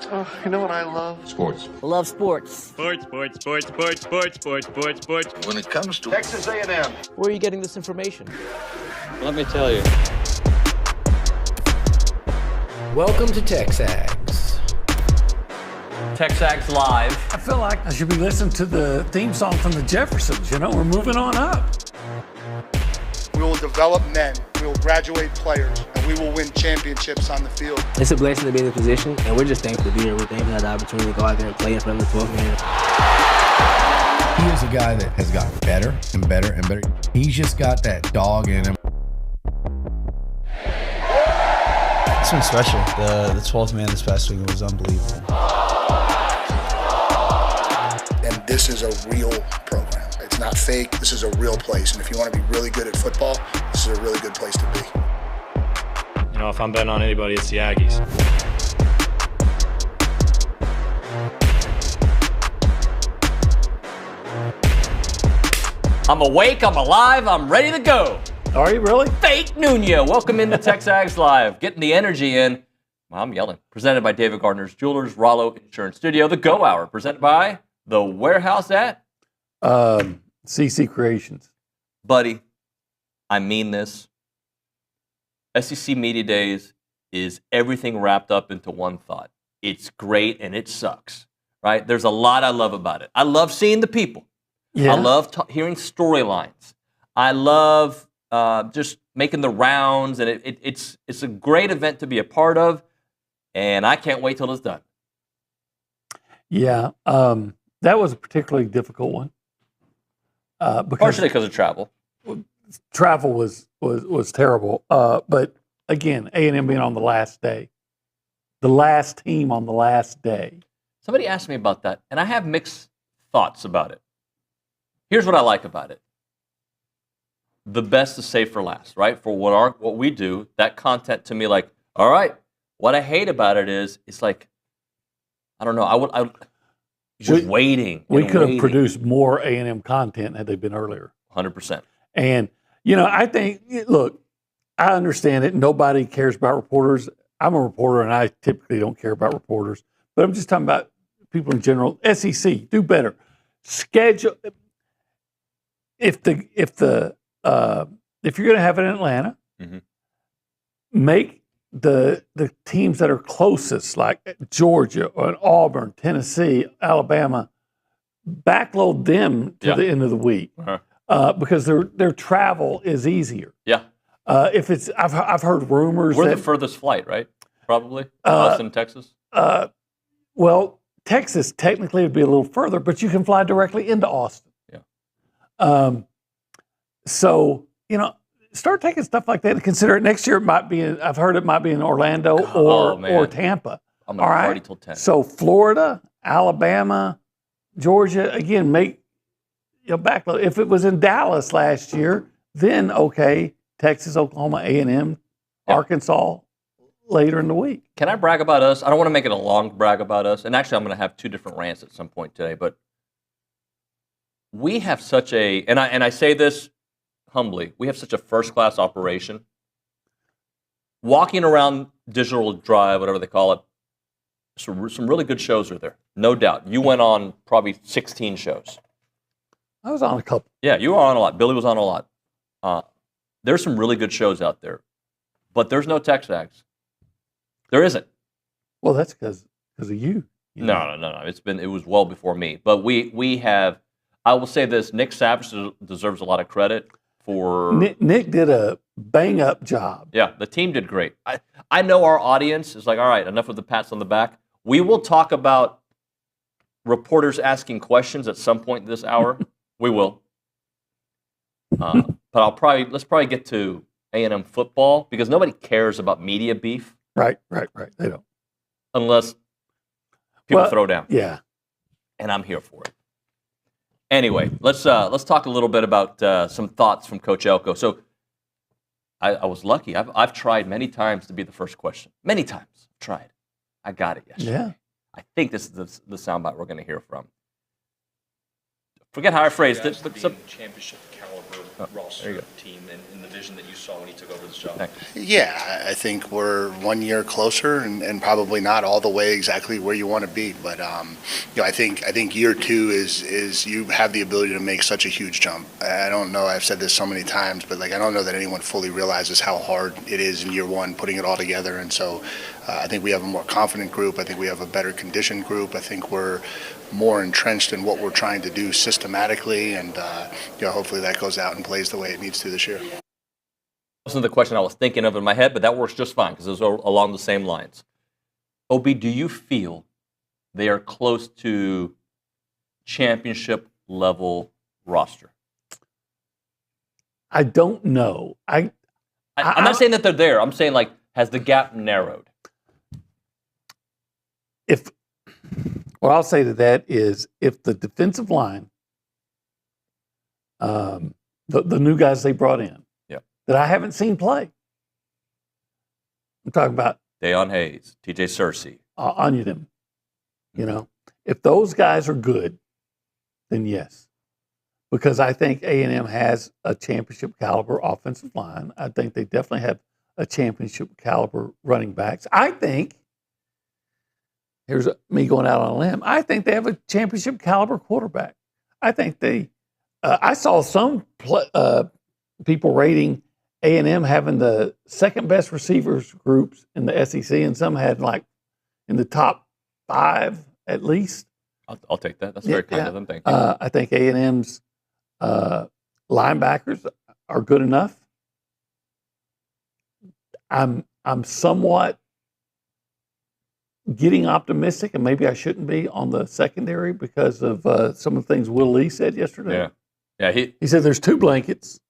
You know what I love? Sports. Love sports. Sports. When it comes to Texas A&M. Where are you getting this information? Let me tell you. Welcome to TexAgs. TexAgs Live. I feel like I should be listening to the theme song from the Jeffersons. You know, we're moving on up. We will develop men, we will graduate players, and we will win championships on the field. It's a blessing to be in this position, and we're just thankful to be here. We're thankful to have the opportunity to go out there and play in front of the 12 man. He is a guy that has gotten better and better and better. He's just got that dog in him. It's been special. The 12th man this past week was unbelievable. And this is a real program. It's not fake. This is a real place. And if you want to be really good at football, this is a really good place to be. You know, if I'm betting on anybody, it's the Aggies. I'm awake, I'm alive, I'm ready to go. Are you really? Fake Nunya. Welcome into TexAgs Live. Getting the energy in. Well, I'm yelling. Presented by David Gardner's Jewelers, Rollo Insurance Studio. The Go Hour. Presented by The Warehouse at CC Creations. Buddy, I mean this. SEC Media Days is everything wrapped up into one thought. It's great and it sucks, right? There's a lot I love about it. I love seeing the people. Yeah. I love hearing storylines. I love just making the rounds, and it's a great event to be a part of, and I can't wait till it's done. Yeah, that was a particularly difficult one. Partially because of travel. Travel was terrible. But again, A&M being on the last day, the last team on the last day. Somebody asked me about that, and I have mixed thoughts about it. Here's what I like about it. The best is saved for last, right? For what we do, that content to me, like, all right. What I hate about it is, it's like, I don't know. I just waiting. We could have produced more A&M content had they been earlier. 100%. And, you know, I think, look, I understand it. Nobody cares about reporters. I'm a reporter, and I typically don't care about reporters. But I'm just talking about people in general. SEC, do better. Schedule. If you're going to have it in Atlanta, make the teams that are closest, like Georgia or Auburn, Tennessee, Alabama, backload them to the end of the week because their travel is easier. Yeah. If it's, I've heard rumors. We're the furthest flight, right? Probably us in Texas. Well, Texas technically would be a little further, but you can fly directly into Austin. Yeah. So you know. Start taking stuff like that and consider it. Next year, it might be. I've heard it might be in Orlando or Tampa. I'm going to party till 10. So Florida, Alabama, Georgia, again, make backload. If it was in Dallas last year, then okay, Texas, Oklahoma, A&M, Arkansas later in the week. Can I brag about us? I don't want to make it a long brag about us. And actually, I'm going to have two different rants at some point today. But we have such a, and I say this humbly, we have such a first-class operation. Walking around Digital Drive, whatever they call it, some really good shows are there, no doubt. You went on probably 16 shows. I was on a couple. Yeah, you were on a lot. Billy was on a lot. There's some really good shows out there, but there's no TexAgs. There isn't. Well, that's because of you. No. It was well before me. But we have. I will say this: Nick Savage deserves a lot of credit. Nick did a bang-up job. Yeah, the team did great. I know our audience is like, all right, enough of the pats on the back. We will talk about reporters asking questions at some point this hour. We will. But let's probably get to A&M football because nobody cares about media beef. Right. They don't. Unless people throw down. Yeah. And I'm here for it. Anyway, let's talk a little bit about some thoughts from Coach Elko. So I was lucky. I've tried many times to be the first question. Many times. Tried. I got it yesterday. Yeah. I think this is the soundbite we're going to hear from. Forget how I phrased it. But championship caliber roster team and the vision that you saw when you took over this job? Yeah, I think we're 1 year closer, and probably not all the way exactly where you want to be. But I think year two is you have the ability to make such a huge jump. I don't know. I've said this so many times, but I don't know that anyone fully realizes how hard it is in year one putting it all together. And so I think we have a more confident group. I think we have a better conditioned group. I think we're more entrenched in what we're trying to do systematically, and hopefully that goes out and plays the way it needs to this year. That wasn't the question I was thinking of in my head, but that works just fine because it was along the same lines. Obi, do you feel they are close to championship level roster? I don't know. I'm not saying that they're there. I'm saying, has the gap narrowed? What I'll say to that is, if the defensive line, the new guys they brought in, that I haven't seen play, I'm talking about Deion Hayes, TJ Searcy, Onyedem, if those guys are good, then yes, because I think A&M has a championship caliber offensive line. I think they definitely have a championship caliber running backs. I think. Here's me going out on a limb. I think they have a championship caliber quarterback. I think I saw some people rating A&M having the second best receivers groups in the SEC, and some had in the top 5 at least. I'll take that. That's very kind of them. Thank you. I think A&M's linebackers are good enough. I'm somewhat getting optimistic, and maybe I shouldn't be, on the secondary because of some of the things Will Lee said yesterday. Yeah. He said there's 2 blankets,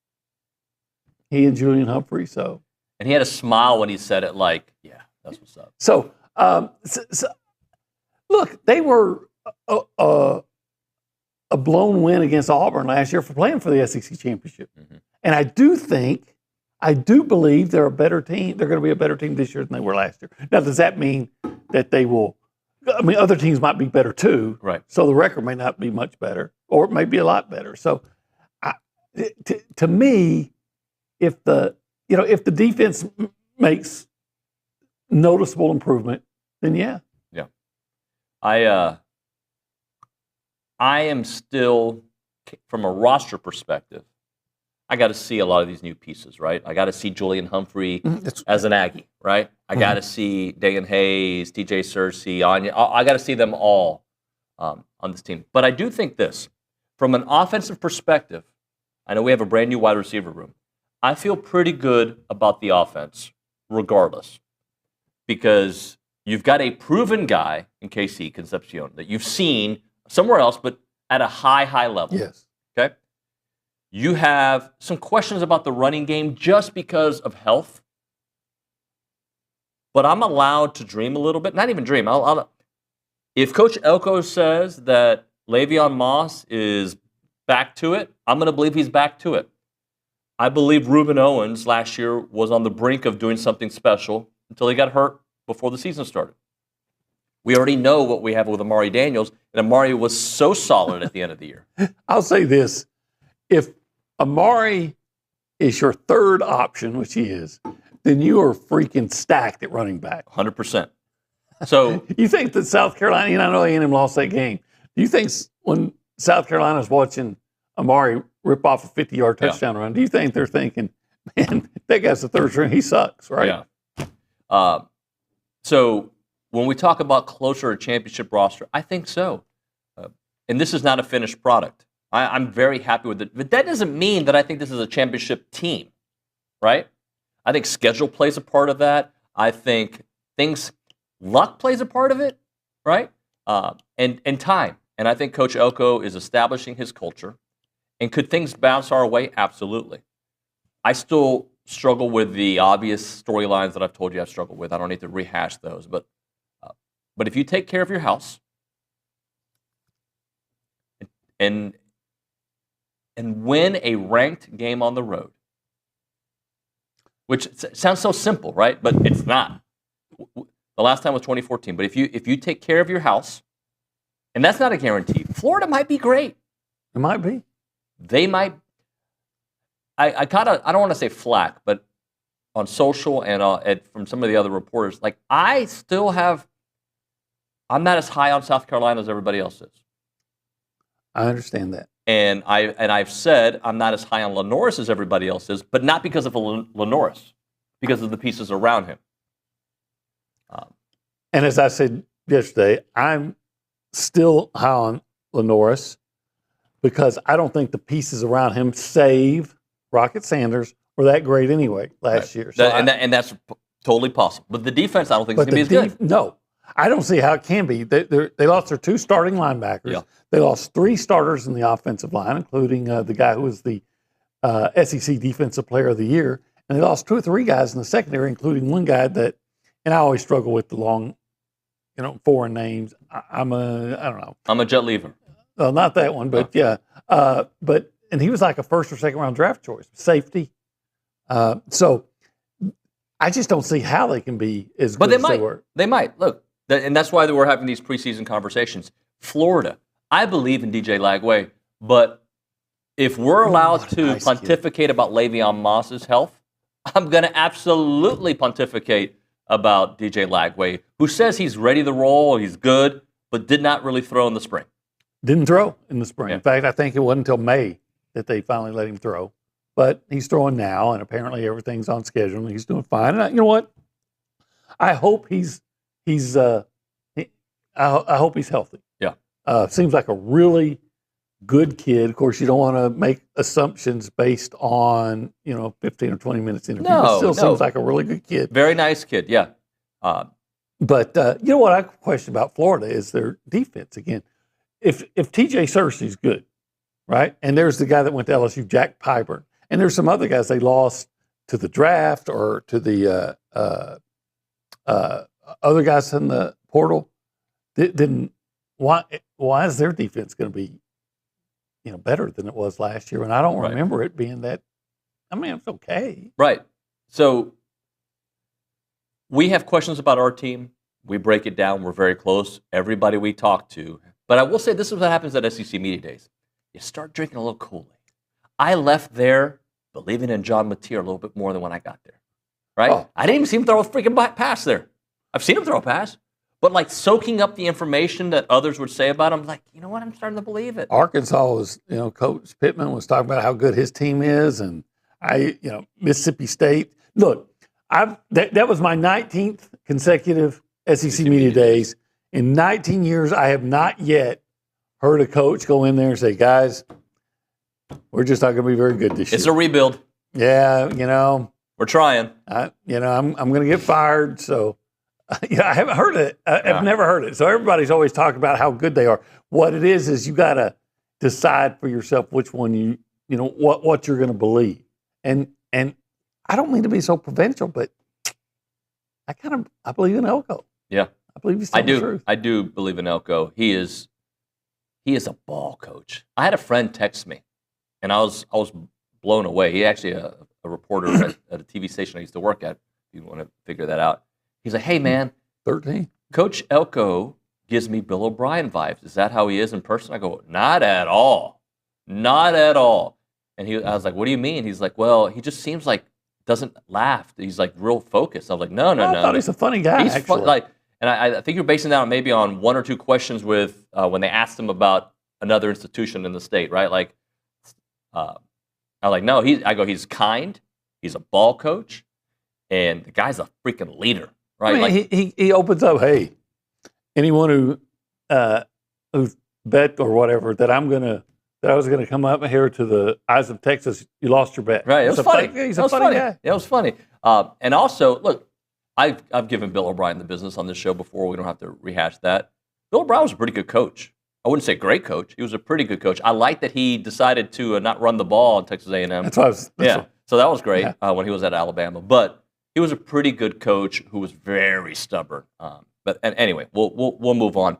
he and Julian Humphrey. So, and he had a smile when he said it. That's what's up. So, look, they were a blown win against Auburn last year for playing for the SEC championship, and I do believe they're a better team. They're going to be a better team this year than they were last year. Now, does that mean that they will? I mean, other teams might be better too. Right. So the record may not be much better, or it may be a lot better. So, to me, if the defense makes noticeable improvement, then yeah. Yeah. I am still, from a roster perspective, I got to see a lot of these new pieces, right? I got to see Julian Humphrey as an Aggie, right? I got to see Deion Hayes, TJ Searcy, Anya. I got to see them all on this team. But I do think this, from an offensive perspective, I know we have a brand new wide receiver room. I feel pretty good about the offense, regardless, because you've got a proven guy in KC Concepcion that you've seen somewhere else, but at a high level. Yes. Okay. You have some questions about the running game just because of health. But I'm allowed to dream a little bit. Not even dream. If Coach Elko says that Le'Veon Moss is back to it, I'm going to believe he's back to it. I believe Reuben Owens last year was on the brink of doing something special until he got hurt before the season started. We already know what we have with Amari Daniels, and Amari was so solid at the end of the year. I'll say this. If Amari is your third option, which he is, then you are freaking stacked at running back. 100%. So you think that South Carolina, I know A&M lost that game. Do you think when South Carolina's watching Amari rip off a 50-yard touchdown run, do you think they're thinking, man, that guy's the third string, he sucks, right? Yeah. So when we talk about closer to championship roster, I think so. And this is not a finished product. I'm very happy with it. But that doesn't mean that I think this is a championship team, right? I think schedule plays a part of that. I think luck plays a part of it, right? And time. And I think Coach Elko is establishing his culture. And could things bounce our way? Absolutely. I still struggle with the obvious storylines that I've told you I've struggled with. I don't need to rehash those. But if you take care of your house and win a ranked game on the road, which sounds so simple, right? But it's not. The last time was 2014. But if you take care of your house, and that's not a guarantee. Florida might be great. It might be. They might. I don't want to say flack, but on social and from some of the other reporters, like I'm not as high on South Carolina as everybody else is. I understand that. And I've said I'm not as high on Lenoris as everybody else is, but not because of Lenoris, because of the pieces around him. And as I said yesterday, I'm still high on Lenoris because I don't think the pieces around him, save Rocket Sanders, were that great anyway last year. So that's totally possible. But the defense, I don't think it's going to be as good. No, I don't see how it can be. They lost their 2 starting linebackers. Yeah. They lost 3 starters in the offensive line, including the guy who was the SEC Defensive Player of the Year. And they lost 2 or 3 guys in the secondary, including one guy that, and I always struggle with the long, foreign names. I don't know. I'm a Jet Lever. Well, not that one, but yeah. And he was like a first or second round draft choice, safety. So I just don't see how they can be as good as they were. They might. Look, and that's why we're having these preseason conversations. Florida, I believe in DJ Lagway, but if we're allowed to pontificate about Le'Veon Moss's health, I'm going to absolutely pontificate about DJ Lagway, who says he's ready to roll, he's good, but did not really throw in the spring. Didn't throw in the spring. Yeah. In fact, I think it wasn't until May that they finally let him throw. But he's throwing now, and apparently everything's on schedule, and he's doing fine. And you know what? I hope I hope he's healthy. Yeah. Seems like a really good kid. Of course, you don't want to make assumptions based on 15 or 20 minutes interview. No, it still seems like a really good kid. Very nice kid. Yeah. But you know what I question about Florida is their defense again. If TJ Searcy's good, right, and there's the guy that went to LSU, Jack Pyburn, and there's some other guys they lost to the draft or to the other guys in the portal. Why is their defense going to be better than it was last year? And I don't remember it being that. I mean, it's okay. Right. So we have questions about our team. We break it down. We're very close. Everybody we talk to. But I will say this is what happens at SEC Media Days. You start drinking a little Kool-Aid. I left there believing in John Mateer a little bit more than when I got there. Right? Oh. I didn't even see him throw a freaking pass there. I've seen him throw a pass. But like soaking up the information that others would say about him, like, you know what? I'm starting to believe it. Arkansas was, Coach Pittman was talking about how good his team is, and Mississippi State. Look, that was my 19th consecutive SEC Media Days. In 19 years, I have not yet heard a coach go in there and say, guys, we're just not going to be very good this year. It's a rebuild. Yeah, We're trying. I'm going to get fired, so I haven't heard it. I've never heard it. So everybody's always talking about how good they are. What it is you got to decide for yourself which one what you're going to believe. And I don't mean to be so provincial, but I believe in Elko. Yeah. I believe he's telling the truth. I do believe in Elko. He is a ball coach. I had a friend text me, and I was blown away. He actually a reporter at a TV station I used to work at. If you want to figure that out, he's like, "Hey man, 13. Coach Elko gives me Bill O'Brien vibes. Is that how he is in person?" I go, "Not at all, not at all." And I was like, "What do you mean?" He's like, "Well, he just seems like doesn't laugh. He's like real focused." I was like, "No. I thought he's a funny guy. He's actually. And I think you're basing that on maybe on 1 or 2 questions with when they asked him about another institution in the state, right? Like, I was like, no, he's kind, he's a ball coach, and the guy's a freaking leader, right? I mean, he opens up, hey, anyone who bet or whatever that I was gonna come up here to the Eyes of Texas, you lost your bet. Right, it was funny. He's a funny guy. It was funny. And also, look, I've given Bill O'Brien the business on this show before. We don't have to rehash that. Bill O'Brien was a pretty good coach. I wouldn't say great coach. He was a pretty good coach. I like that he decided to not run the ball at Texas A&M. That's what I was. So that was great when he was at Alabama. But he was a pretty good coach who was very stubborn. But anyway, we'll move on.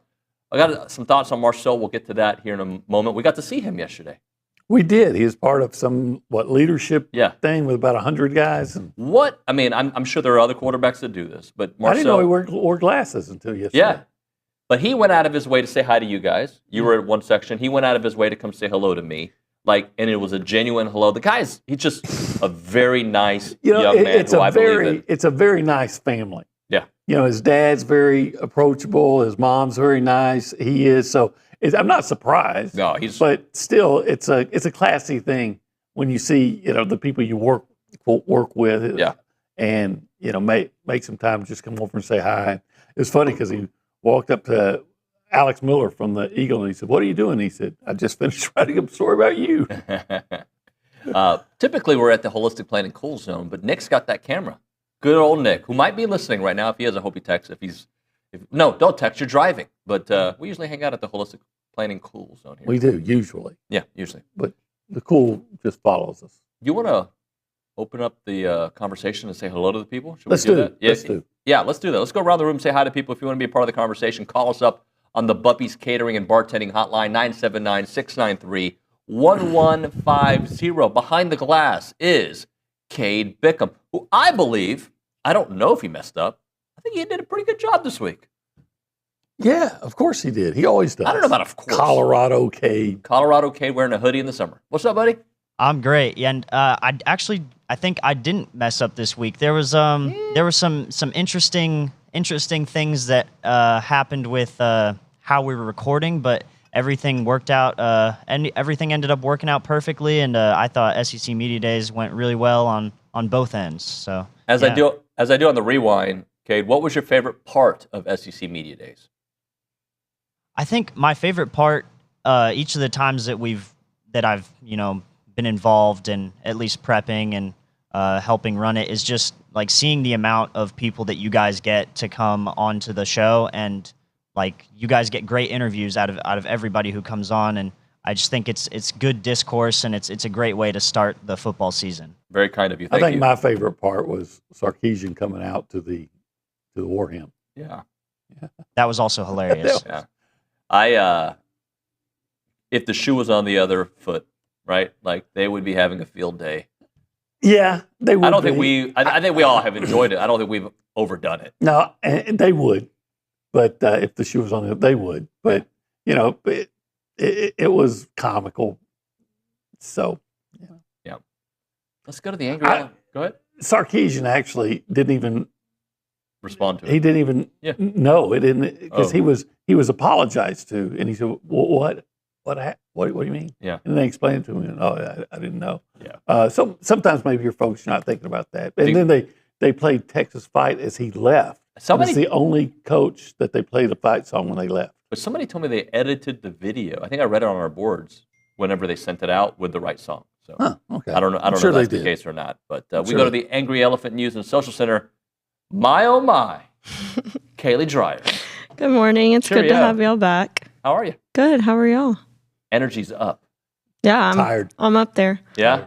I got some thoughts on Marcel. We'll get to that here in a moment. We got to see him yesterday. We did. He was part of some leadership thing with about 100 guys. And I mean, I'm sure there are other quarterbacks that do this, but Marcel, I didn't know he wore glasses until yesterday. Yeah, but he went out of his way to say hi to you guys. You were at one section. He went out of his way to come say hello to me. and it was a genuine hello. The guy's he's just a very nice young man who I believe in. It's a very nice family. Yeah. His dad's very approachable. His mom's very nice. He is. So I'm not surprised. No, but still, it's a classy thing when you see, the people you work with. Yeah. And, make some time to just come over and say hi. It was funny because he walked up to Alex Miller from the Eagle and he said, "What are you doing?" He said, "I just finished writing a story about you." Typically, we're at the Holistic Planning Cool Zone, but Nick's got that camera. Good old Nick, who might be listening right now. If he is, I hope he texts. No, don't text. You're driving. But we usually hang out at the Holistic Planning Cool Zone here. We do, usually. Yeah, usually. But the cool just follows us. You want to open up the conversation and say hello to the people? Should Let's we do do that? it. Yeah, let's do. Yeah, let's do that. Let's go around the room and say hi to people. If you want to be a part of the conversation, call us up on the Buppies Catering and Bartending Hotline, 979-693-1150. Behind the glass is Cade Bickham, who I believe, I don't know if he messed up. I think he did a pretty good job this week. Yeah, of course he did. He always does. I don't know about of course. Colorado Cade wearing a hoodie in the summer. What's up, buddy? I'm great. Yeah, and I think I didn't mess up this week. There was some interesting things that happened with how we were recording, but everything worked out and everything ended up working out perfectly. And I thought SEC Media Days went really well on both ends. So as I do on the rewind, Cade, what was your favorite part of SEC Media Days? I think my favorite part, each of the times that I've been involved in at least prepping and helping run it, is just like seeing the amount of people that you guys get to come onto the show, and like you guys get great interviews out of everybody who comes on, and I just think it's good discourse, and it's a great way to start the football season. Very kind of you. I think my favorite part was Sarkisian coming out to the war hymn. Yeah. That was also hilarious. Yeah. If the shoe was on the other foot, right? Like they would be having a field day. Yeah, they would. I think we all have enjoyed it. I don't think we've overdone it. No, and they would. But if the shoe was on it, they would. But it was comical. So yeah. Let's go to the angry. Go ahead. Sarkisian actually didn't even respond to it. He didn't even know it didn't, because he was apologized to, and he said, well, what do you mean? Yeah. And they explained it to him, and I didn't know. Yeah. So sometimes maybe your folks are not thinking about that. And then they played Texas Fight as he left. It's the only coach that they played a fight song when they left. But somebody told me they edited the video. I think I read it on our boards whenever they sent it out with the right song. So okay. I don't know. I don't know if that's the case or not. But we go to the Angry Elephant News and Social Center. My oh my, Callie Garner. Good morning. It's good to have y'all back. How are you? Good. How are y'all? Energy's up. Yeah, I'm tired. I'm up there. Yeah.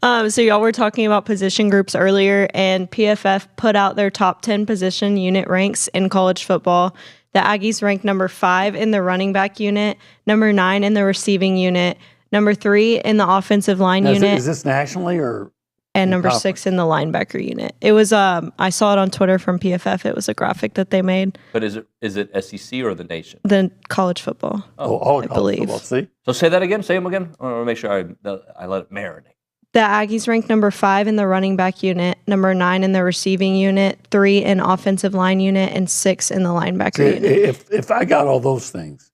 So y'all were talking about position groups earlier, and PFF put out their top 10 position unit ranks in college football. The Aggies ranked number 5 in the running back unit, number 9 in the receiving unit, number 3 in the offensive line unit. Is this nationally or? And number 6 in the linebacker unit. It was I saw it on Twitter from PFF. It was a graphic that they made. But is it SEC or the nation? The college football. I believe. Football, see? So say that again. Say them again. I want to make sure I let it marinate. The Aggies ranked number 5 in the running back unit, number 9 in the receiving unit, 3 in offensive line unit, and 6 in the linebacker unit. If I got all those things,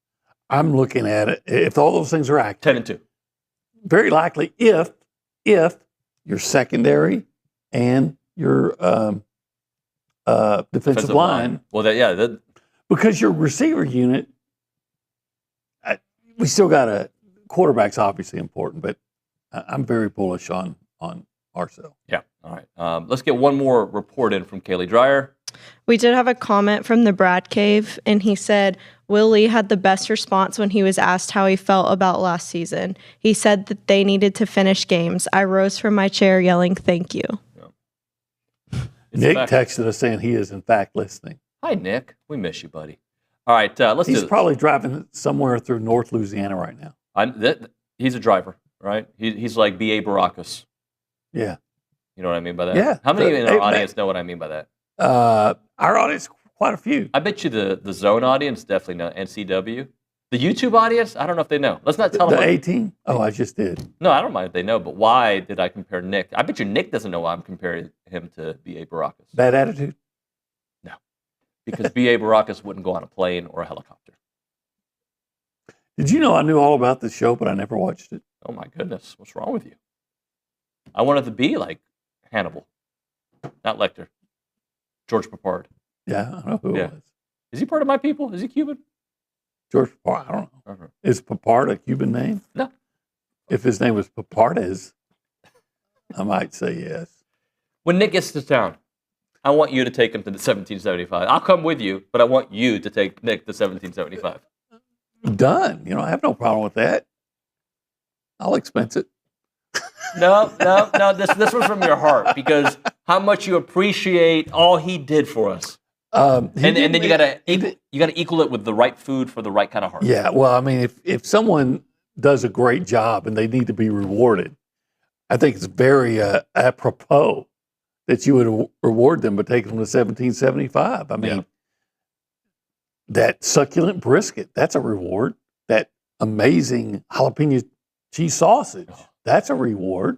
I'm looking at it. If all those things are accurate, 10 and 2. Very likely, if your secondary and your defensive line. Well, because your receiver unit, we still got quarterback's obviously important, but I'm very bullish on Arcel. Yeah. All right. Let's get one more report in from Callie Garner. We did have a comment from the Brad Cave, and he said, Will Lee had the best response when he was asked how he felt about last season. He said that they needed to finish games. I rose from my chair yelling, thank you. Yeah. Nick texted us saying he is, in fact, listening. Hi, Nick. We miss you, buddy. All right, let's do this. He's probably driving somewhere through North Louisiana right now. He's a driver, right? He's like B.A. Baracus. Yeah. You know what I mean by that? Yeah. How many in our audience know what I mean by that? Our audience, quite a few. I bet you the zone audience definitely know NCW. The YouTube audience, I don't know if they know. Let's not tell them. The 18? Oh, I just did. No, I don't mind if they know, but why did I compare Nick? I bet you Nick doesn't know why I'm comparing him to B.A. Baracus. Bad attitude? No, because B.A. Baracus wouldn't go on a plane or a helicopter. Did you know I knew all about the show, but I never watched it? Oh, my goodness. What's wrong with you? I wanted to be like Hannibal, not Lecter. George Papard. Yeah, I don't know who it was. Is he part of my people? Is he Cuban? George Papard, I don't know. Uh-huh. Is Papard a Cuban name? No. If his name was Papardes, I might say yes. When Nick gets to town, I want you to take him to the 1775. I'll come with you, but I want you to take Nick to 1775. Done. I have no problem with that. I'll expense it. No. This was from your heart because how much you appreciate all he did for us. And then you gotta equal it with the right food for the right kind of heart. Yeah, well, I mean, if someone does a great job and they need to be rewarded, I think it's very apropos that you would reward them by taking them to 1775. I mean, that succulent brisket, that's a reward. That amazing jalapeno cheese sausage, that's a reward.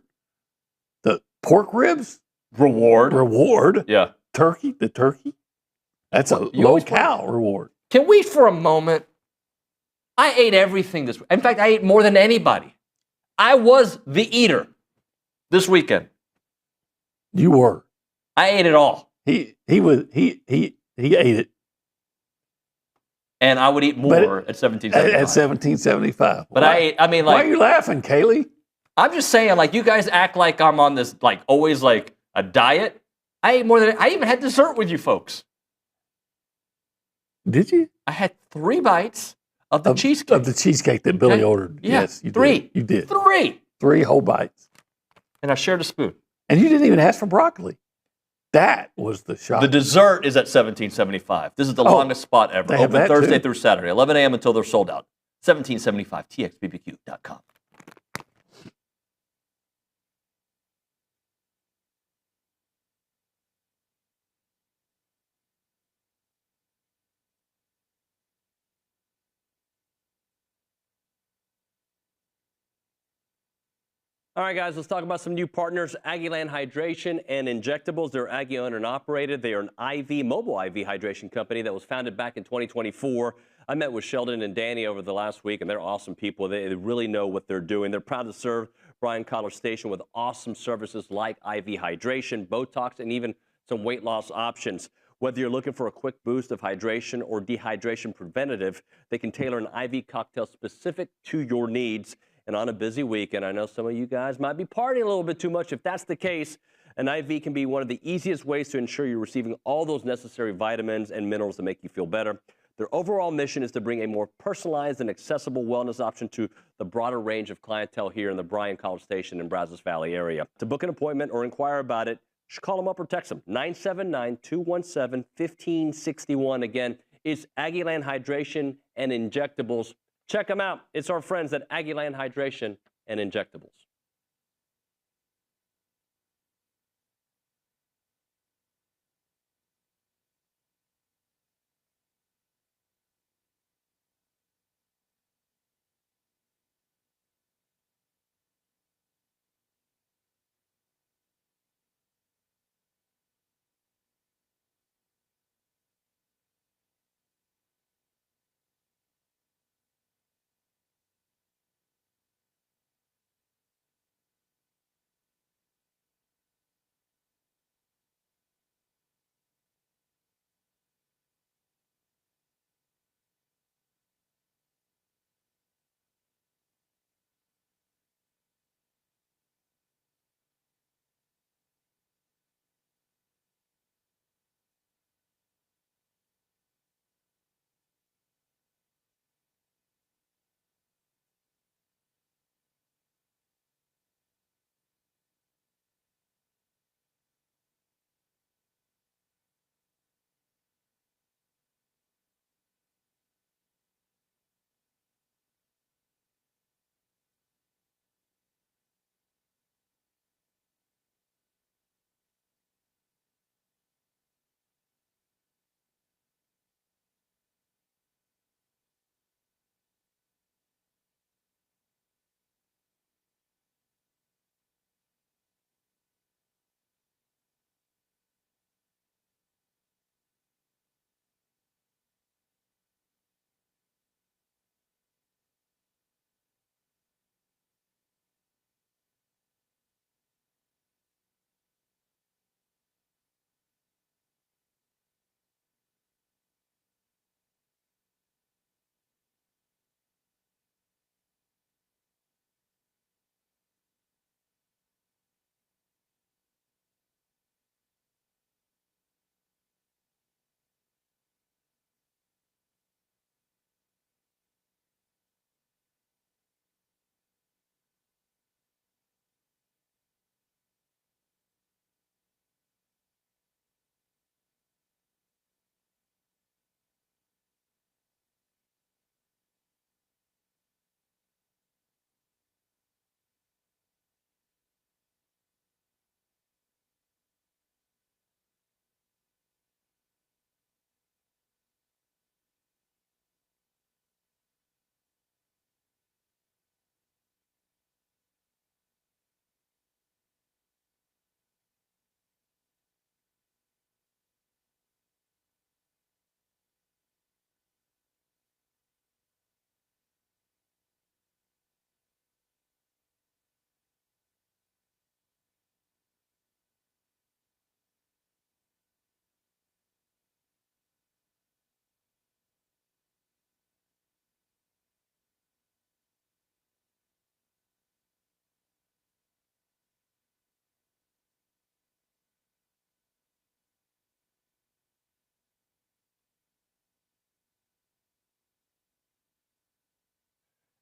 The pork ribs, reward. Yeah. The turkey. That's a low-cal reward. Can we, for a moment, I ate everything this week. In fact, I ate more than anybody. I was the eater this weekend. You were. I ate it all. He ate it. And I would eat more at 1775. At 1775. But why are you laughing, Callie? I'm just saying, like, you guys act like I'm on this, like, always, like, a diet. I ate more than, I even had dessert with you folks. Did you? I had 3 bites of the cheesecake. Of the cheesecake that Billy ordered. Yeah. Yes, you 3. did. You did. 3. 3 whole bites. And I shared a spoon. And you didn't even ask for broccoli. That was the shock. The dessert is at 1775. This is the longest spot ever. Open Thursday through Saturday, 11 a.m. until they're sold out. 1775, txbbq.com. All right, guys, let's talk about some new partners, Aggieland Hydration and Injectables. They're Aggie owned and operated. They are an mobile IV hydration company that was founded back in 2024. I met with Sheldon and Danny over the last week, and they're awesome people. They really know what they're doing. They're proud to serve Bryan College Station with awesome services like IV hydration, Botox, and even some weight loss options. Whether you're looking for a quick boost of hydration or dehydration preventative, they can tailor an IV cocktail specific to your needs. And on a busy week, and I know some of you guys might be partying a little bit too much. If that's the case, an IV can be one of the easiest ways to ensure you're receiving all those necessary vitamins and minerals to make you feel better. Their overall mission is to bring a more personalized and accessible wellness option to the broader range of clientele here in the Bryan College Station and Brazos Valley area. To book an appointment or inquire about it, just call them up or text them. 979-217-1561. Again, it's Aggieland Hydration and Injectables. Check them out. It's our friends at Aggieland Hydration and Injectables.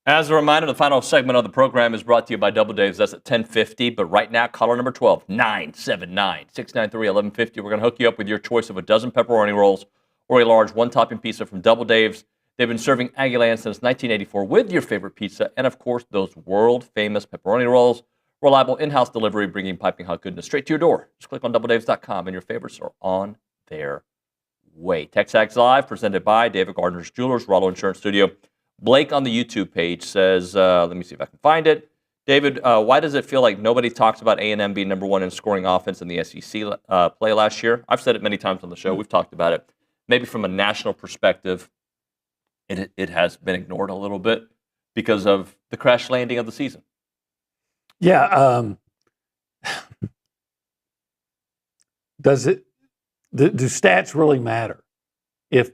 As a reminder, the final segment of the program is brought to you by Double Dave's. That's at 10:50. But right now, caller number 12, 979-693-1150. We're going to hook you up with your choice of a dozen pepperoni rolls or a large one-topping pizza from Double Dave's. They've been serving Aggieland since 1984 with your favorite pizza and, of course, those world-famous pepperoni rolls. Reliable in-house delivery, bringing piping hot goodness straight to your door. Just click on doubledaves.com and your favorites are on their way. TexAgs Live, presented by David Gardner's Jewelers, Rollo Insurance Studio. Blake on the YouTube page says, let me see if I can find it. David, why does it feel like nobody talks about A&M being number one in scoring offense in the SEC play last year? I've said it many times on the show. We've talked about it. Maybe from a national perspective, it has been ignored a little bit because of the crash landing of the season. Yeah. Do stats really matter? If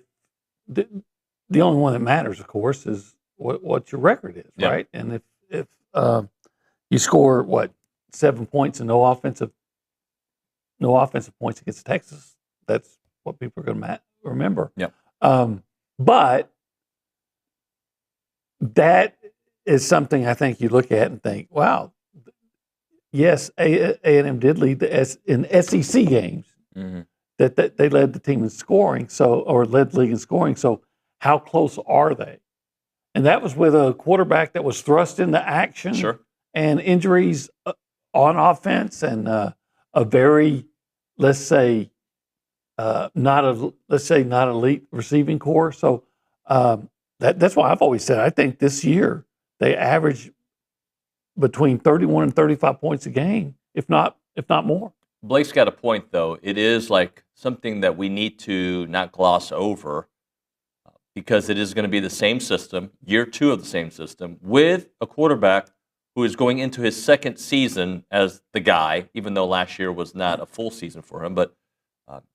the only one that matters, of course, is what your record is, Yeah. right? And if you score 7 points and no offensive points against Texas, that's what people are going to remember. Yeah. But that is something I think you look at and think, wow, yes, A&M did lead in SEC games. Mm-hmm. That they led the team in scoring, or led the league in scoring. So how close are they? And that was with a quarterback that was thrust into action, Sure. and injuries on offense, and a very, let's say not elite receiving core. So that's why I've always said I think this year they average between 31 and 35 points a game, if not more. Blake's got a point, though. It is like something that we need to not gloss over because it is going to be the same system, year two of the same system, with a quarterback who is going into his second season as the guy, even though last year was not a full season for him. But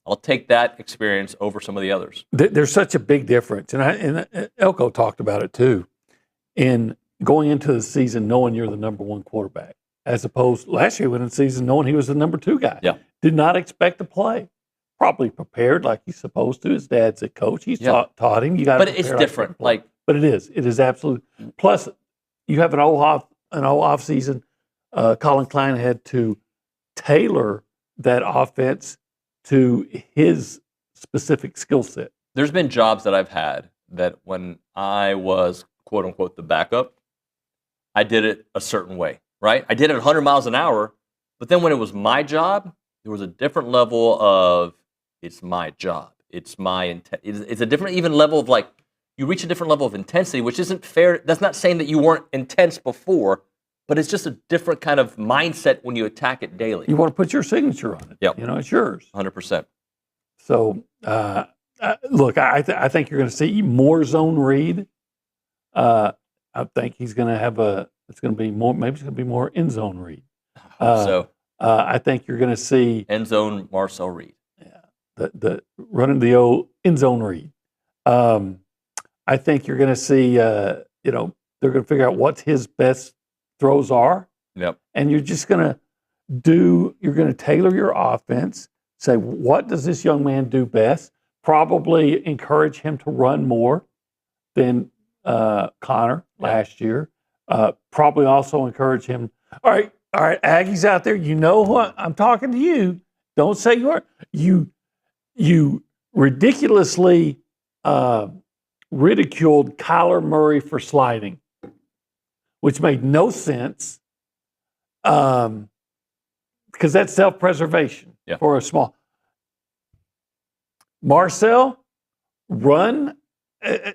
I'll take that experience over some of the others. There's such a big difference, and Elko talked about it too, in going into the season knowing you're the number one quarterback, as opposed last year when in the season knowing he was the number two guy. Yeah. Did not expect to play. Probably prepared like he's supposed to. His dad's a coach. He's taught him. You got. But it's different. But it is. It is absolutely. Plus, you have an off season. Colin Klein had to tailor that offense to his specific skill set. There's been jobs that I've had that when I was, quote unquote, the backup, I did it a certain way, right? I did it 100 miles an hour, but then when it was my job, there was a different level of, it's my job. It's my it's a different even level of you reach a different level of intensity, which isn't fair. That's not saying that you weren't intense before, but it's just a different kind of mindset when you attack it daily. You want to put your signature on it. Yep. It's yours. 100%. So, look, I think you're going to see more zone read. I think he's going to have it's going to be more, maybe it's going to be more end zone read. I think you're going to see end zone Marcel Reed. Yeah. The running the old end zone read. I think you're going to see, they're going to figure out what his best throws are. Yep. And you're just going to tailor your offense, say, what does this young man do best? Probably encourage him to run more than Connor last year. Probably also encourage him. All right, Aggies out there, you know what? I'm talking to you. Don't say you ridiculously ridiculed Kyler Murray for sliding, which made no sense because that's self-preservation for a small. Marcel, run,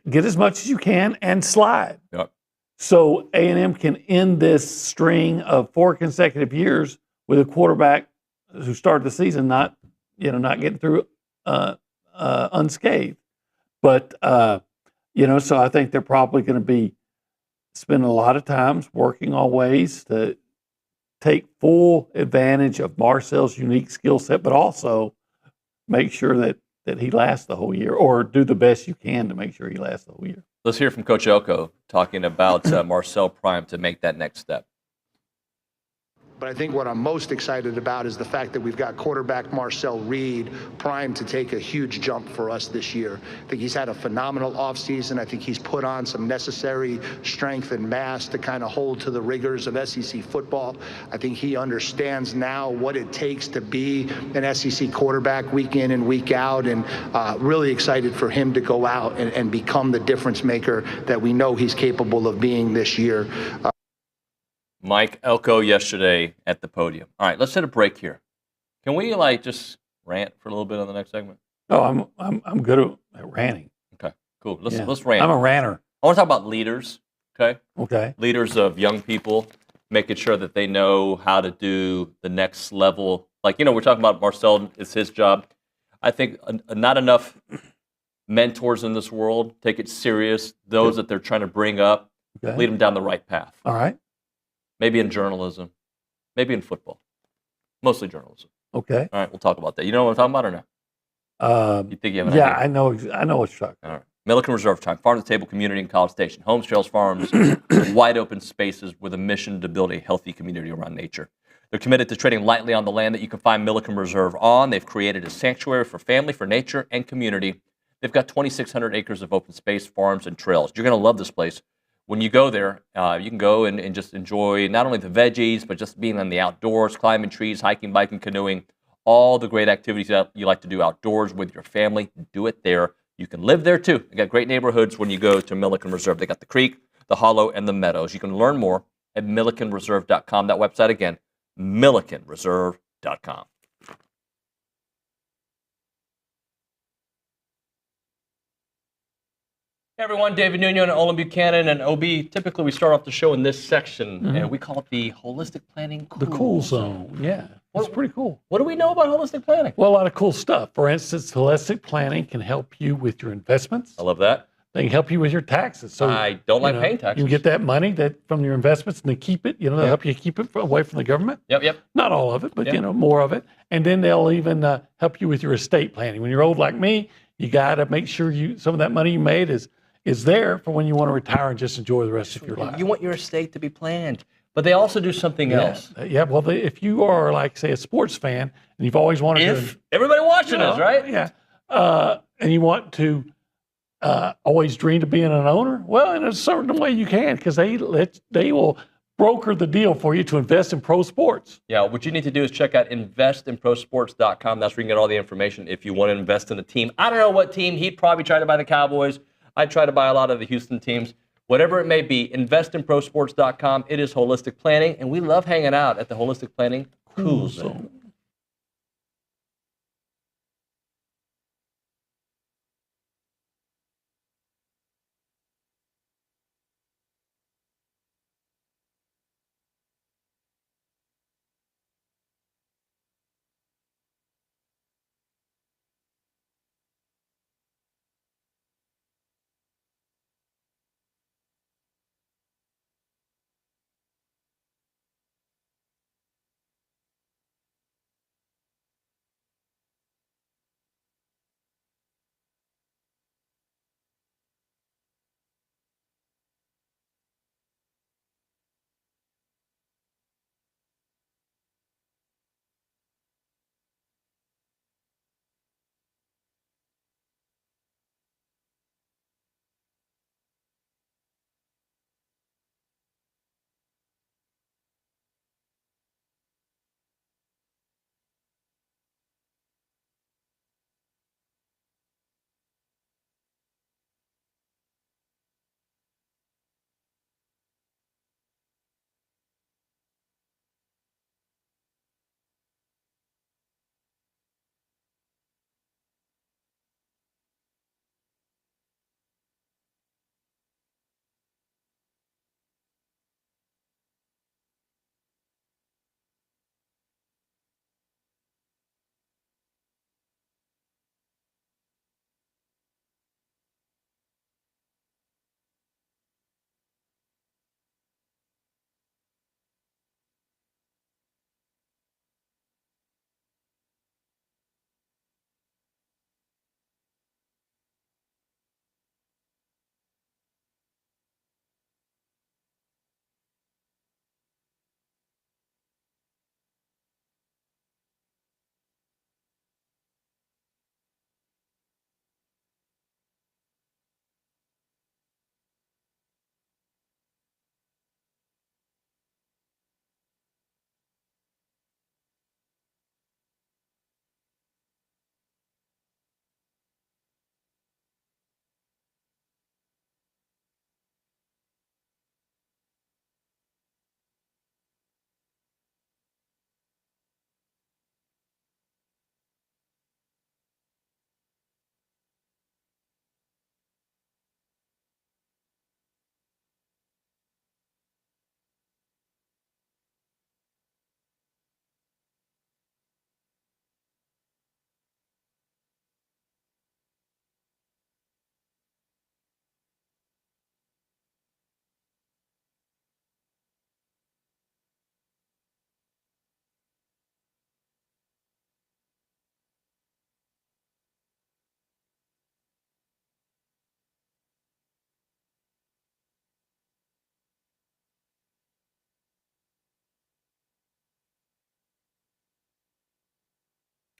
get as much as you can, and slide. Yep. So A&M can end this string of 4 consecutive years with a quarterback who started the season not getting through unscathed. But so I think they're probably going to be spending a lot of times working on ways to take full advantage of Marcel's unique skill set, but also make sure that he lasts the whole year, or do the best you can to make sure he lasts the whole year. Let's hear from Coach Elko talking about Marcel Prime to make that next step. But I think what I'm most excited about is the fact that we've got quarterback Marcel Reed primed to take a huge jump for us this year. I think he's had a phenomenal offseason. I think he's put on some necessary strength and mass to kind of hold to the rigors of SEC football. I think he understands now what it takes to be an SEC quarterback week in and week out, and really excited for him to go out and become the difference maker that we know he's capable of being this year. Mike Elko yesterday at the podium. All right, let's hit a break here. Can we just rant for a little bit on the next segment? Oh, I'm good at ranting. Okay, cool. Let's rant. I'm a ranter. I want to talk about leaders. Okay. Okay. Leaders of young people, making sure that they know how to do the next level. We're talking about Marcel. It's his job. I think not enough mentors in this world take it serious. Those that they're trying to bring up, lead them down the right path. All right. Maybe in journalism, maybe in football, mostly journalism. Okay. All right, we'll talk about that. You know what I'm talking about or no? You think you have an idea? I know what you're talking about. All right. Milliken Reserve Time, farm-to-table community in College Station. Homes, trails, farms, wide open spaces with a mission to build a healthy community around nature. They're committed to treading lightly on the land that you can find Milliken Reserve on. They've created a sanctuary for family, for nature, and community. They've got 2,600 acres of open space, farms, and trails. You're going to love this place. When you go there, you can go and just enjoy not only the veggies, but just being in the outdoors, climbing trees, hiking, biking, canoeing, all the great activities that you like to do outdoors with your family. Do it there. You can live there too. They got great neighborhoods when you go to Milliken Reserve. They got the creek, the hollow, and the meadows. You can learn more at millikenreserve.com. That website again, millikenreserve.com. Hey everyone, David Nuno and Olin Buchanan and OB. Typically we start off the show in this section and we call it the Holistic Planning Cool The cool zone. Yeah. It's pretty cool. What do we know about holistic planning? Well, a lot of cool stuff. For instance, holistic planning can help you with your investments. I love that. They can help you with your taxes. So I don't like paying taxes. You can get that money from your investments and they keep it. They'll help you keep it away from the government. Yep. Not all of it, but more of it. And then they'll even help you with your estate planning. When you're old like me, you got to make sure some of that money you made is there for when you want to retire and just enjoy the rest of your life. You want your estate to be planned. But they also do something else. Yeah, well, if you are say a sports fan and you've always wanted to, everybody watching us, right? Yeah, and you want to always dream of being an owner, well, in a certain way you can because they will broker the deal for you to invest in pro sports. Yeah, what you need to do is check out investinprosports.com. That's where you can get all the information if you want to invest in a team. I don't know what team. He'd probably try to buy the Cowboys. I'd try to buy a lot of the Houston teams. Whatever it may be, investinprosports.com. It is holistic planning, and we love hanging out at the Holistic Planning Cool Zone.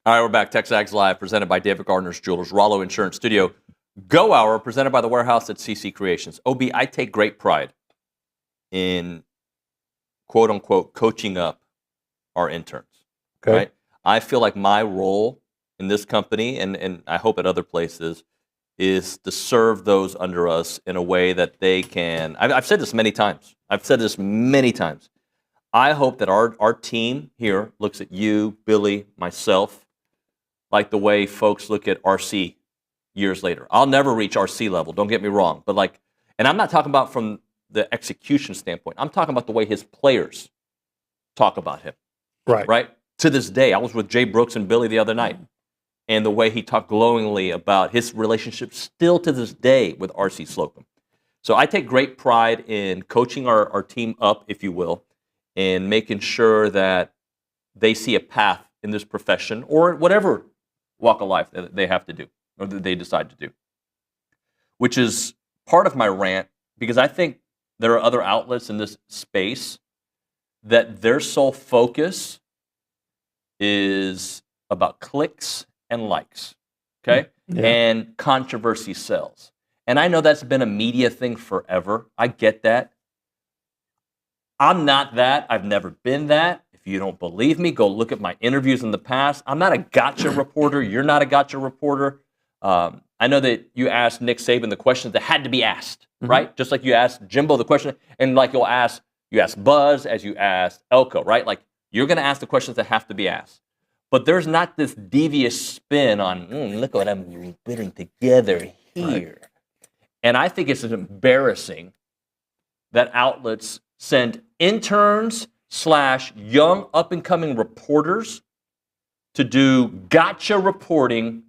All right, we're back. TexAgs Live, presented by David Gardner's Jewelers, Rollo Insurance Studio. Go Hour, presented by The Warehouse at CC Creations. OB, I take great pride in, quote-unquote, coaching up our interns. Okay. Right? I feel like my role in this company, and I hope at other places, is to serve those under us in a way that they can. I've said this many times. I hope that our team here looks at you, Billy, myself, like the way folks look at RC years later. I'll never reach RC level, don't get me wrong. But like, and I'm not talking about from the execution standpoint. I'm talking about the way his players talk about him. Right. Right? To this day, I was with Jay Brooks and Billy the other night, and the way he talked glowingly about his relationship still to this day with RC Slocum. So I take great pride in coaching our team up, if you will, and making sure that they see a path in this profession or whatever walk of life that they have to do or that they decide to do, which is part of my rant, because I think there are other outlets in this space that their sole focus is about clicks and likes, okay? Yeah. And controversy sells. And I know that's been a media thing forever. I get that. I'm not that. I've never been that. If you don't believe me, go look at my interviews in the past. I'm not a gotcha reporter. You're not a gotcha reporter. I know that you asked Nick Saban the questions that had to be asked, right? Just like you asked Jimbo the question, and like you ask Buzz as you asked Elko, right? Like, you're going to ask the questions that have to be asked. But there's not this devious spin on, look what I'm putting together here. Right. And I think it's embarrassing that outlets send interns / young up-and-coming reporters to do gotcha reporting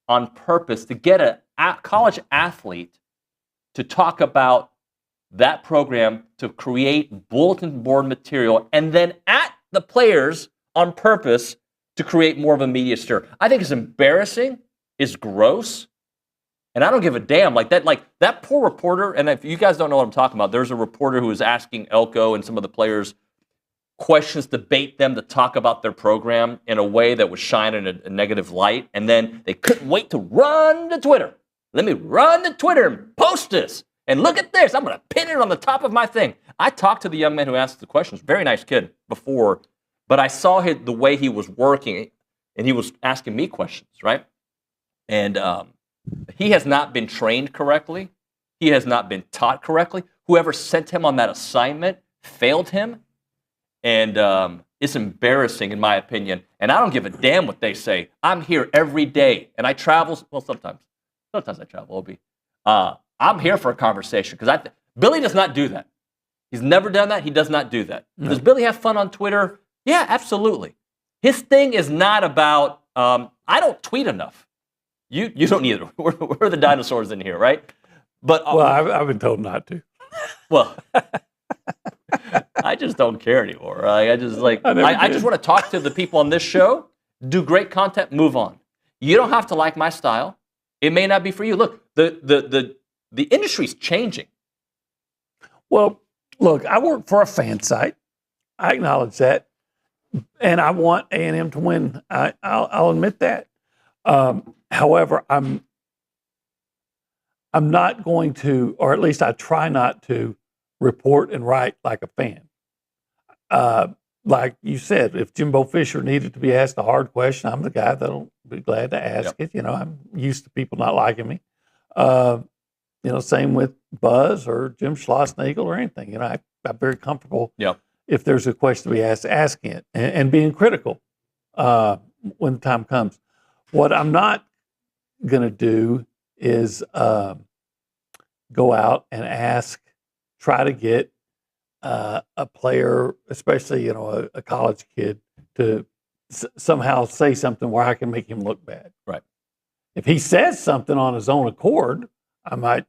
on purpose to get a college athlete to talk about that program, to create bulletin board material, and then at the players on purpose to create more of a media stir. I think it's embarrassing, it's gross, and I don't give a damn. Like that poor reporter, and if you guys don't know what I'm talking about, there's a reporter who was asking Elko and some of the players questions to bait them to talk about their program in a way that was shining a negative light, and then they couldn't wait to run to Twitter. Let me run to Twitter and post this. And look at this. I'm going to pin it on the top of my thing. I talked to the young man who asked the questions. Very nice kid before. But I saw the way he was working, and he was asking me questions, right? And he has not been trained correctly. He has not been taught correctly. Whoever sent him on that assignment failed him. And it's embarrassing, in my opinion. And I don't give a damn what they say. I'm here every day. And I travel. Well, sometimes I travel, OB. I'm here for a conversation because Billy does not do that. He's never done that. He does not do that. No. Does Billy have fun on Twitter? Yeah, absolutely. His thing is not about, I don't tweet enough. You don't either. We're the dinosaurs in here, right? But well, I've been told not to. Well, I just don't care anymore. I just want to talk to the people on this show, do great content, move on. You don't have to like my style. It may not be for you. Look, the industry's changing. Well, look, I work for a fan site. I acknowledge that. And I want A&M to win. I'll admit that. However, I'm not going to, or at least I try not to, report and write like a fan. Like you said, if Jimbo Fisher needed to be asked a hard question, I'm the guy that'll be glad to ask it. You know, I'm used to people not liking me. Same with Buzz or Jim Schlossnagle or anything. You know, I'm very comfortable if there's a question to be asked, asking it and being critical when the time comes. What I'm not going to do is go out and try to get a player, especially, a college kid, to somehow say something where I can make him look bad. Right. If he says something on his own accord, I might,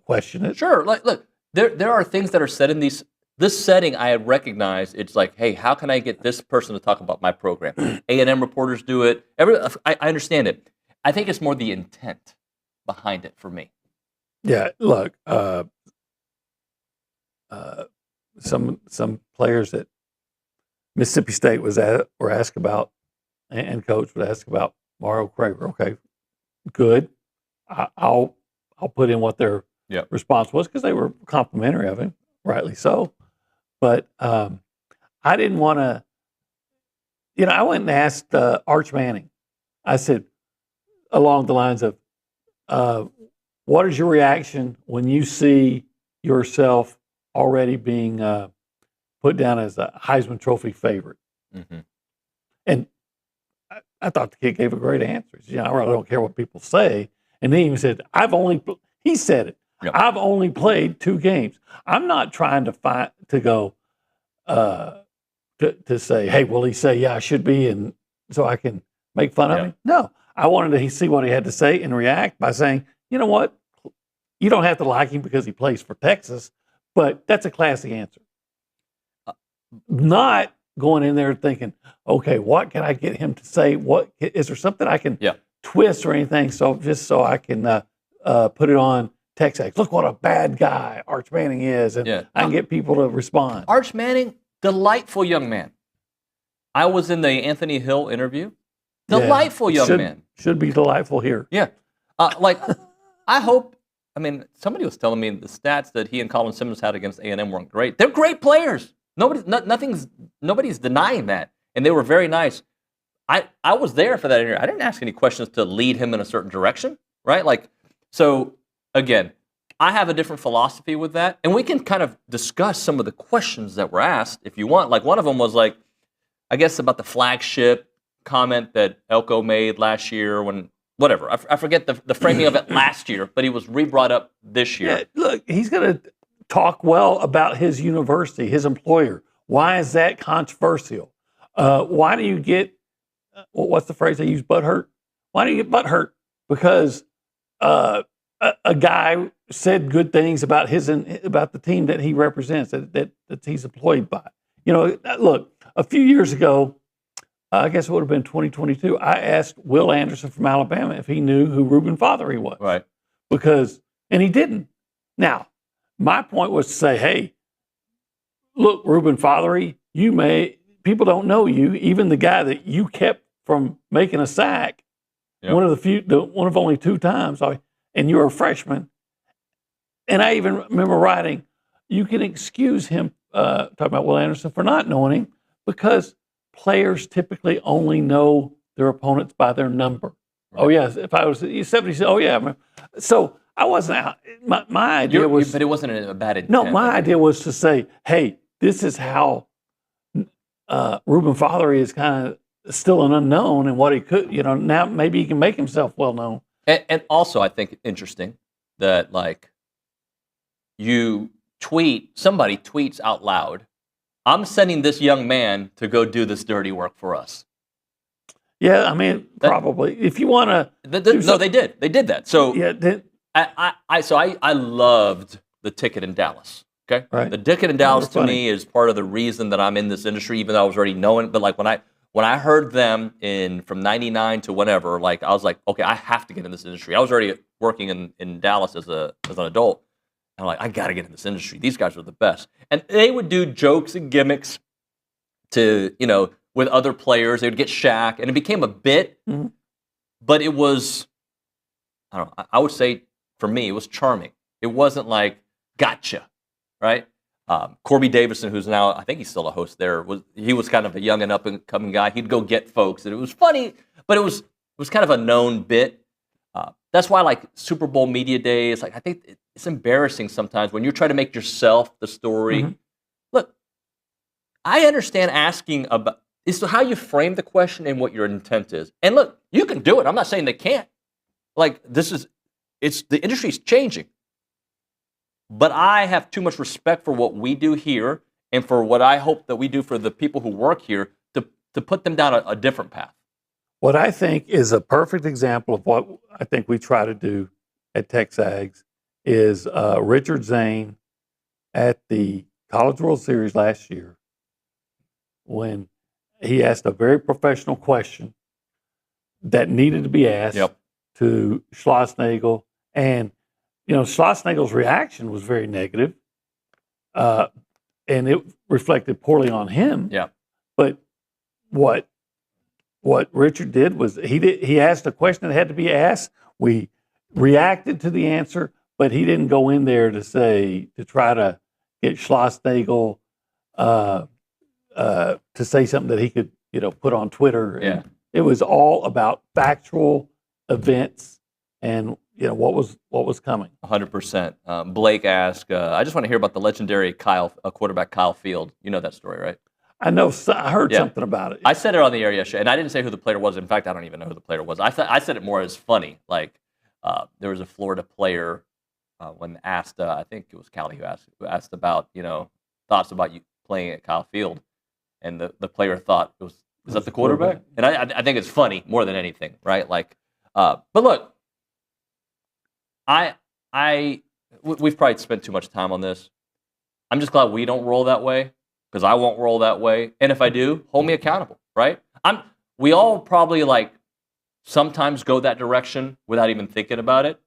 question it. Sure. Look, there are things that are said in this setting. I have recognized it's like, hey, how can I get this person to talk about my program? A&M reporters do it. I understand it. I think it's more the intent behind it for me. Yeah. Look, some players at Mississippi State were asked about and coach would ask about Mario Craver. Okay, good. I'll put in what their response was because they were complimentary of him, rightly so. But I didn't want to. I went and asked Arch Manning. I said, along the lines of, what is your reaction when you see yourself already being put down as a Heisman Trophy favorite? Mm-hmm. And I thought the kid gave a great answer. He said, I really don't care what people say. And he even said, he said it. Yep. I've only played 2 games. I'm not trying to to say, hey, will he say, yeah, I should be, and so I can make fun of him? No. I wanted to see what he had to say and react by saying, you know what? You don't have to like him because he plays for Texas, but that's a classy answer. Not going in there thinking, okay, what can I get him to say? What is there something I can twist or anything? So I can put it on TexAgs. Look what a bad guy Arch Manning is, and I can get people to respond. Arch Manning, delightful young man. I was in the Anthony Hill interview. Delightful young man. Should be delightful here. Yeah. I hope, somebody was telling me the stats that he and Colin Simmons had against A&M weren't great. They're great players. Nobody's denying that. And they were very nice. I was there for that interview. I didn't ask any questions to lead him in a certain direction, right? So again, I have a different philosophy with that. And we can kind of discuss some of the questions that were asked if you want. One of them was I guess about the flagship comment that Elko made last year when, whatever, I forget the framing of it last year, but he was re-brought up this year. Yeah, look, he's going to talk well about his university, his employer. Why is that controversial? Why do you get, what's the phrase they use, butthurt? Why do you get butthurt? Because a guy said good things about about the team that he represents, that he's employed by. Look, a few years ago, I guess it would have been 2022, I asked Will Anderson from Alabama if he knew who Reuben Fothery was. Right. And he didn't. Now, my point was to say, hey, look, Reuben Fothery, people don't know you, even the guy that you kept from making a sack, one of only 2 times, and you're a freshman. And I even remember writing, you can excuse him, talking about Will Anderson, for not knowing him because players typically only know their opponents by their number. Right. Oh, yes. If I was 70, oh, yeah. So I wasn't out. My idea was. But it wasn't a bad intent. No, my idea was to say, hey, this is how Reuben Fothery is kind of still an unknown, and what he could, now maybe he can make himself well known. And also, I think interesting that somebody tweets out loud, I'm sending this young man to go do this dirty work for us. Yeah, probably. If you want to... No, they did. They did that. So yeah, I loved the ticket in Dallas. Okay? Right. The ticket in Dallas to me is part of the reason that I'm in this industry, even though I was already knowing it. But when I heard them from 99 to whenever, I was like, okay, I have to get in this industry. I was already working in Dallas as an adult. I'm like, I got to get in this industry. These guys are the best. And they would do jokes and gimmicks to, with other players. They would get Shaq, and it became a bit, but it was, I don't know, I would say for me, it was charming. It wasn't gotcha, right? Corby Davison, who's now, I think he's still a host there, he was kind of a young and up-and-coming guy. He'd go get folks, and it was funny, but it was kind of a known bit. That's why, Super Bowl media days, I think it's embarrassing sometimes when you're trying to make yourself the story. Mm-hmm. Look, I understand asking about, it's how you frame the question and what your intent is. And look, you can do it. I'm not saying they can't. The industry's changing. But I have too much respect for what we do here and for what I hope that we do for the people who work here to put them down a different path. What I think is a perfect example of what I think we try to do at TexAgs is Richard Zane at the College World Series last year when he asked a very professional question that needed to be asked to Schlossnagle. And, Schlossnagle's reaction was very negative, and it reflected poorly on him. Yeah. But what what Richard did was he asked a question that had to be asked. We reacted to the answer, but he didn't go in there to try to get Schlossnagel to say something that he could, put on Twitter. Yeah. And it was all about factual events and what was coming. 100%. Blake asked, I just want to hear about the legendary quarterback Kyle Field. You know that story, right? I know. I heard something about it. I said it on the air yesterday, and I didn't say who the player was. In fact, I don't even know who the player was. I said it more as funny. Like there was a Florida player when asked, I think it was Callie who asked about thoughts about you playing at Kyle Field, and the player thought was that the quarterback? And I think it's funny more than anything, right? Like, but look, we've probably spent too much time on this. I'm just glad we don't roll that way, because I won't roll that way. And if I do, hold me accountable, right? We all probably sometimes go that direction without even thinking about it.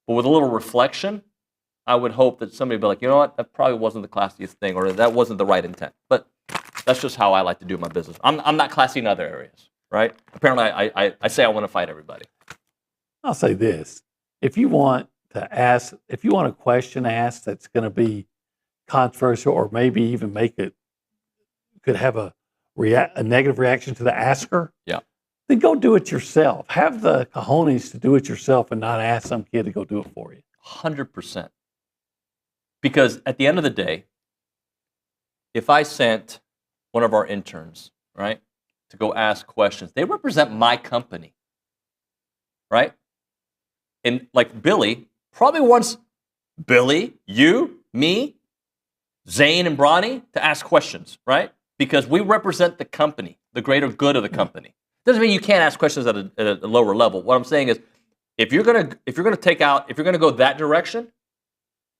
But with a little reflection, I would hope that somebody would be like, you know what, that probably wasn't the classiest thing, or that wasn't the right intent. But that's just how I like to do my business. I'm not classy in other areas, right? Apparently, I say I want to fight everybody. I'll say this. If you want a question asked that's going to be controversial, or maybe even could have a negative reaction to the asker, then go do it yourself. Have the cojones to do it yourself and not ask some kid to go do it for you. 100%. Because at the end of the day, if I sent one of our interns, right, to go ask questions, they represent my company, right? And like Billy probably wants Billy, you, me, Zane, and Bronny to ask questions, right? Because we represent the company, the greater good of the company. Doesn't mean you can't ask questions at a lower level. What I'm saying is, if you're gonna go that direction,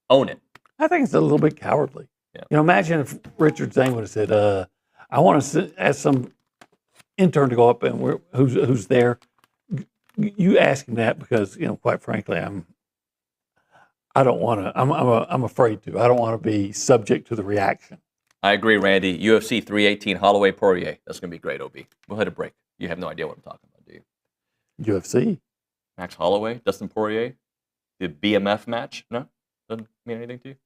own it. I think it's a little bit cowardly. Yeah. Imagine if Richard Zane would have said, "I want to ask some intern to go up and who's there." You ask him that because quite frankly, I don't want to. I'm afraid to. I don't want to be subject to the reaction. I agree, Randy. UFC 318, Holloway Poirier. That's going to be great, OB. We'll hit a break. You have no idea what I'm talking about, do you? UFC. Max Holloway, Dustin Poirier, the BMF match. No, doesn't mean anything to you.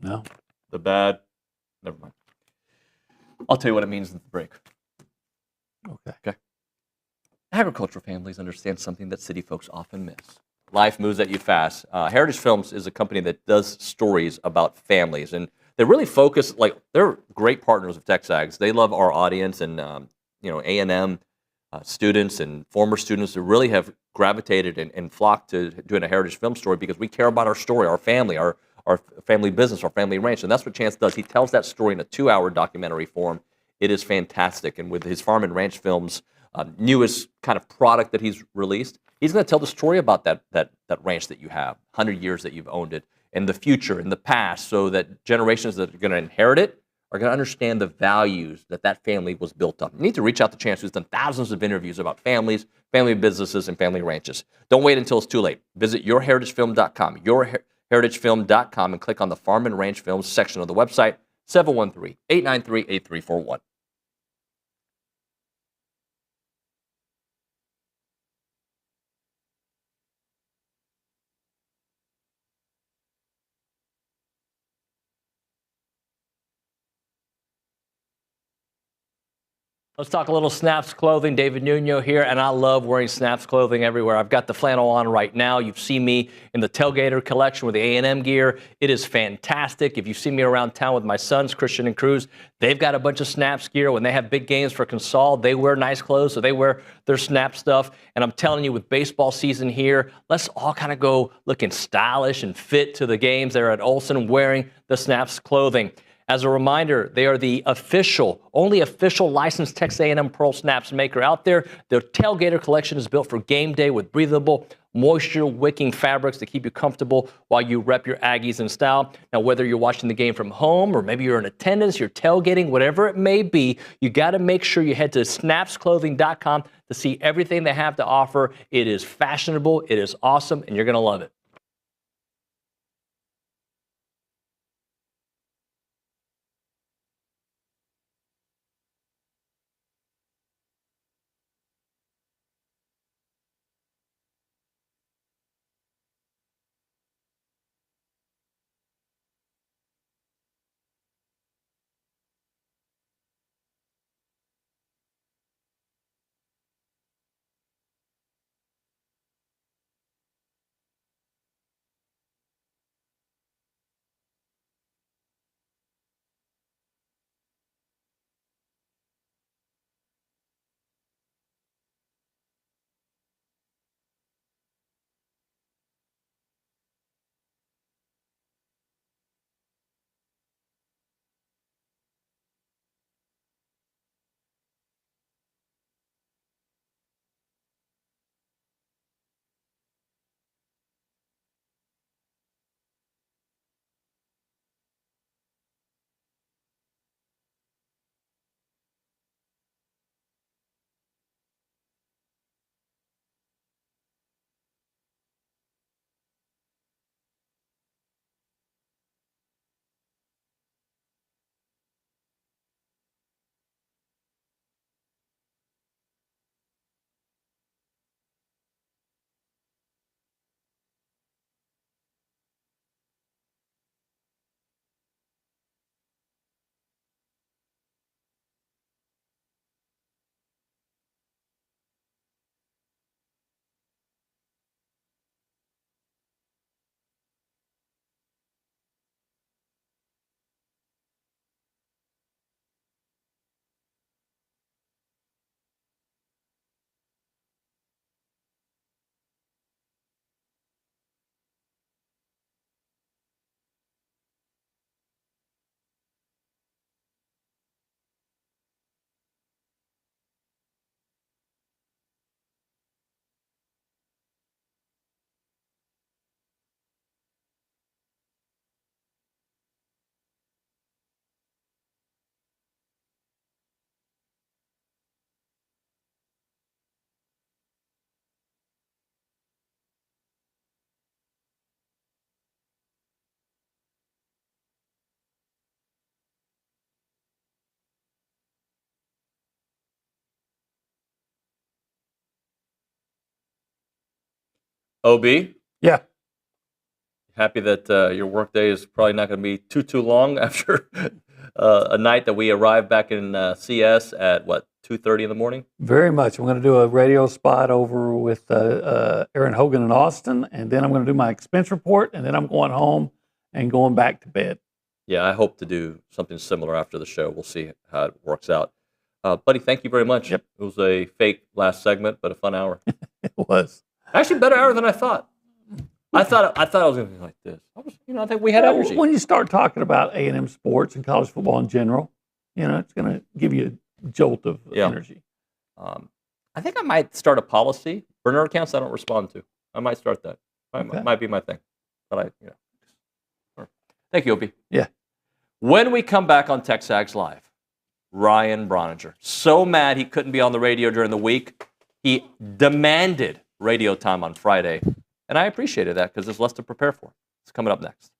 No. The bad. Never mind. I'll tell you what it means in the break. Okay. Agricultural families understand something that city folks often miss. Life moves at you fast. Heritage Films is a company that does stories about families, and they really focus. They're great partners of TexAgs. They love our audience, and A&M students and former students who really have gravitated and flocked to doing a Heritage Film story because we care about our story, our family, our family business, our family ranch, and that's what Chance does. He tells that story in a 2-hour documentary form. It is fantastic, and with his Farm and Ranch Films, newest kind of product that he's released, he's going to tell the story about that ranch that you have, 100 years that you've owned it, and the future and the past, so that generations that are going to inherit it are going to understand the values that family was built on. You need to reach out to Chance, who's done thousands of interviews about families, family businesses, and family ranches. Don't wait until it's too late. Visit yourheritagefilm.com, yourheritagefilm.com, and click on the Farm and Ranch Films section of the website, 713-893-8341. Let's talk a little Snaps clothing. David Nuno here, and I love wearing Snaps clothing everywhere. I've got the flannel on right now. You've seen me in the Tailgater collection with the A&M gear. It is fantastic. If you see me around town with my sons, Christian and Cruz, they've got a bunch of Snaps gear. When they have big games for Consol, they wear nice clothes, so they wear their Snap stuff. And I'm telling you, with baseball season here, let's all kind of go looking stylish and fit to the games there at Olson wearing the Snaps clothing. As a reminder, they are the only official licensed Texas A&M Pearl Snaps maker out there. Their Tailgater collection is built for game day with breathable, moisture-wicking fabrics to keep you comfortable while you rep your Aggies in style. Now, whether you're watching the game from home or maybe you're in attendance, you're tailgating, whatever it may be, you got to make sure you head to snapsclothing.com to see everything they have to offer. It is fashionable, it is awesome, and you're going to love it. OB, Yeah. happy that your workday is probably not going to be too long after a night that we arrived back in CS at, 2:30 in the morning? Very much. I'm going to do a radio spot over with Aaron Hogan in Austin, and then I'm going to do my expense report, and then I'm going home and going back to bed. Yeah, I hope to do something similar after the show. We'll see how it works out. Buddy, thank you very much. Yep. It was a fake last segment, but a fun hour. It was. Actually, better hour than I thought. I thought I was going to be like this. I think we had energy. When you start talking about A&M sports and college football in general, it's going to give you a jolt of energy. I think I might start a policy. Burner accounts I don't respond to. I might start that. Might be my thing. But Thank you, Opie. Yeah. When we come back on TexAgs Live, Ryan Brauninger, so mad he couldn't be on the radio during the week, he demanded radio time on Friday. And I appreciated that because there's less to prepare for. It's coming up next.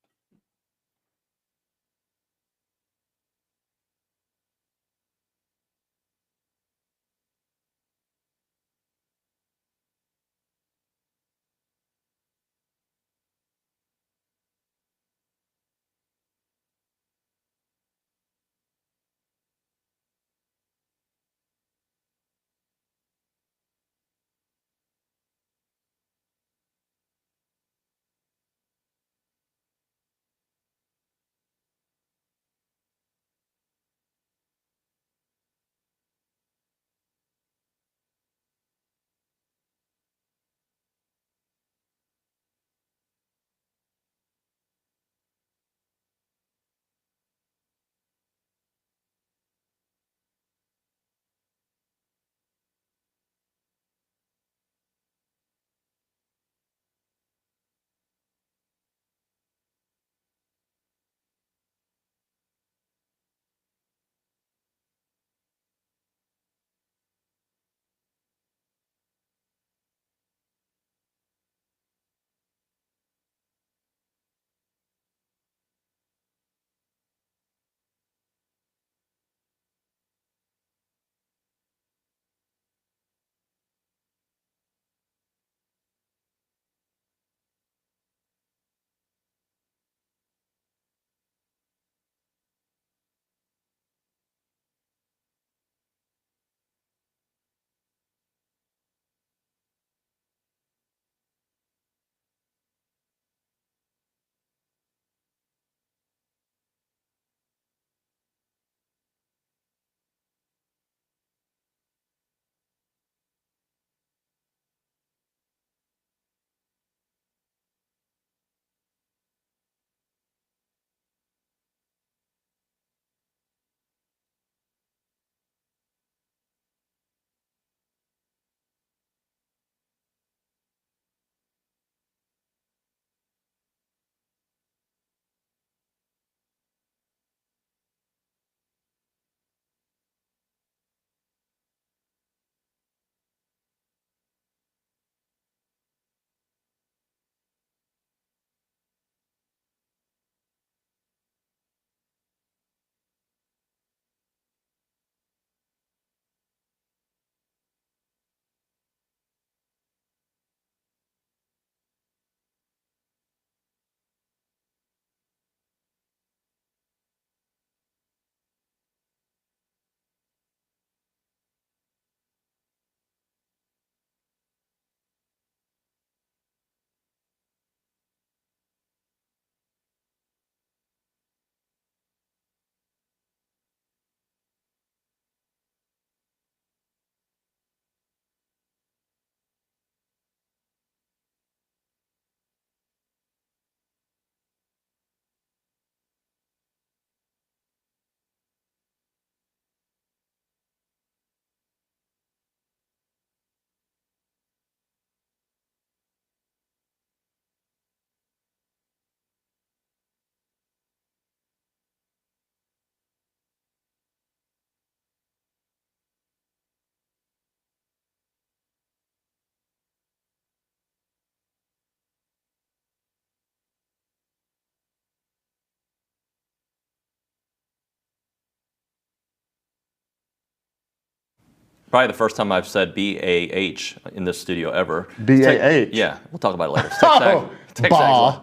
Probably the first time I've said B-A-H in this studio ever. B-A-H? Yeah, we'll talk about it later. Oh, bah.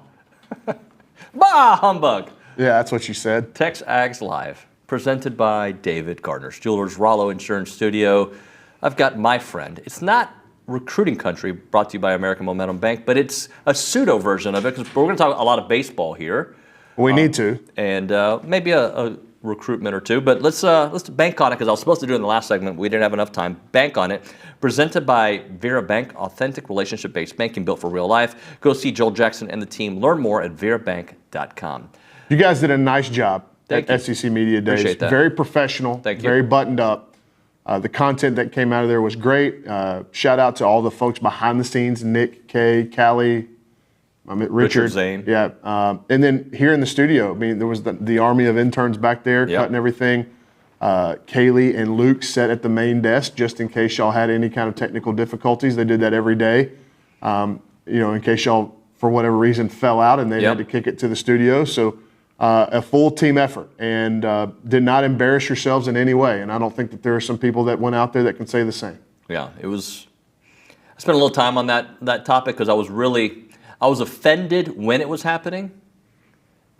Bah, humbug. Yeah, that's what you said. TexAgs Live, presented by David Gardner's Jewelers, Rollo Insurance Studio. I've got my friend. It's not recruiting country, brought to you by American Momentum Bank, but it's a pseudo version of it because we're going to talk a lot of baseball here. We need to. And maybe a recruitment or two, but let's bank on it because I was supposed to do it in the last segment. We didn't have enough time. Bank on it. Presented by Vera Bank, authentic relationship-based banking built for real life. Go see Joel Jackson and the team. Learn more at verabank.com. You guys did a nice job Thank at you. SEC Media Days. Appreciate that. Very professional. Thank you. Very buttoned up. The content that came out of there was great. Shout out to all the folks behind the scenes: Nick, Kay, Callie, Richard Zane. Yeah, and then here in the studio, I mean, there was the army of interns back there cutting everything. Kaylee and Luke sat at the main desk just in case y'all had any kind of technical difficulties. They did that every day, in case y'all, for whatever reason, fell out and they had to kick it to the studio. So a full team effort and did not embarrass yourselves in any way. And I don't think that there are some people that went out there that can say the same. Yeah, it was. I spent a little time on that topic because I was offended when it was happening,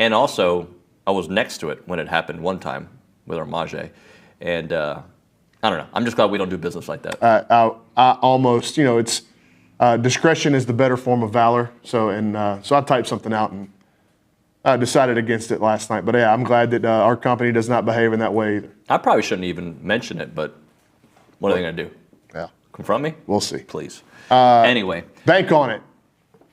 and also I was next to it when it happened one time with our Mage. And I don't know. I'm just glad we don't do business like that. I almost, it's discretion is the better form of valor. So I typed something out and I decided against it last night. But yeah, I'm glad that our company does not behave in that way either. I probably shouldn't even mention it, but what are they going to do? Yeah. Confront me? We'll see. Please. Anyway. Bank on it.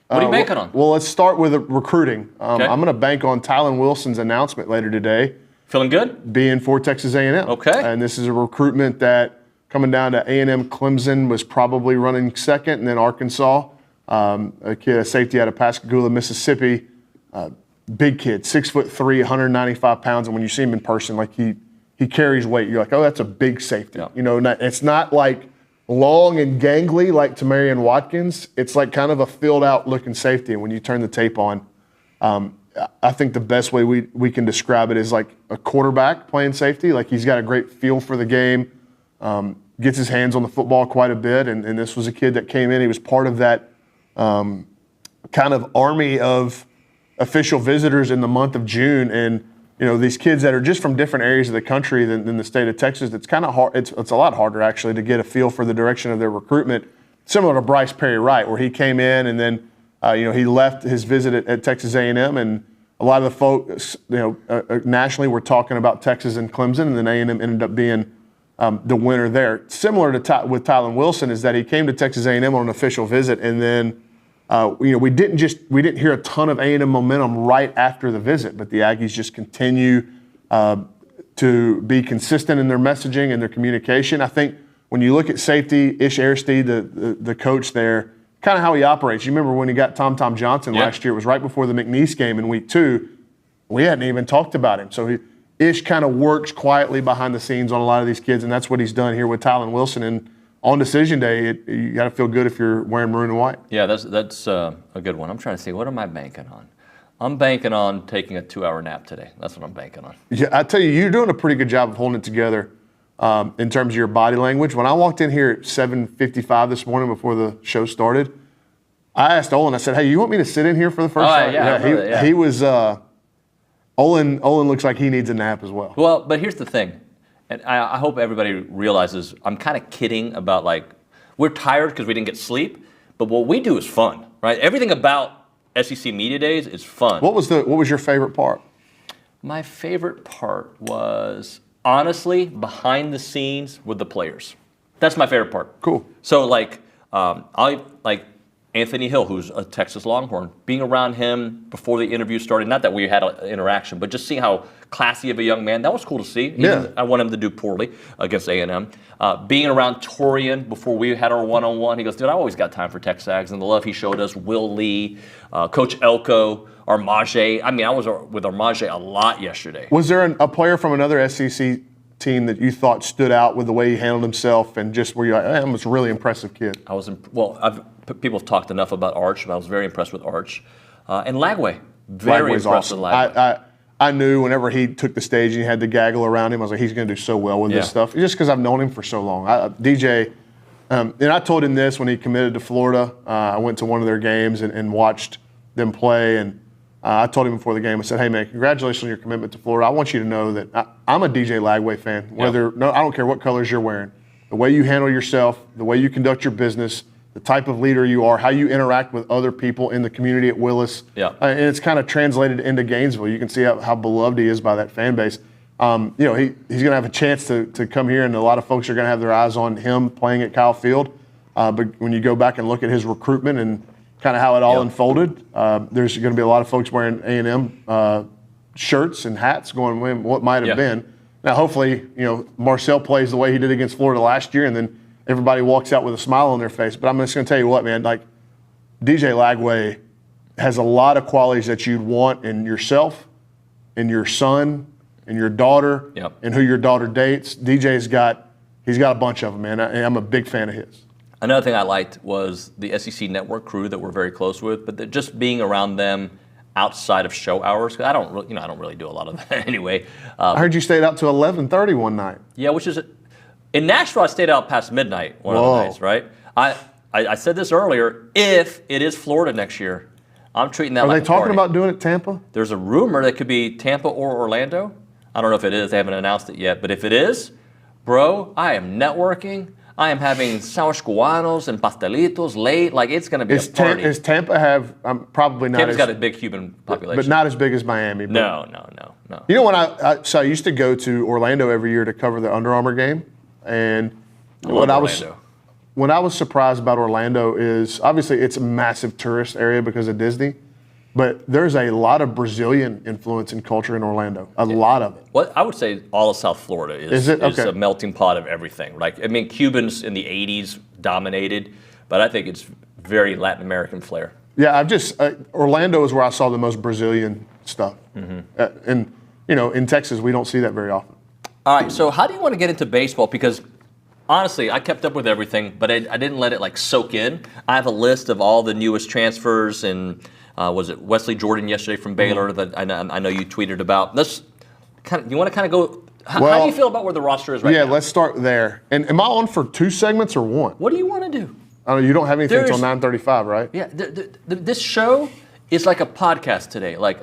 What are you banking on? Well, let's start with recruiting. Okay. I'm going to bank on Tylen Wilson's announcement later today. Feeling good? Being for Texas A&M. Okay. And this is a recruitment that, coming down to A&M Clemson, was probably running second, and then Arkansas. A safety out of Pascagoula, Mississippi. Big kid, 6'3", 195 pounds, and when you see him in person, like he carries weight. You're like, oh, that's a big safety. Yeah. It's not like long and gangly like Tamarian Watkins. It's like kind of a filled out looking safety. And when you turn the tape on, I think the best way we can describe it is like a quarterback playing safety. Like he's got a great feel for the game, gets his hands on the football quite a bit. And this was a kid that came in. He was part of that kind of army of official visitors in the month of June. And, these kids that are just from different areas of the country than the state of Texas, it's kind of hard. It's a lot harder, actually, to get a feel for the direction of their recruitment, similar to Bryce Perry Wright, where he came in and then, he left his visit at Texas A&M. And a lot of the folks, nationally were talking about Texas and Clemson, and then A&M ended up being the winner there. Similar to with Tylen Wilson is that he came to Texas A&M on an official visit, and then we didn't hear a ton of A&M momentum right after the visit, but the Aggies just continue to be consistent in their messaging and their communication. I think when you look at safety, Ish Aristide, the coach there, kind of how he operates. You remember when he got Tom Johnson last year? It was right before the McNeese game in week 2. We hadn't even talked about him. So Ish kind of works quietly behind the scenes on a lot of these kids, and that's what he's done here with Tylen Wilson. And on decision day, you got to feel good if you're wearing maroon and white. Yeah, that's a good one. I'm trying to see, what am I banking on? I'm banking on taking a 2-hour nap today. That's what I'm banking on. Yeah, I tell you, you're doing a pretty good job of holding it together in terms of your body language. When I walked in here at 7:55 this morning before the show started, I asked Olin, I said, hey, you want me to sit in here for the first time? Yeah, he was Olin looks like he needs a nap as well. Well, but here's the thing. And I hope everybody realizes I'm kind of kidding about, like, we're tired because we didn't get sleep, but what we do is fun, right? Everything about SEC Media Days is fun. What was your favorite part? My favorite part was, honestly, behind the scenes with the players. That's my favorite part. Cool. So, I like Anthony Hill, who's a Texas Longhorn, being around him before the interview started, not that we had an interaction, but just seeing how classy of a young man, that was cool to see. I want him to do poorly against A&M. Being around Torian before we had our one-on-one, he goes, dude, I always got time for TexAgs, and the love he showed us, Will Lee, Coach Elko, Armage. I mean, I was with Armage a lot yesterday. Was there a player from another SEC team that you thought stood out with the way he handled himself and just where you're like, that was a really impressive kid? People have talked enough about Arch, but I was very impressed with Arch. And Lagway, very impressed with Lagway. I knew whenever he took the stage and he had the gaggle around him, I was like, he's going to do so well with this stuff. Just because I've known him for so long. DJ, and I told him this when he committed to Florida. I went to one of their games and watched them play, and I told him before the game, I said, hey, man, congratulations on your commitment to Florida. I want you to know that I'm a DJ Lagway fan. I don't care what colors you're wearing. The way you handle yourself, the way you conduct your business, the type of leader you are, how you interact with other people in the community at Willis. And it's kind of translated into Gainesville. You can see how beloved he is by that fan base. He's going to have a chance to come here, and a lot of folks are going to have their eyes on him playing at Kyle Field. But when you go back and look at his recruitment and kind of how it all unfolded, there's going to be a lot of folks wearing A&M shirts and hats going, what might have been. Now, hopefully, Marcel plays the way he did against Florida last year, and then everybody walks out with a smile on their face. But I'm just going to tell you what, man, like DJ Lagway has a lot of qualities that you'd want in yourself, in your son, in your daughter, and who your daughter dates. He's got a bunch of them, man. I'm a big fan of his. Another thing I liked was the SEC Network crew that we're very close with, but just being around them outside of show hours. Cause I don't really do a lot of that anyway. I heard you stayed out to 11:30 one night. Yeah, which is in Nashville. I stayed out past midnight one of the nights. Right. I said this earlier. If it is Florida next year, I'm treating that. Are like they talking about doing it Tampa? There's a rumor that could be Tampa or Orlando. I don't know if it is. They haven't announced it yet. But if it is, bro, I am networking. I am having sours cubanos and pastelitos late. Like, it's going to be a party. Does Tampa have, probably not Tampa's got a big Cuban population. But not as big as Miami. No. You know, when I used to go to Orlando every year to cover the Under Armour game. And when I was surprised about Orlando is, obviously it's a massive tourist area because of Disney. But there's a lot of Brazilian influence and culture in Orlando. A lot of it. Well, I would say all of South Florida is a melting pot of everything. Like, I mean, Cubans in the 80s dominated, but I think it's very Latin American flair. Yeah, Orlando is where I saw the most Brazilian stuff. And, in Texas, we don't see that very often. All right, so how do you want to get into baseball? Because honestly, I kept up with everything, but I didn't let it soak in. I have a list of all the newest transfers, and was it Wesley Jordan yesterday from Baylor that I know you tweeted about? You want to kind of go, how do you feel about where the roster is right now? Yeah, let's start there. And am I on for 2 segments or 1? What do you want to do? You don't have anything until 9:35, right? Yeah, this show is like a podcast today. I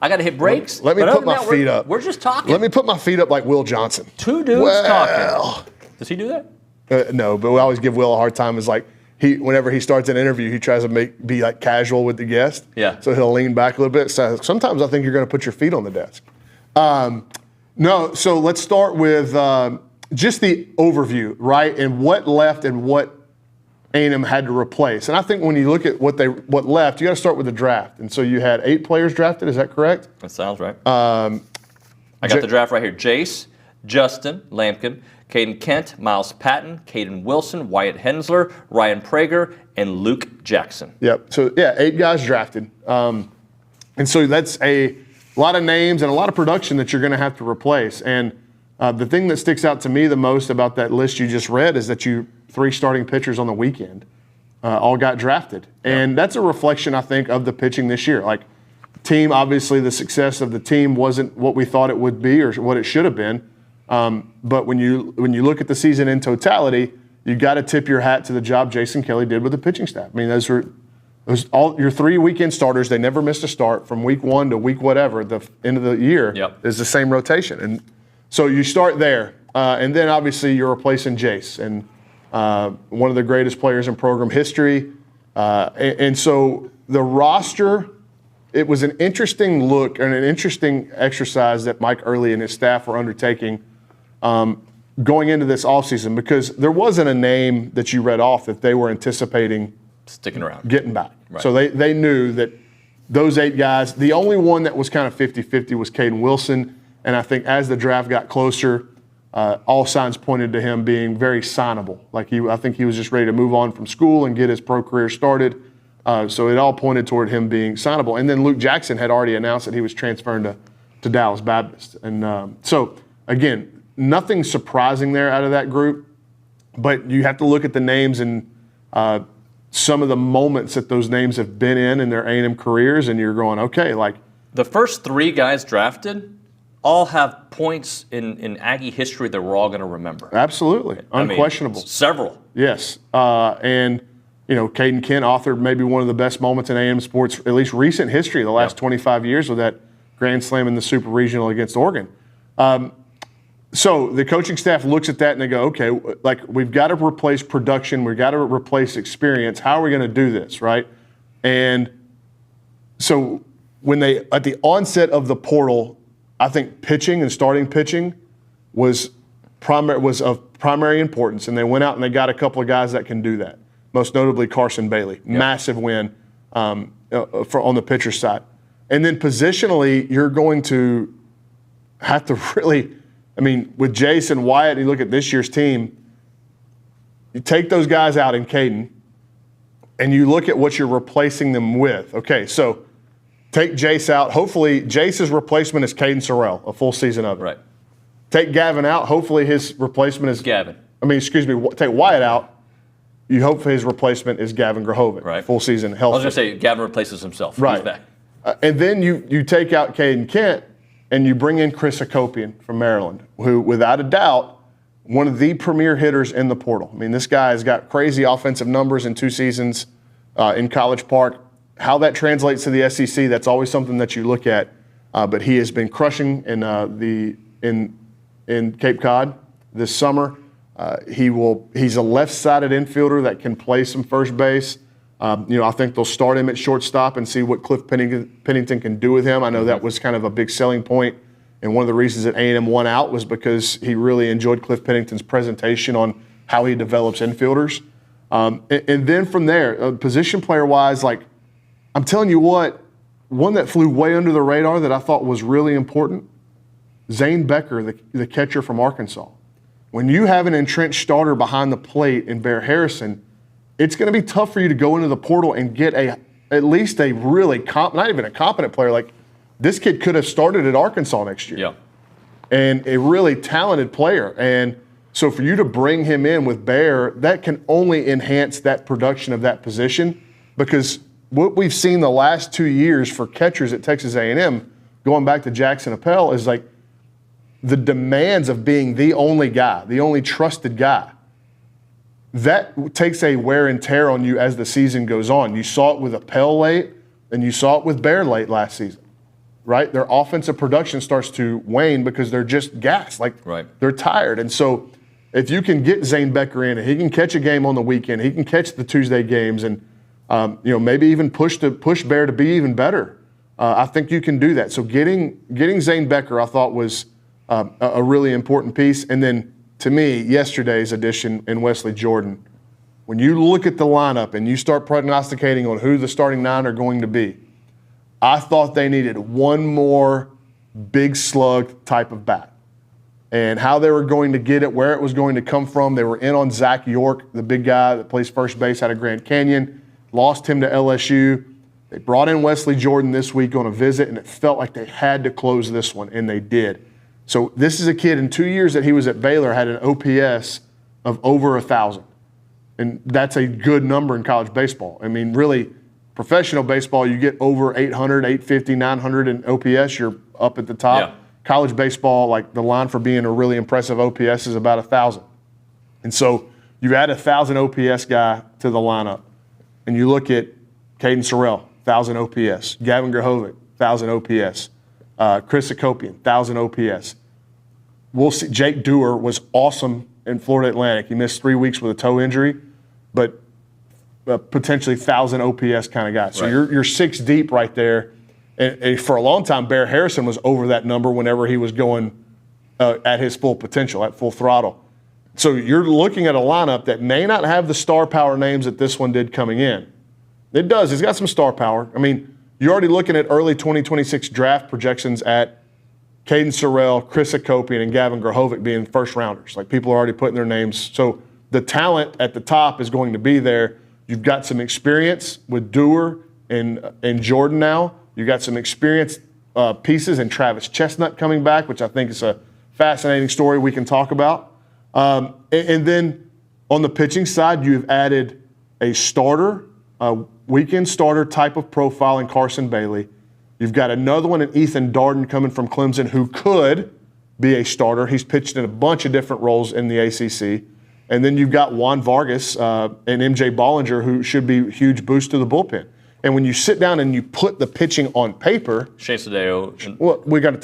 got to hit breaks. Let me put my feet up. We're just talking. Let me put my feet up like Will Johnson. 2 dudes talking. Does he do that? No, but we always give Will a hard time. Is like, whenever he starts an interview, he tries to be like casual with the guest. Yeah. So he'll lean back a little bit. So sometimes I think you're going to put your feet on the desk. No, so let's start with just the overview, right? And what left and what A&M had to replace. And I think when you look at what left, you got to start with the draft. And so you had 8 players drafted. Is that correct? That sounds right. I got the draft right here. Jace, Justin Lampkin, Caden Kent, Miles Patton, Caden Wilson, Wyatt Hensler, Ryan Prager, and Luke Jackson. Yep. So, 8 guys drafted. And so that's a lot of names and a lot of production that you're going to have to replace. And the thing that sticks out to me the most about that list you just read is that 3 starting pitchers on the weekend all got drafted. And that's a reflection, I think, of the pitching this year. Like, team, obviously the success of the team wasn't what we thought it would be or what it should have been. But when you look at the season in totality, you got to tip your hat to the job Jason Kelly did with the pitching staff. I mean, those all your 3 weekend starters. They never missed a start from week 1 to week whatever. The end of the year is the same rotation, and so you start there, and then obviously you're replacing Jace, and one of the greatest players in program history, and so the roster. It was an interesting look and an interesting exercise that Mike Earley and his staff were undertaking going into this offseason, because there wasn't a name that you read off that they were anticipating sticking around, getting back. Right. So they knew that those 8 guys, the only one that was kind of 50-50 was Caden Wilson. And I think as the draft got closer, all signs pointed to him being very signable. I think he was just ready to move on from school and get his pro career started. So it all pointed toward him being signable. And then Luke Jackson had already announced that he was transferring to Dallas Baptist. And so, again, nothing surprising there out of that group. But you have to look at the names and some of the moments that those names have been in their A&M careers, and you're going, okay, the first 3 guys drafted all have points in Aggie history that we're all going to remember. Absolutely. Unquestionable. Several. Yes. And, Caden Kent authored maybe one of the best moments in A&M sports, at least recent history, the last 25 years with that grand slam in the Super Regional against Oregon. So the coaching staff looks at that and they go, okay, we've got to replace production. We've got to replace experience. How are we going to do this, right? And so when at the onset of the portal, I think pitching and starting pitching was of primary importance, and they went out and they got a couple of guys that can do that. Most notably Carson Bailey, massive win on the pitcher side. And then positionally, you're going to have to really, with Jason Wyatt, you look at this year's team, you take those guys out in Caden, and you look at what you're replacing them with. Okay, so take Jace out. Hopefully, Jace's replacement is Caden Sorrell, a full season of it. Right. Take Gavin out. Hopefully, his replacement is Gavin. Take Wyatt out. You hope his replacement is Gavin Grahovic. Right. Full season healthy. I was going to say Gavin replaces himself. Right. He's back. And then you take out Caden Kent and you bring in Chris Akopian from Maryland, who, without a doubt, one of the premier hitters in the portal. This guy has got crazy offensive numbers in 2 seasons in College Park. How that translates to the SEC, that's always something that you look at. But he has been crushing in Cape Cod this summer. He's a left-sided infielder that can play some first base. I think they'll start him at shortstop and see what Cliff Pennington can do with him. I know that was kind of a big selling point, and one of the reasons that A&M won out was because he really enjoyed Cliff Pennington's presentation on how he develops infielders. And then from there, position player-wise, I'm telling you what, one that flew way under the radar that I thought was really important, Zane Becker, the catcher from Arkansas. When you have an entrenched starter behind the plate in Bear Harrison, it's going to be tough for you to go into the portal and get at least a really not even a competent player. This kid could have started at Arkansas next year. Yeah. And a really talented player. And so for you to bring him in with Bear, that can only enhance that production of that position, because what we've seen the last 2 years for catchers at Texas A&M, going back to Jackson Appel, is the demands of being the only guy, the only trusted guy. That takes a wear and tear on you as the season goes on. You saw it with Appel late, and you saw it with Bear late last season, right? Their offensive production starts to wane because they're just gassed, they're tired. And so if you can get Zane Becker in, and he can catch a game on the weekend, he can catch the Tuesday games, and maybe even push Bear to be even better. I think you can do that. So getting Zane Becker, I thought, was a really important piece. And then, to me, yesterday's addition in Wesley Jordan, when you look at the lineup and you start prognosticating on who the starting 9 are going to be, I thought they needed one more big slug type of bat. And how they were going to get it, where it was going to come from, they were in on Zach York, the big guy that plays first base out of Grand Canyon, lost him to LSU. They brought in Wesley Jordan this week on a visit, and it felt like they had to close this one, and they did. So this is a kid, in 2 years that he was at Baylor, had an OPS of over 1,000. And that's a good number in college baseball. Really, professional baseball, you get over 800, 850, 900 in OPS, you're up at the top. Yeah. College baseball, the line for being a really impressive OPS is about 1,000. And so you add 1,000 OPS guy to the lineup, and you look at Caden Sorrell, 1,000 OPS. Gavin Grahovic, 1,000 OPS. Chris Akopian, 1,000 OPS. We'll see. Jake Dewar was awesome in Florida Atlantic. He missed 3 weeks with a toe injury, but potentially 1,000 OPS kind of guy. So you're 6 deep right there. And for a long time, Bear Harrison was over that number whenever he was going at his full potential, at full throttle. So you're looking at a lineup that may not have the star power names that this one did coming in. It does. It's got some star power. You're already looking at early 2026 draft projections at Caden Sorrell, Chris Akopian, and Gavin Grahovic being first rounders. People are already putting their names. So the talent at the top is going to be there. You've got some experience with Dewar and Jordan now. You've got some experienced pieces, and Travis Chestnut coming back, which I think is a fascinating story we can talk about. And then on the pitching side, you've added a starter, a weekend starter type of profile in Carson Bailey. You've got another one in Ethan Darden coming from Clemson who could be a starter. He's pitched in a bunch of different roles in the ACC. And then you've got Juan Vargas and MJ Bollinger, who should be a huge boost to the bullpen. And when you sit down and you put the pitching on paper, Shane Sadeo. well, we're going to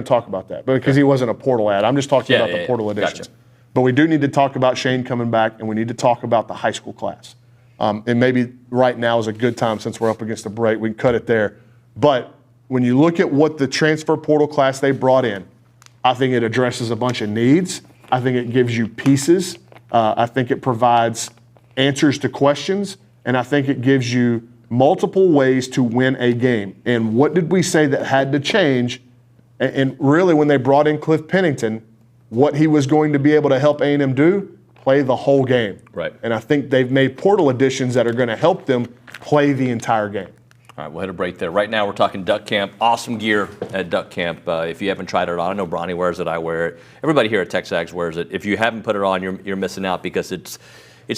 talk about that because he wasn't a portal ad. I'm just talking about the portal additions. Gotcha. But we do need to talk about Shane coming back, and we need to talk about the high school class. And maybe right now is a good time since we're up against the break. We can cut it there. But when you look at what the transfer portal class they brought in, I think it addresses a bunch of needs. I think it gives you pieces. I think it provides answers to questions. And I think it gives you multiple ways to win a game. And what did we say that had to change? And really, when they brought in Cliff Pennington, what he was going to be able to help A&M do, play the whole game. Right. And I think they've made portal additions that are going to help them play the entire game. All right, we'll hit a break there. Right now, we're talking Duck Camp. Awesome gear at Duck Camp. If you haven't tried it on, I know Bronny wears it. I wear it. Everybody here at TexAgs wears it. If you haven't put it on, you're missing out because it's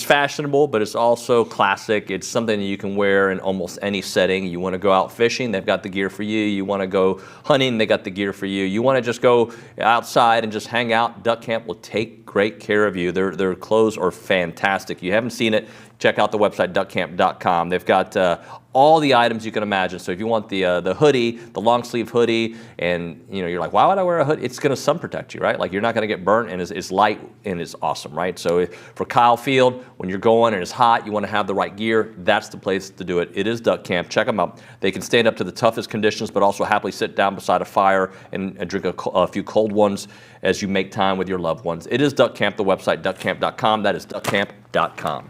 fashionable, but it's also classic. It's something that you can wear in almost any setting. You want to go out fishing, they've got the gear for you. You want to go hunting, they got the gear for you. You want to just go outside and just hang out, Duck Camp will take great care of you. Their clothes are fantastic. If you haven't seen it, check out the website, duckcamp.com. They've got all the items you can imagine. So if you want the hoodie, the long sleeve hoodie, and you're like, why would I wear a hoodie? It's going to sun protect you, right? Like you're not going to get burnt, and it's light and it's awesome, right? So for Kyle Field, when you're going and it's hot, you want to have the right gear. That's the place to do it. It is Duck Camp. Check them out. They can stand up to the toughest conditions, but also happily sit down beside a fire and drink a few cold ones as you make time with your loved ones. It is Duck Camp. The website, duckcamp.com. That is duckcamp.com.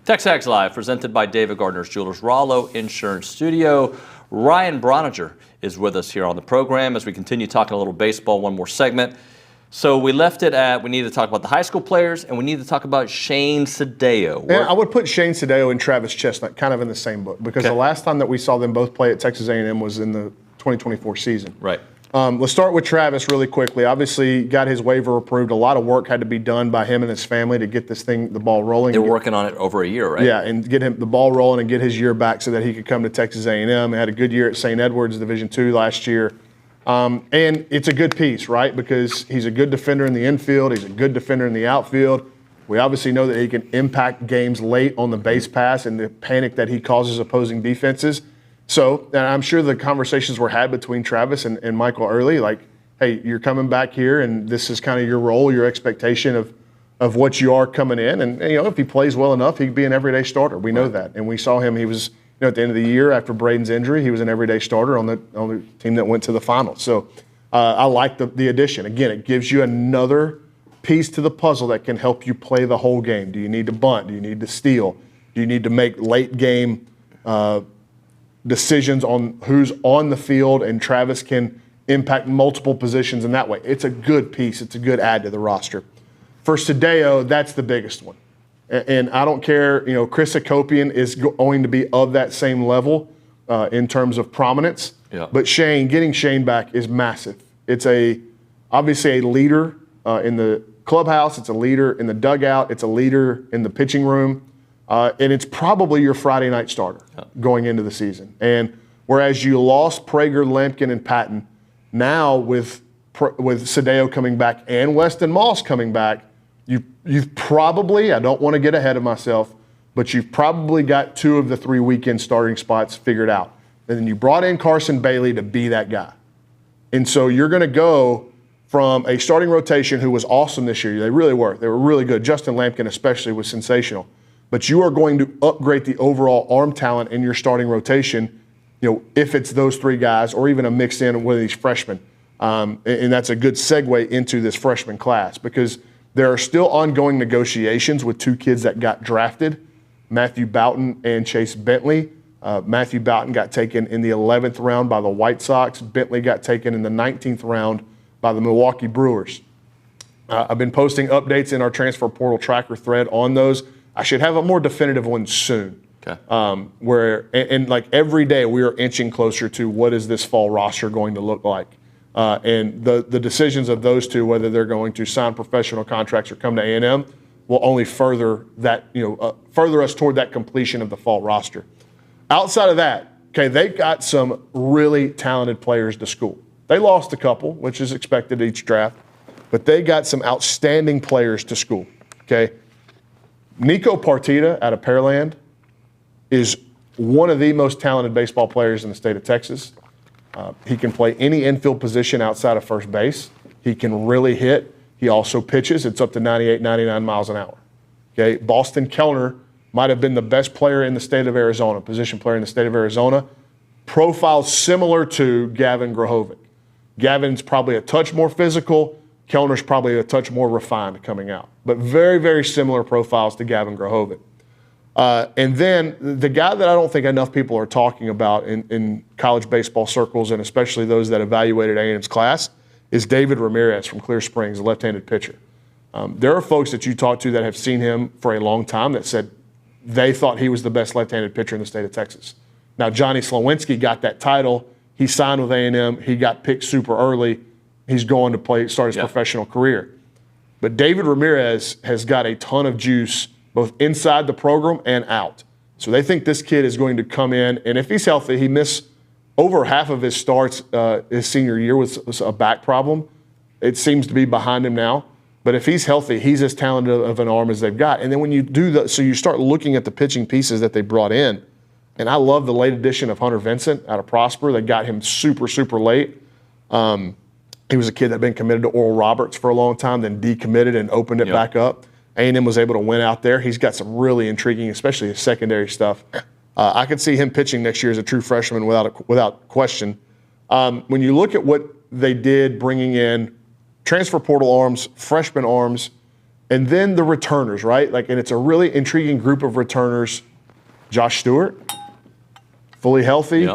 TexAgs Live, presented by David Gardner's Jewelers, Rollo Insurance Studio. Ryan Brauninger is with us here on the program as we continue talking a little baseball, one more segment. So we left it at we need to talk about the high school players, and we need to talk about Shane Sadeo. And I would put Shane Sadeo and Travis Chestnut kind of in the same book because the last time that we saw them both play at Texas A&M was in the 2024 season. Right. Let's start with Travis really quickly. Obviously, got his waiver approved. A lot of work had to be done by him and his family to get the ball rolling. They were working on it over a year, right? Yeah, and get him the ball rolling and get his year back so that he could come to Texas A&M. He had a good year at St. Edwards, Division II last year. And it's a good piece, right? Because he's a good defender in the infield. He's a good defender in the outfield. We obviously know that he can impact games late on the base pass and the panic that he causes opposing defenses. So, and I'm sure the conversations were had between Travis and Michael Earley, like, hey, you're coming back here, and this is kind of your role, your expectation of what you are coming in. And, if he plays well enough, he could be an everyday starter. We know that. And we saw him, he was, at the end of the year after Braden's injury, he was an everyday starter on the team that went to the finals. So I like the addition. Again, it gives you another piece to the puzzle that can help you play the whole game. Do you need to bunt? Do you need to steal? Do you need to make late game decisions on who's on the field, and Travis can impact multiple positions in that way. It's a good piece. It's a good add to the roster. For Sadeo, that's the biggest one. And I don't care, Chris Akopian is going to be of that same level in terms of prominence. Yeah. But getting Shane back is massive. It's obviously a leader in the clubhouse. It's a leader in the dugout. It's a leader in the pitching room. And it's probably your Friday night starter going into the season. And whereas you lost Prager, Lampkin, and Patton, now with Sadeo coming back and Weston Moss coming back, you've probably, I don't want to get ahead of myself, but you've probably got 2 of the 3 weekend starting spots figured out. And then you brought in Carson Bailey to be that guy. And so you're going to go from a starting rotation who was awesome this year. They really were. They were really good. Justin Lampkin especially was sensational. But you are going to upgrade the overall arm talent in your starting rotation, if it's those 3 guys or even a mix in with these freshmen. And that's a good segue into this freshman class because there are still ongoing negotiations with 2 kids that got drafted, Matthew Boughton and Chase Bentley. Matthew Boughton got taken in the 11th round by the White Sox. Bentley got taken in the 19th round by the Milwaukee Brewers. I've been posting updates in our transfer portal tracker thread on those. I should have a more definitive one soon. Okay. Where like every day we are inching closer to what is this fall roster going to look like, and the decisions of those 2, whether they're going to sign professional contracts or come to A&M, will only further that further us toward that completion of the fall roster. Outside of that, okay, they got some really talented players to school. They lost a couple, which is expected each draft, but they got some outstanding players to school. Okay. Nico Partita out of Pearland is one of the most talented baseball players in the state of Texas. He can play any infield position outside of first base. He can really hit. He also pitches. It's up to 98, 99 miles an hour. Okay, Boston Kellner might have been the best player in the state of Arizona, position player in the state of Arizona. Profile similar to Gavin Grahovic. Gavin's probably a touch more physical. Kellner's probably a touch more refined coming out, but very, very similar profiles to Gavin Grahovic. And then the guy that I don't think enough people are talking about in college baseball circles, and especially those that evaluated A&M's class, is David Ramirez from Clear Springs, a left-handed pitcher. There are folks that you talk to that have seen him for a long time that said they thought he was the best left-handed pitcher in the state of Texas. Now, Johnny Slowinski got that title. He signed with A&M. He got picked super early. He's going to start his professional career. But David Ramirez has got a ton of juice both inside the program and out. So they think this kid is going to come in, and if he's healthy, he missed over half of his starts his senior year with a back problem. It seems to be behind him now. But if he's healthy, he's as talented of an arm as they've got. And then when you do so you start looking at the pitching pieces that they brought in. And I love the late addition of Hunter Vincent out of Prosper. They got him super, super late. He was a kid that had been committed to Oral Roberts for a long time, then decommitted and opened it back up. A&M was able to win out there. He's got some really intriguing, especially his secondary stuff. I could see him pitching next year as a true freshman without question. When you look at what they did bringing in transfer portal arms, freshman arms, And then the returners, right? And it's a really intriguing group of returners. Josh Stewart, fully healthy,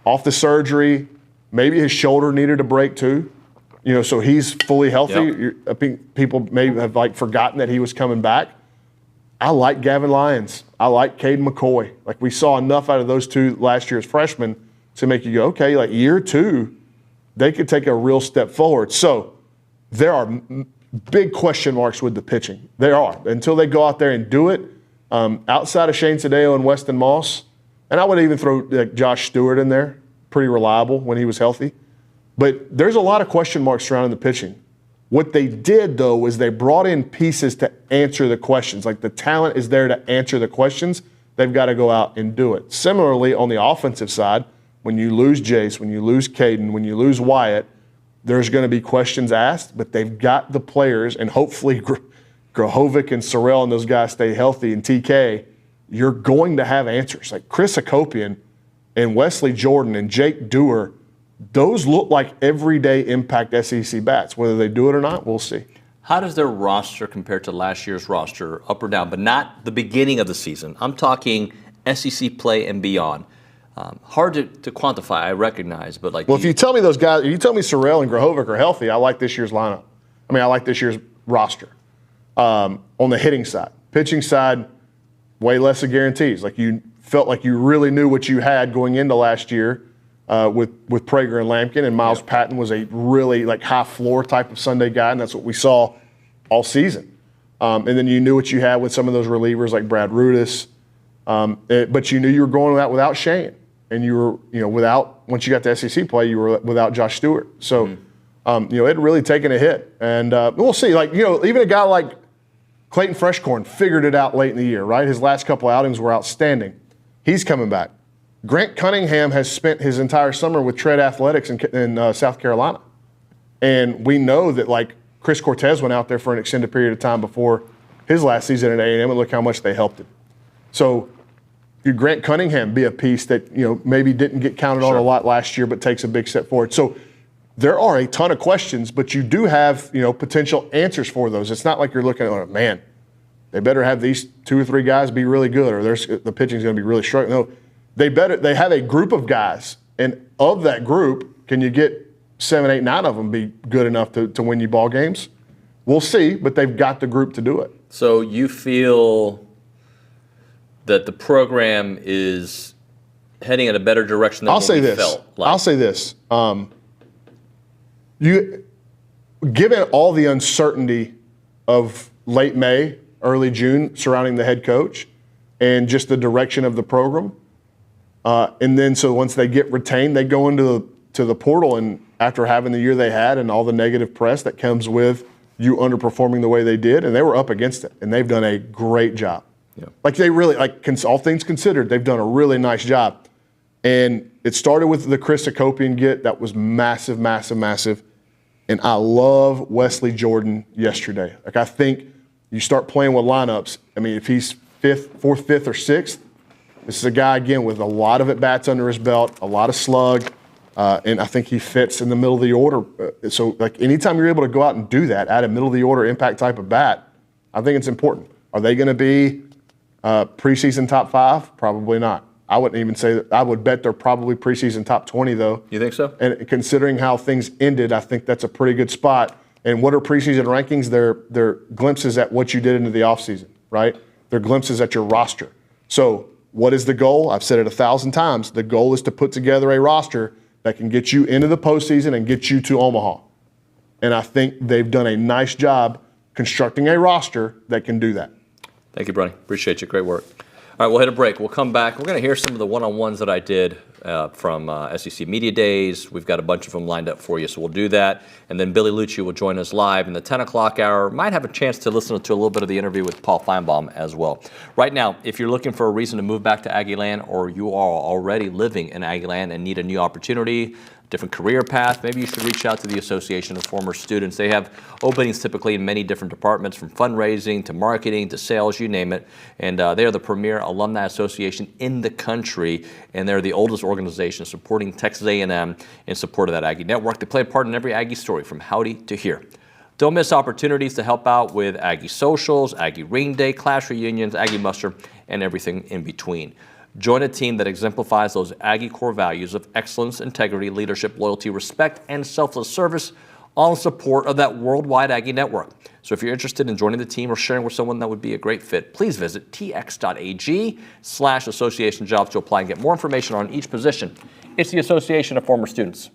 off the surgery. Maybe his shoulder needed a break too. So he's fully healthy. I think people may have forgotten that he was coming back. I like Gavin Lyons. I like Caden McCoy. We saw enough out of those two last year as freshmen to make you go, okay, year 2, they could take a real step forward. So there are big question marks with the pitching. There are. Until they go out there and do it, outside of Shane Sadeo and Weston Moss, and I would even throw Josh Stewart in there, pretty reliable when he was healthy. But there's a lot of question marks surrounding the pitching. What they did, though, was they brought in pieces to answer the questions. The talent is there to answer the questions. They've got to go out and do it. Similarly, on the offensive side, when you lose Jace, when you lose Caden, when you lose Wyatt, there's going to be questions asked, but they've got the players, and hopefully Grahovic and Sorrell and those guys stay healthy, and TK, you're going to have answers. Chris Hakopian and Wesley Jordan and Jake Dewar, those look like everyday impact SEC bats. Whether they do it or not, we'll see. How does their roster compare to last year's roster, up or down, but not the beginning of the season? I'm talking SEC play and beyond. Hard to quantify, I recognize, but if you tell me those guys, if you tell me Sorrell and Grahovic are healthy, I like this year's lineup. I like this year's roster. On the hitting side, pitching side, way less of guarantees. You felt like you really knew what you had going into last year with Prager and Lampkin, and Miles Patton was a really high floor type of Sunday guy, and that's what we saw all season. And then you knew what you had with some of those relievers like Brad Rudis, but you knew you were going out without Shane. And you were, without, once you got to SEC play, you were without Josh Stewart. So, it had really taken a hit. And we'll see. Even a guy like Clayton Freshcorn figured it out late in the year, right? His last couple outings were outstanding. He's coming back. Grant Cunningham has spent his entire summer with Tread Athletics in South Carolina. And we know that, Chris Cortez went out there for an extended period of time before his last season at A&M, and look how much they helped him. So, Grant Cunningham be a piece that maybe didn't get counted on a lot last year, but takes a big step forward. So there are a ton of questions, but you do have potential answers for those. It's not like you're looking at, man, they better have these 2 or 3 guys be really good, or the pitching's going to be really strong. No, they have a group of guys, and of that group, can you get 7, 8, 9 of them be good enough to win you ball games? We'll see, but they've got the group to do it. So you feel that the program is heading in a better direction than what we felt like? I'll say this. Given all the uncertainty of late May, early June surrounding the head coach and just the direction of the program, and then so once they get retained, they go into the portal, and after having the year they had and all the negative press that comes with you underperforming the way they did, and they were up against it, and they've done a great job. Yeah. They really, all things considered, they've done a really nice job. And it started with the Chris Hakopian get. That was massive, massive, massive. And I love Wesley Jordan yesterday. I think you start playing with lineups. If he's 4th, 5th, or 6th, this is a guy, again, with a lot of at-bats under his belt, a lot of slug, and I think he fits in the middle of the order. So, anytime you're able to go out and do that, add a middle-of-the-order impact type of bat, I think it's important. Are they going to be preseason top 5? Probably not. I wouldn't even say that. I would bet they're probably preseason top 20, though. You think so? And considering how things ended, I think that's a pretty good spot. And what are preseason rankings? They're glimpses at what you did into the offseason, right? They're glimpses at your roster. So what is the goal? I've said it 1,000 times. The goal is to put together a roster that can get you into the postseason and get you to Omaha. And I think they've done a nice job constructing a roster that can do that. Thank you, Brony. Appreciate you. Great work. All right, we'll hit a break. We'll come back. We're going to hear some of the one-on-ones that I did from SEC Media Days. We've got a bunch of them lined up for you, so we'll do that. And then Billy Liucci will join us live in the 10 o'clock hour. Might have a chance to listen to a little bit of the interview with Paul Feinbaum as well. Right now, if you're looking for a reason to move back to Aggieland, or you are already living in Aggieland and need a new opportunity, different career path, maybe you should reach out to the Association of Former Students. They have openings typically in many different departments, from fundraising to marketing to sales, you name it. And they are the premier alumni association in the country, and they're the oldest organization supporting Texas A&M in support of that Aggie network. They play a part in every Aggie story from howdy to here. Don't miss opportunities to help out with Aggie socials, Aggie Ring Day, class reunions, Aggie muster, and everything in between. Join a team that exemplifies those Aggie core values of excellence, integrity, leadership, loyalty, respect, and selfless service, all in support of that worldwide Aggie network. So if you're interested in joining the team or sharing with someone that would be a great fit, please visit tx.ag/association jobs to apply and get more information on each position. It's the Association of Former Students.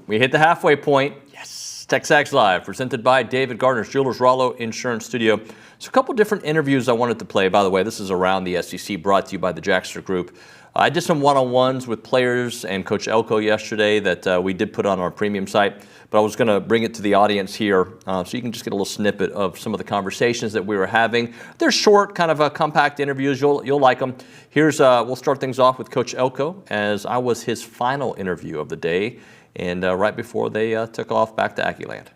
We hit the halfway point. Yes. TexAgs Live, presented by David Gardner's Jewelers Rollo Insurance Studio. So a couple different interviews I wanted to play. By the way, this is Around the SEC, brought to you by the Jackster Group. I did some one-on-ones with players and Coach Elko yesterday that we did put on our premium site, but I was going to bring it to the audience here so you can just get a little snippet of some of the conversations that we were having. They're short, kind of compact interviews. You'll like them. Here's we'll start things off with Coach Elko, as I was his final interview of the day, and right before they took off back to Aggieland.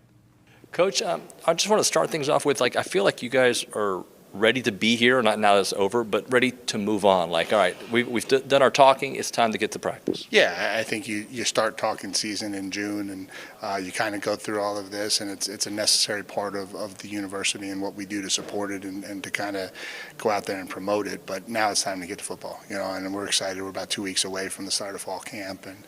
Coach, I just want to start things off with, I feel like you guys are ready to be here, not now that it's over, but ready to move on. All right, we've done our talking. It's time to get to practice. Yeah, I think you start talking season in June, and you kind of go through all of this, and it's a necessary part of the university and what we do to support it and to kind of go out there and promote it. But now it's time to get to football, and we're excited. We're about 2 weeks away from the start of fall camp, and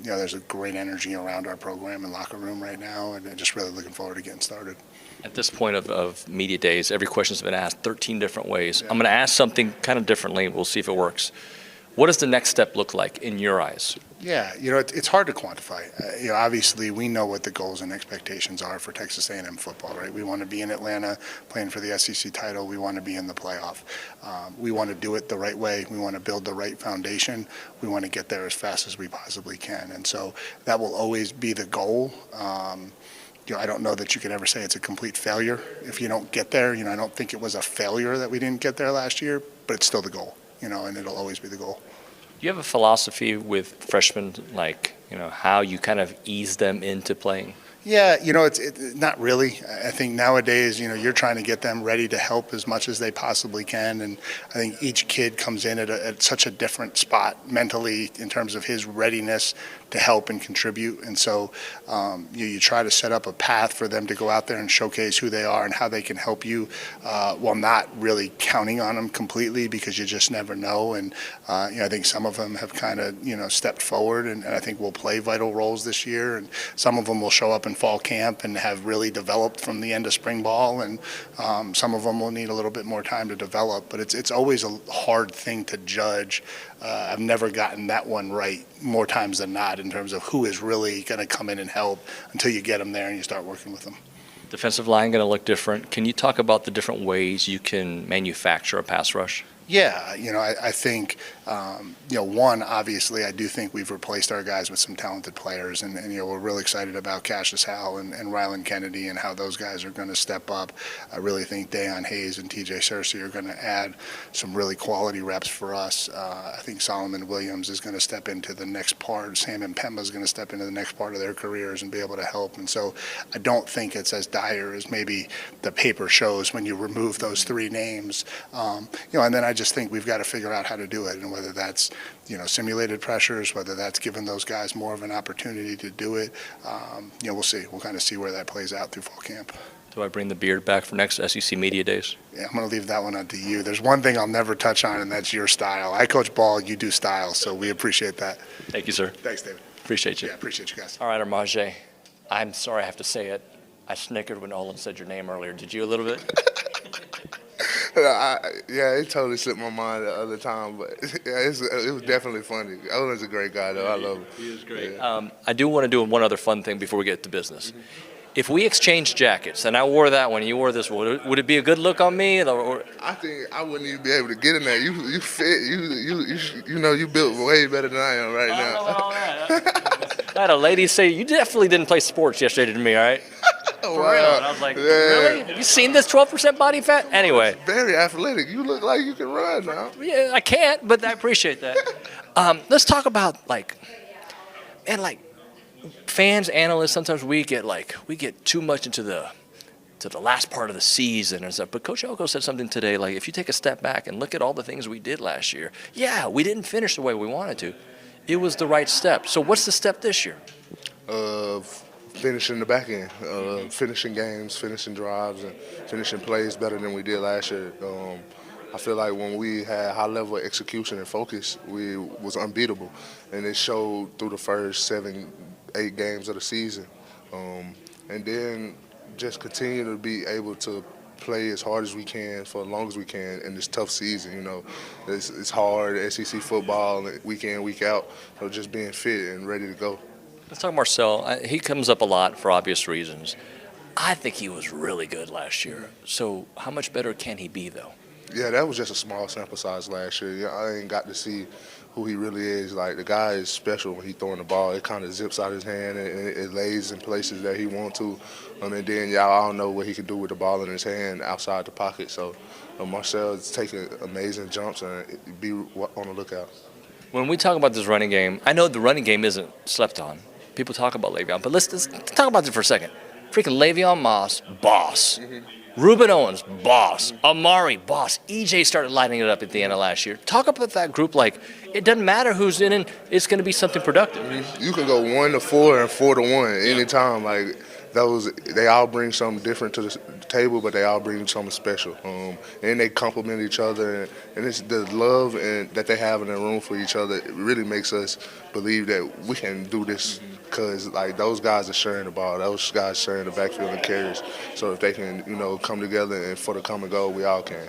there's a great energy around our program and locker room right now, and just really looking forward to getting started. At this point of media days, every question's been asked 13 different ways. Yeah. I'm going to ask something kind of differently. We'll see if it works. What does the next step look like in your eyes? Yeah, it's hard to quantify. Obviously, we know what the goals and expectations are for Texas A&M football, right? We want to be in Atlanta playing for the SEC title. We want to be in the playoff. We want to do it the right way. We want to build the right foundation. We want to get there as fast as we possibly can. And so that will always be the goal. I don't know that you could ever say it's a complete failure if you don't get there. I don't think it was a failure that we didn't get there last year, but it's still the goal, and it'll always be the goal. Do you have a philosophy with freshmen, how you kind of ease them into playing? Yeah, it's not really. I think nowadays, you're trying to get them ready to help as much as they possibly can. And I think each kid comes in at such a different spot mentally in terms of his readiness to help and contribute. And so you try to set up a path for them to go out there and showcase who they are and how they can help you while not really counting on them completely, because you just never know. And I think some of them have kind of, stepped forward and I think will play vital roles this year. And some of them will show up in fall camp and have really developed from the end of spring ball. And some of them will need a little bit more time to develop. But it's always a hard thing to judge. I've never gotten that one right more times than not in terms of who is really going to come in and help until you get them there and you start working with them. Defensive line going to look different. Can you talk about the different ways you can manufacture a pass rush? Yeah, I think, one, obviously, I do think we've replaced our guys with some talented players, and we're really excited about Cassius Howell and Rylan Kennedy and how those guys are going to step up. I really think Dayon Hayes and TJ Searcy are going to add some really quality reps for us. I think Solomon Williams is going to step into the next part. Sam and Pemba is going to step into the next part of their careers and be able to help. And so I don't think it's as dire as maybe the paper shows when you remove those three names. And then I just think we've got to figure out how to do it, and whether that's simulated pressures, whether that's giving those guys more of an opportunity to do it. We'll see. We'll kind of see where that plays out through fall camp. Do I bring the beard back for next SEC Media Days? Yeah, I'm going to leave that one up to you. There's one thing I'll never touch on, and that's your style. I coach ball, you do style, so we appreciate that. Thank you, sir. Thanks, David. Appreciate you. Yeah, appreciate you guys. All right, Armajé, I'm sorry I have to say it. I snickered when Olin said your name earlier. Did you a little bit? Yeah, it totally slipped my mind the other time, but yeah, it was definitely funny. Olin's a great guy, though. I love him. He is great. Yeah. I do want to do one other fun thing before we get to business. Mm-hmm. If we exchange jackets, and I wore that one, and you wore this one, would it be a good look on me? Or? I think I wouldn't even be able to get in there. You fit. You built way better than I am right now. I had a lady say, you definitely didn't play sports yesterday to me, all right? For real. And I was like, really? Have you seen this 12% body fat? Anyway. Very athletic. You look like you can run now. Yeah, I can't, but I appreciate that. Let's talk about, fans, analysts, sometimes we get too much into the last part of the season and stuff. But Coach Elko said something today, if you take a step back and look at all the things we did last year, yeah, we didn't finish the way we wanted to. It was the right step. So what's the step this year? Finishing the back end, finishing games, finishing drives, and finishing plays better than we did last year. I feel like when we had high level of execution and focus, we was unbeatable, and it showed through the first 7-8 games of the season. And then just continue to be able to play as hard as we can for as long as we can in this tough season. It's hard, SEC football, week in, week out. So just being fit and ready to go. Let's talk Marcel. He comes up a lot for obvious reasons. I think he was really good last year. So how much better can he be, though? Yeah, that was just a small sample size last year. Yeah, I ain't got to see who he really is. Like, the guy is special when he's throwing the ball. It kind of zips out his hand and it lays in places that he wants to. And then, I don't know what he can do with the ball in his hand outside the pocket. So Marcel is taking amazing jumps and be on the lookout. When we talk about this running game, I know the running game isn't slept on. People talk about Le'Veon, but let's talk about it for a second. Freaking Le'Veon Moss, boss. Reuben Owens, boss. Amari, boss. EJ started lighting it up at the end of last year. Talk about that group like it doesn't matter who's in it, it's going to be something productive. You can go 1-4 and 4-1 anytime. Like, they all bring something different to the table, but they all bring something special. And they complement each other, and it's the love that they have in the room for each other. It really makes us believe that we can do this because, like, those guys are sharing the ball. Those guys sharing the backfield and carries. So if they can, come together and for the common goal, we all can.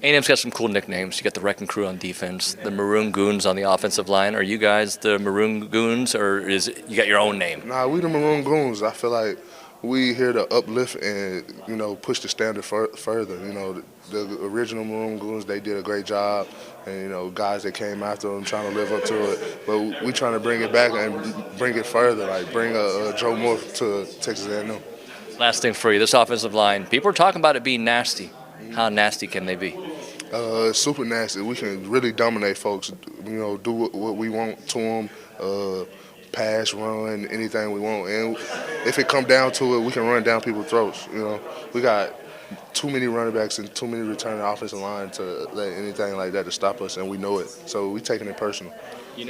A&M's got some cool nicknames. You got the Wrecking Crew on defense, the Maroon Goons on the offensive line. Are you guys the Maroon Goons, or you got your own name? Nah, we the Maroon Goons. I feel like we here to uplift and, push the standard further. The original Maroon Goons, they did a great job. And, guys that came after them trying to live up to it. But we trying to bring it back and bring it further, like bring a Joe Moore to Texas A&M. Last thing for you, this offensive line. People are talking about it being nasty. How nasty can they be? Super nasty. We can really dominate folks, do what we want to them. Pass, run, anything we want. And if it come down to it, we can run down people's throats. We got too many running backs and too many returning offensive line to let anything like that to stop us, and we know it. So we taking it personal.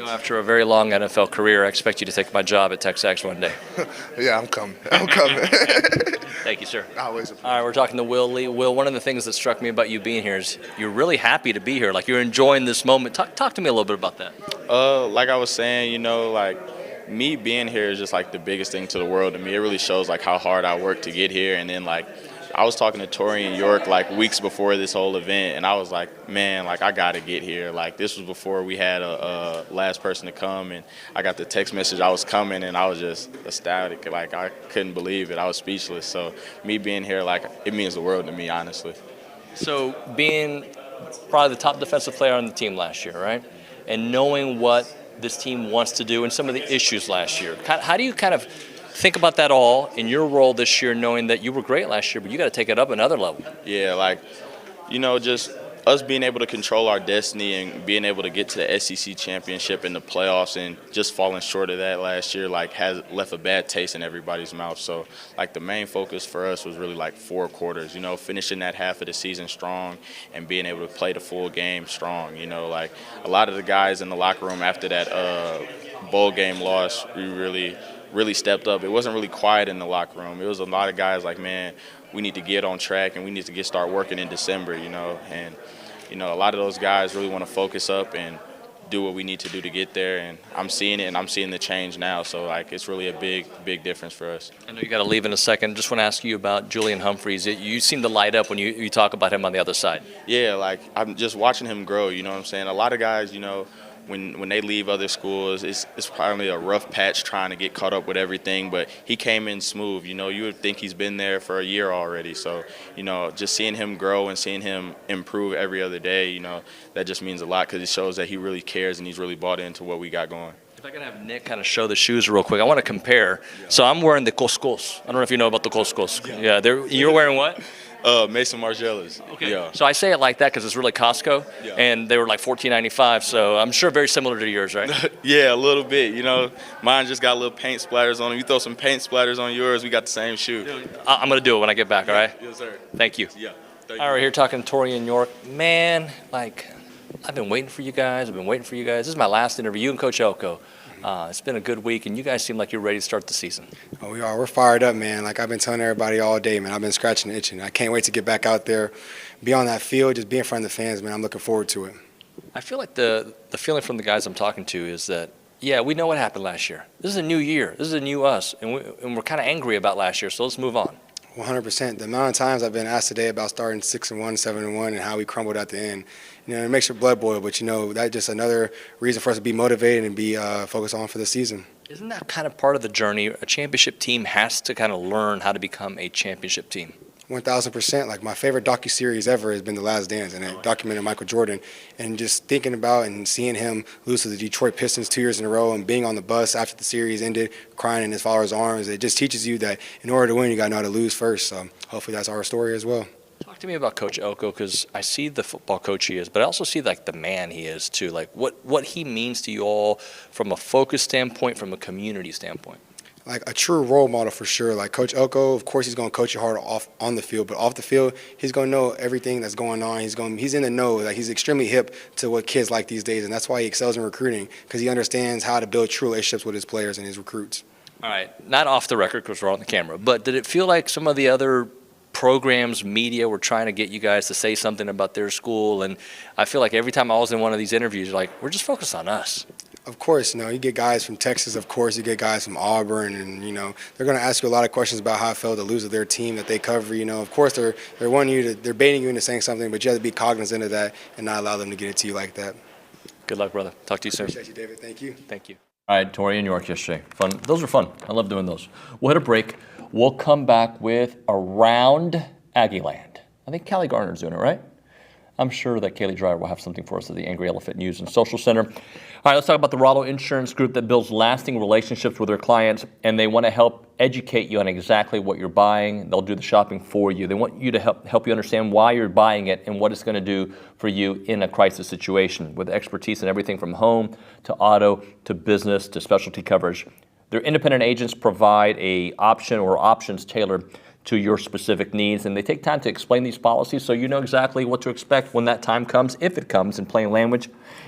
After a very long NFL career, I expect you to take my job at TexAgs one day. Yeah, I'm coming. I'm coming. Thank you, sir. Always. All right, we're talking to Will Lee. Will, one of the things that struck me about you being here is you're really happy to be here. Like, you're enjoying this moment. Talk to me a little bit about that. Like I was saying, me being here is just like the biggest thing to the world to me. It really shows like how hard I worked to get here. And then like I was talking to Tori in York like weeks before this whole event, and I was like, man, like I gotta get here. Like this was before we had a last person to come, and I got the text message I was coming, and I was just ecstatic. Like I couldn't believe it. I was speechless. So me being here, like it means the world to me, honestly. So being probably the top defensive player on the team last year, right? And knowing what this team wants to do and some of the issues last year. How do you kind of think about that all in your role this year, knowing that you were great last year, but you got to take it up another level? Yeah, like, just us being able to control our destiny and being able to get to the SEC championship and the playoffs and just falling short of that last year, like, has left a bad taste in everybody's mouth. So, like, the main focus for us was really, like, 4 quarters, finishing that half of the season strong and being able to play the full game strong. Like, a lot of the guys in the locker room after that bowl game loss, we really stepped up. It wasn't really quiet in the locker room. It was a lot of guys like, man, we need to get on track and we need to start working in December, and a lot of those guys really want to focus up and do what we need to do to get there, and I'm seeing it, and I'm seeing the change now. So like it's really a big difference for us. I know you got to leave in a second. Just want to ask you about Julian Humphreys. You seem to light up when you talk about him on the other side. Yeah, like I'm just watching him grow. You know what I'm saying? A lot of guys, when they leave other schools, it's probably a rough patch trying to get caught up with everything, but he came in smooth. You would think he's been there for a year already. So, just seeing him grow and seeing him improve every other day, that just means a lot because it shows that he really cares and he's really bought into what we got going. If I can have Nick kind of show the shoes real quick, I want to compare. Yeah. So I'm wearing the Coscos. I don't know if you know about the Coscos. Yeah, you're wearing what? Mason Margielas. Okay. Yeah. So I say it like that because it's really Costco, yeah. And they were like $14.95. So I'm sure very similar to yours, right? Yeah, a little bit. Mine just got little paint splatters on them. You throw some paint splatters on yours, we got the same shoe. I'm gonna do it when I get back. All right? Yes, sir. Thank you. Yeah. All right, we're here talking to Tori in York. Man, like I've been waiting for you guys. This is my last interview. You and Coach Elko. It's been a good week, and you guys seem like you're ready to start the season. Oh, we are. We're fired up, man. Like I've been telling everybody all day, man. I've been scratching and itching. I can't wait to get back out there, be on that field, just be in front of the fans, man. I'm looking forward to it. I feel like the feeling from the guys I'm talking to is that, yeah, we know what happened last year. This is a new year. This is a new us, and we're kind of angry about last year, so let's move on. 100%. The amount of times I've been asked today about starting 6-1, 7-1, and how we crumbled at the end, it makes your blood boil. But that's just another reason for us to be motivated and be focused on for the season. Isn't that kind of part of the journey? A championship team has to kind of learn how to become a championship team. 1,000%. Like my favorite docuseries ever has been The Last Dance, and it documented Michael Jordan. And just thinking about and seeing him lose to the Detroit Pistons 2 years in a row, and being on the bus after the series ended, crying in his father's arms, it just teaches you that in order to win, you got to know how to lose first. So hopefully that's our story as well. Talk to me about Coach Elko, because I see the football coach he is, but I also see like the man he is too. Like what he means to you all from a focus standpoint, from a community standpoint. Like a true role model for sure. Like Coach Elko, of course, he's going to coach you hard off on the field, but off the field, he's going to know everything that's going on. He's in the know. Like he's extremely hip to what kids like these days, and that's why he excels in recruiting, because he understands how to build true relationships with his players and his recruits. All right, not off the record because we're on the camera, but did it feel like some of the other programs, media were trying to get you guys to say something about their school? And I feel like every time I was in one of these interviews, you're like, we're just focused on us. Of course, you get guys from Texas, of course, you get guys from Auburn, and, they're going to ask you a lot of questions about how I felt to lose to their team that they cover. Of course, they're baiting you into saying something, but you have to be cognizant of that and not allow them to get it to you like that. Good luck, brother. Talk to you soon. Appreciate you, David. Thank you. Thank you. All right, Tori and York yesterday. Fun. Those are fun. I love doing those. We'll hit a break. We'll come back with Around Aggieland. I think Callie Garner's doing it, right? I'm sure that Kaylee Dreyer will have something for us at the Angry Elephant News and Social Center. All right, let's talk about the Rollo Insurance Group that builds lasting relationships with their clients, and they want to help educate you on exactly what you're buying. They'll do the shopping for you. They want you to help you understand why you're buying it and what it's going to do for you in a crisis situation, with expertise in everything from home to auto to business to specialty coverage. Their independent agents provide a option or options tailored to your specific needs, and they take time to explain these policies so you know exactly what to expect when that time comes, if it comes, in plain language,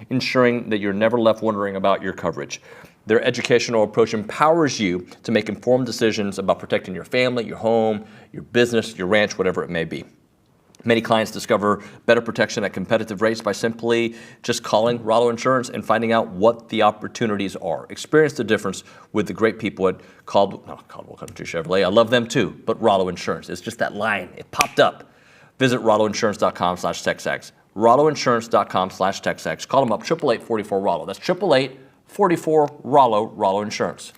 ensuring that you're never left wondering about your coverage. Their educational approach empowers you to make informed decisions about protecting your family, your home, your business, your ranch, whatever it may be. Many clients discover better protection at competitive rates by simply just calling Rollo Insurance and finding out what the opportunities are. Experience the difference with the great people at Caldwell Country Chevrolet. I love them too, but Rollo Insurance. It's just that line. It popped up. Visit RolloInsurance.com/TexAgs. RolloInsurance.com/TexAgs. Call them up, 888-44-ROLLO. That's 888-44-ROLLO, Rollo Insurance.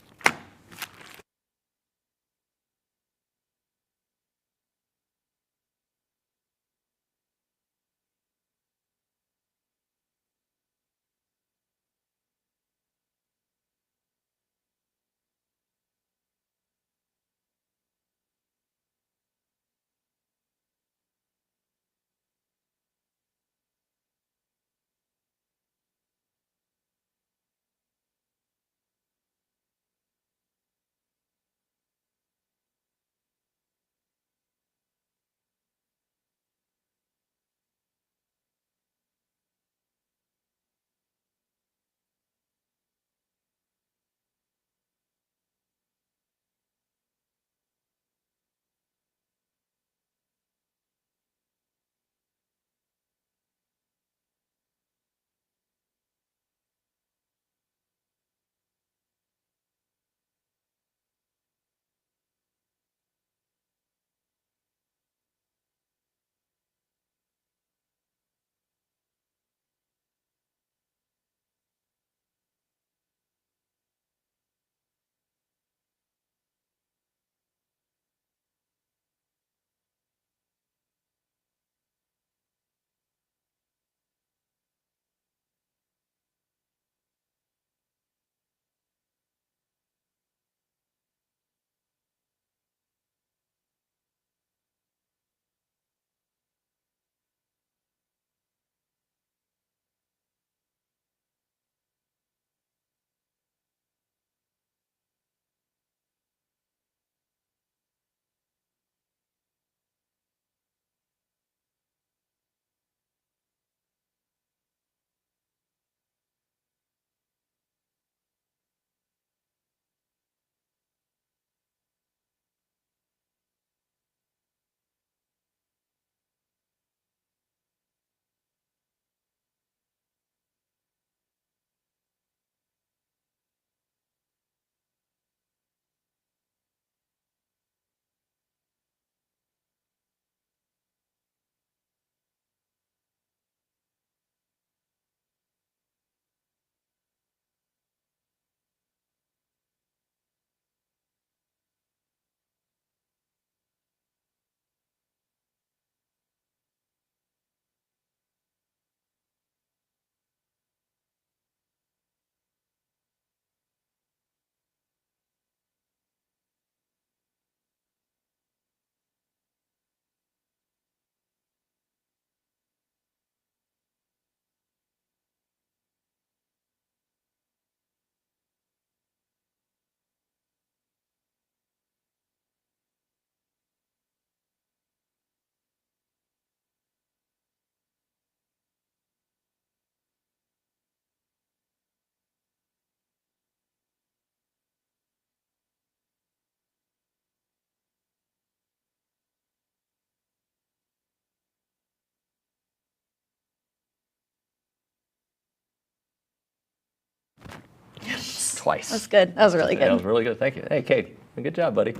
twice. That's good. That was really good. That was really good. Thank you. Hey, Kate, good job, buddy.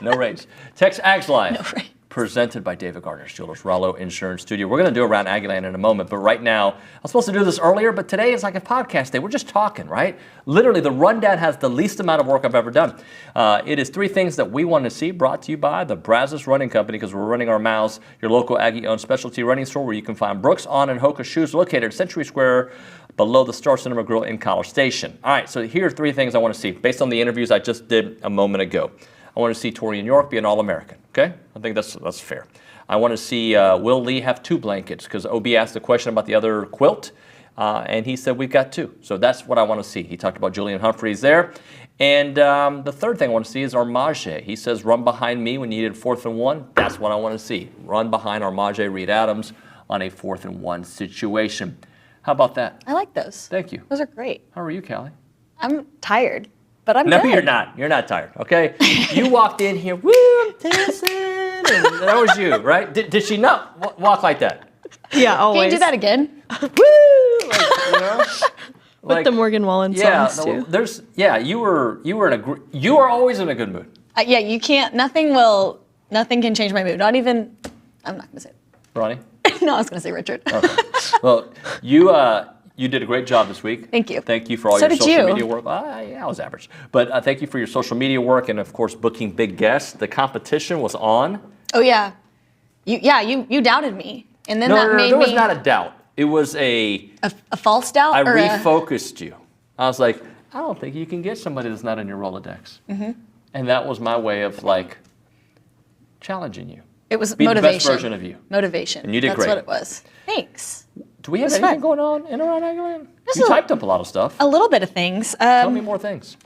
No raise. TexAgs Live. No raise. Presented by David Gardner's Jewelers, Rollo Insurance Studio. We're going to do Around Aggieland in a moment, but right now, I was supposed to do this earlier, but today is like a podcast day. We're just talking, right? Literally, the rundown has the least amount of work I've ever done. It is 3 things that we want to see, brought to you by the Brazos Running Company, because we're running our mouths, your local Aggie-owned specialty running store where you can find Brooks, On, and Hoka shoes located at Century Square below the Star Cinema Grill in College Station. All right, so here are 3 things I want to see based on the interviews I just did a moment ago. I want to see Torian York be an All-American, okay? I think that's fair. I want to see Will Lee have 2 blankets, because OB asked a question about the other quilt, and he said we've got 2. So that's what I want to see. He talked about Julian Humphreys there. And the third thing I want to see is Armage. He says run behind me when you needed 4th and 1. That's what I want to see. Run behind Armage Reed Adams on a 4th and 1 situation. How about that? I like those. Thank you. Those are great. How are you, Callie? I'm tired, but I'm No, good. you're not. You're not tired, okay? You walked in here, woo, I'm dancing, and that was you, right? Did she not walk like that? Yeah, always. Can you do that again? Woo! Like, you know? With the Morgan Wallen songs too. You are always in a good mood. Yeah, you can't. Nothing can change my mood. Not even. I'm not gonna say it. Ronnie? No, I was gonna say Richard. Okay. Well, you did a great job this week. Thank you. Thank you for all So your did social you. media work. I was average. But thank you for your social media work and, of course, booking big guests. The competition was on. Oh yeah, you doubted me, and then No, that made there me was not a doubt. It was a false doubt. I or refocused you. I was like, I don't think you can get somebody that's not in your Rolodex. Mm-hmm. And that was my way of like challenging you. It was Be motivation. the best version of you. Motivation. And you did That's great. what it was. Thanks. Do we have It was anything fun. going on in Around Aggieland? Just You a- typed up a lot of stuff. A little bit of things. Tell me more things.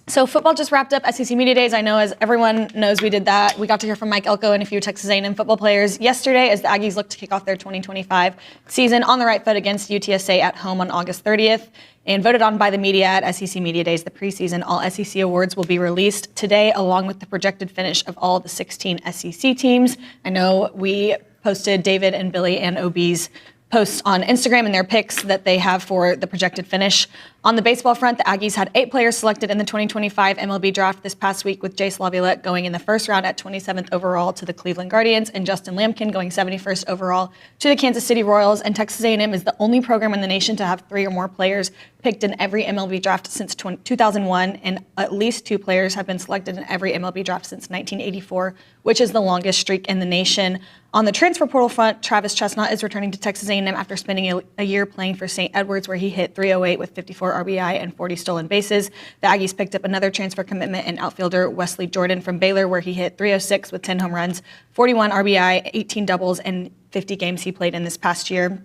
So football just wrapped up SEC Media Days. I know, as everyone knows, we did that. We got to hear from Mike Elko and a few Texas A&M football players yesterday as the Aggies look to kick off their 2025 season on the right foot against UTSA at home on August 30th. And voted on by the media at SEC Media Days, the preseason All-SEC awards will be released today, along with the projected finish of all the 16 SEC teams. I know we posted David and Billy and OB's posts on Instagram and their picks that they have for the projected finish. On the baseball front, the Aggies had 8 players selected in the 2025 MLB draft this past week, with Jace Laviolette going in the first round at 27th overall to the Cleveland Guardians and Justin Lampkin going 71st overall to the Kansas City Royals. And Texas A&M is the only program in the nation to have 3 or more players picked in every MLB draft since 2001, and at least 2 players have been selected in every MLB draft since 1984, which is the longest streak in the nation. On the transfer portal front, Travis Chestnut is returning to Texas A&M after spending a year playing for St. Edwards, where he hit .308 with 54 RBI and 40 stolen bases. The Aggies picked up another transfer commitment in outfielder Wesley Jordan from Baylor, where he hit .306 with 10 home runs, 41 RBI, 18 doubles, and 50 games he played in this past year.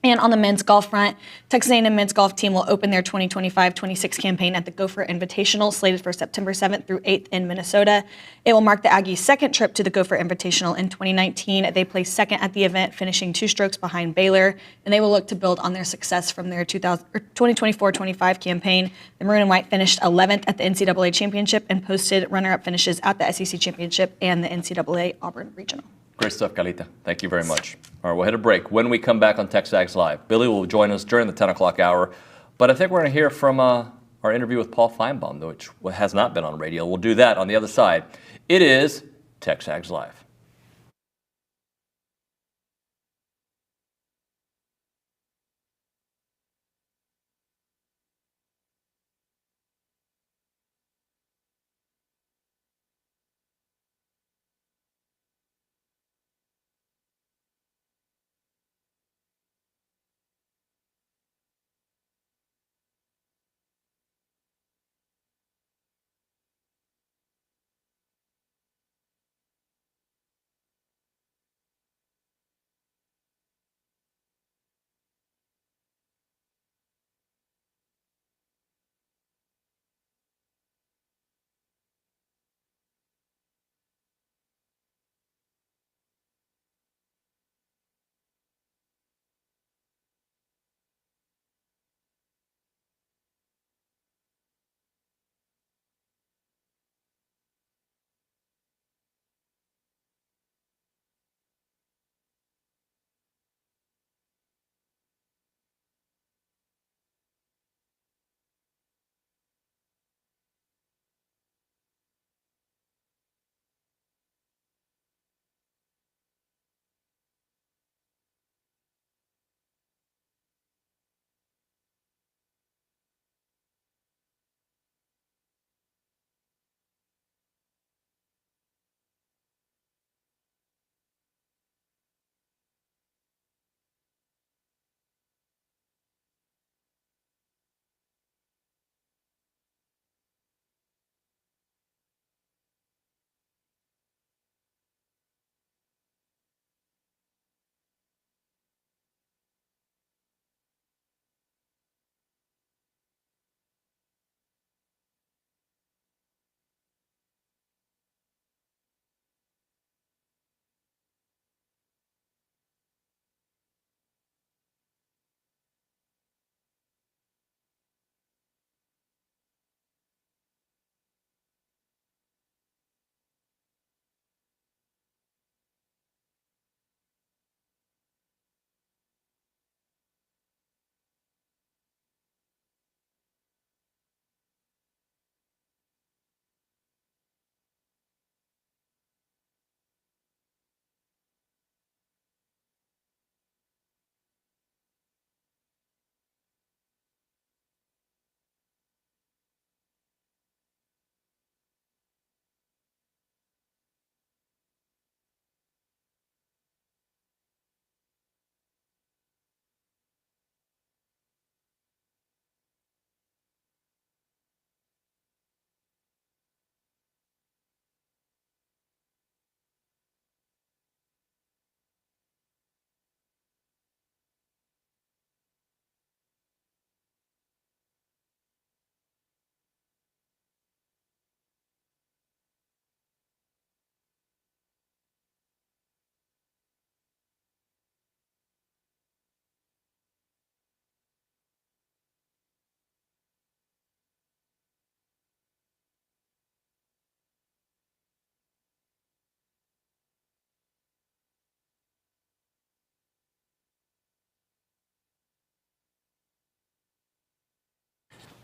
And on the men's golf front, Texas A&M men's golf team will open their 2025-26 campaign at the Gopher Invitational, slated for September 7th through 8th in Minnesota. It will mark the Aggies' second trip to the Gopher Invitational. In 2019, they placed second at the event, finishing 2 strokes behind Baylor, and they will look to build on their success from their 2024-25 campaign. The Maroon and White finished 11th at the NCAA Championship and posted runner-up finishes at the SEC Championship and the NCAA Auburn Regional. Great stuff, Calita. Thank you very much. All right, we'll hit a break. When we come back on TexAgs Live, Billy will join us during the 10 o'clock hour. But I think we're going to hear from our interview with Paul Feinbaum, which has not been on radio. We'll do that on the other side. It is TexAgs Live.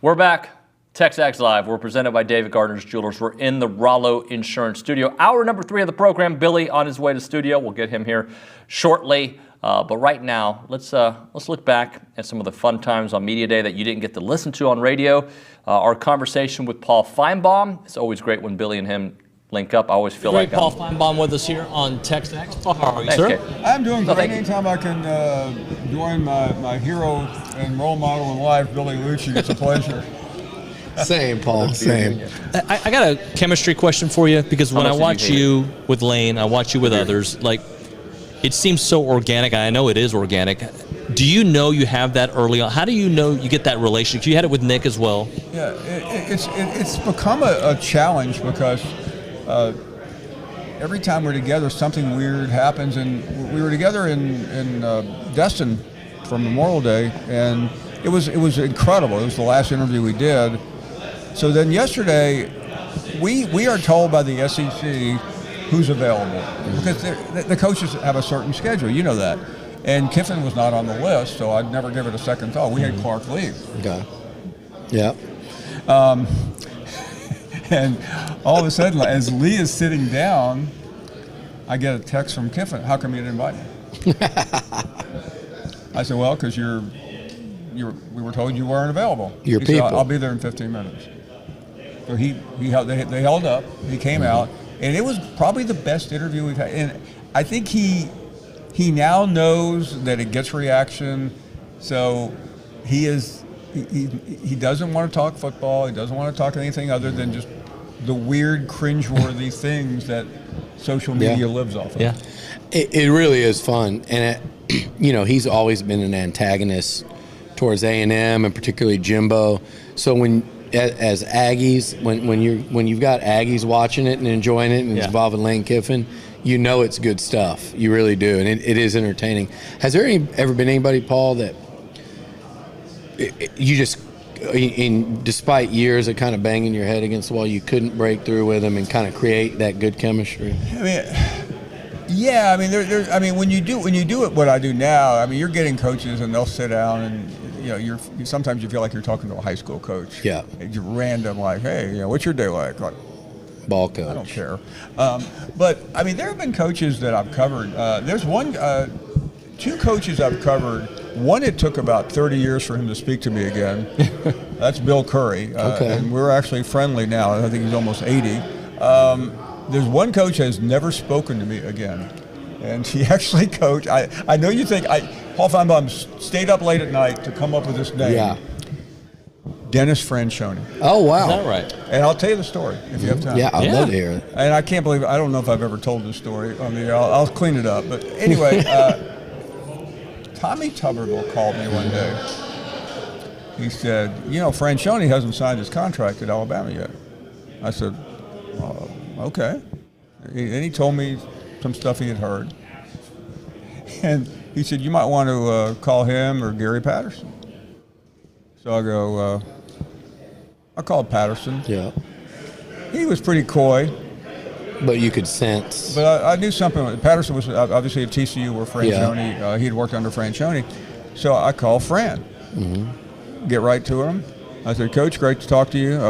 We're back. TexAgs Live. We're presented by David Gardner's Jewelers. We're in the Rollo Insurance Studio. Hour number 3 of the program. Billy on his way to studio. We'll get him here shortly. But right now, let's look back at some of the fun times on Media Day that you didn't get to listen to on radio. Our conversation with Paul Feinbaum. It's always great when Billy and him link up. I always feel like Paul Feinbaum with us here on TexAgs. Paul, how are you, sir? I'm doing great. Anytime I can join my hero and role model in life, Billy Liucci, it's a pleasure. Same, Paul. Same. I got a chemistry question for you, because when I watch you with Lane, I watch you with others, like, it seems so organic. I know it is organic. Do you know you have that early on? How do you know you get that relationship? You had it with Nick as well. Yeah, it's become a challenge, because every time we're together, something weird happens. And we were together in Destin for Memorial Day, and it was incredible. It was the last interview we did. So then yesterday, we are told by the SEC who's available, because the coaches have a certain schedule. You know that. And Kiffin was not on the list, so I'd never give it a second thought. We had Clark leave. Okay. Yeah. And all of a sudden, as Lee is sitting down, I get a text from Kiffin. How come you didn't invite me? I said, well, because we were told you weren't available. Your he people. Said, I'll be there in 15 minutes. So they held up. He came out, and it was probably the best interview we've had. And I think he now knows that it gets reaction. So he doesn't want to talk football. He doesn't want to talk anything other than just the weird, cringeworthy things that social media lives off of. Yeah, it really is fun, and he's always been an antagonist towards A&M and particularly Jimbo. So when as Aggies, when you've got Aggies watching it and enjoying it and it's involving Lane Kiffin, you know it's good stuff. You really do, and it is entertaining. Has there ever been anybody, Paul, that you just, despite years of kind of banging your head against the wall, you couldn't break through with them and kind of create that good chemistry? I mean, when you do it, what I do now, I mean, you're getting coaches and they'll sit down and sometimes you feel like you're talking to a high school coach. Yeah. You're random, like, hey, what's your day like? Ball coach. I don't care. But I mean, there have been coaches that I've covered. There's two coaches I've covered. One, it took about 30 years for him to speak to me again. That's Bill Curry. And we're actually friendly now. I think he's almost 80. There's one coach that has never spoken to me again. And he actually coached. I know you think Paul Feinbaum stayed up late at night to come up with this name. Yeah. Dennis Franchione. Oh, wow. Is that right? And I'll tell you the story if you have time. Yeah, I'd love to hear it. And I can't believe, I don't know if I've ever told this story on the air. I'll clean it up. But anyway, Tommy Tuberville called me one day. He said, Franchione hasn't signed his contract at Alabama yet. I said, okay. And he told me some stuff he had heard. And he said, you might want to call him or Gary Patterson. So I go, I called Patterson. Yeah. He was pretty coy. But you could sense. But I knew something. Patterson was obviously at TCU where Franchione, he had worked under Franchione. So I called Fran. Mm-hmm. Get right to him. I said, Coach, great to talk to you.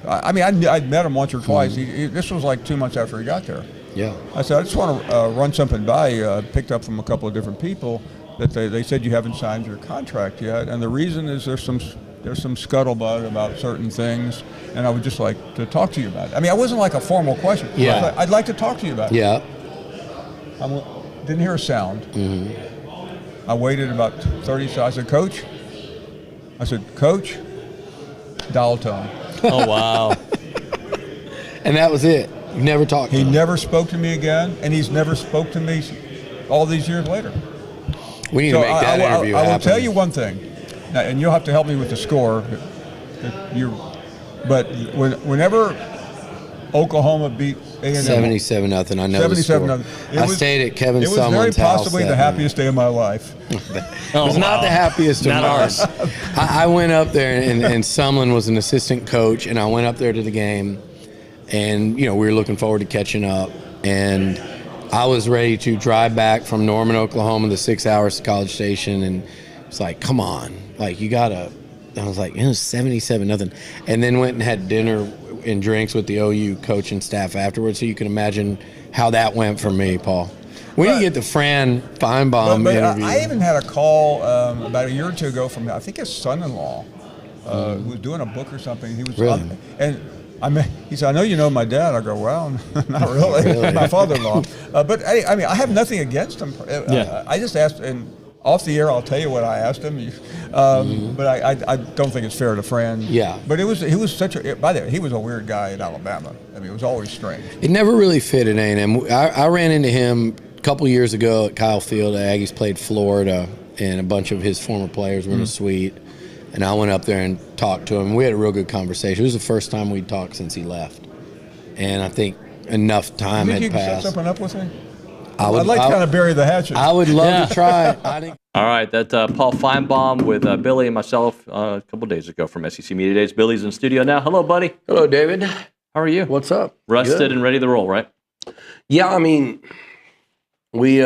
I'd met him once or twice. This was like 2 months after he got there. Yeah. I said, I just want to run something by you. I picked up from a couple of different people that they said you haven't signed your contract yet. And the reason is there's some scuttlebutt about certain things, and I would just like to talk to you about it. I mean, it wasn't like a formal question. Yeah. I'd like to talk to you about it. Yeah. Didn't hear a sound. Mm-hmm. I waited about 30 seconds. I said, Coach, dial tone. Oh, wow. And that was it. You never talked to him. He never spoke to me again, and he's never spoke to me all these years later. We need to make that interview happen. I will tell you one thing, now, and you'll have to help me with the score. But whenever Oklahoma beat A&M 77-0, I know the score. 77-0. I stayed at Kevin Sumlin's house. It was very possibly the happiest day of my life. It was not the happiest of ours. I went up there, and Sumlin was an assistant coach, and I went up there to the game, and we were looking forward to catching up, and I was ready to drive back from Norman, Oklahoma, the 6 hours to College Station, and it's like, come on, like you gotta I was like, it was 77-0. And then went and had dinner and drinks with the OU coach and staff afterwards. So you can imagine how that went for me, Paul. We didn't get the Fran Feinbaum interview. I even had a call about a year or two ago from, I think, his son-in-law, who was doing a book or something. He was Really? He said, I know you know my dad. I go, well, not really. My father-in-law. But I mean, I have nothing against him. I just asked, and off the air, I'll tell you what I asked him. But I don't think it's fair to Fran. Yeah. But he was such a, by the way, he was a weird guy at Alabama. I mean, it was always strange. It never really fit at A&M. I ran into him a couple years ago at Kyle Field. Aggies played Florida, and a bunch of his former players were in a suite. And I went up there and talked to him. We had a real good conversation. It was the first time we'd talked since he left. And I think enough time had You passed. set something up with him? I'd like to kind of bury the hatchet. I would love to try. All right, that Paul Feinbaum with Billy and myself a couple days ago from SEC Media Days. Billy's in studio now. Hello, buddy. Hello, David. How are you? What's up? Rested Good. and ready to roll, right? Yeah, I mean, we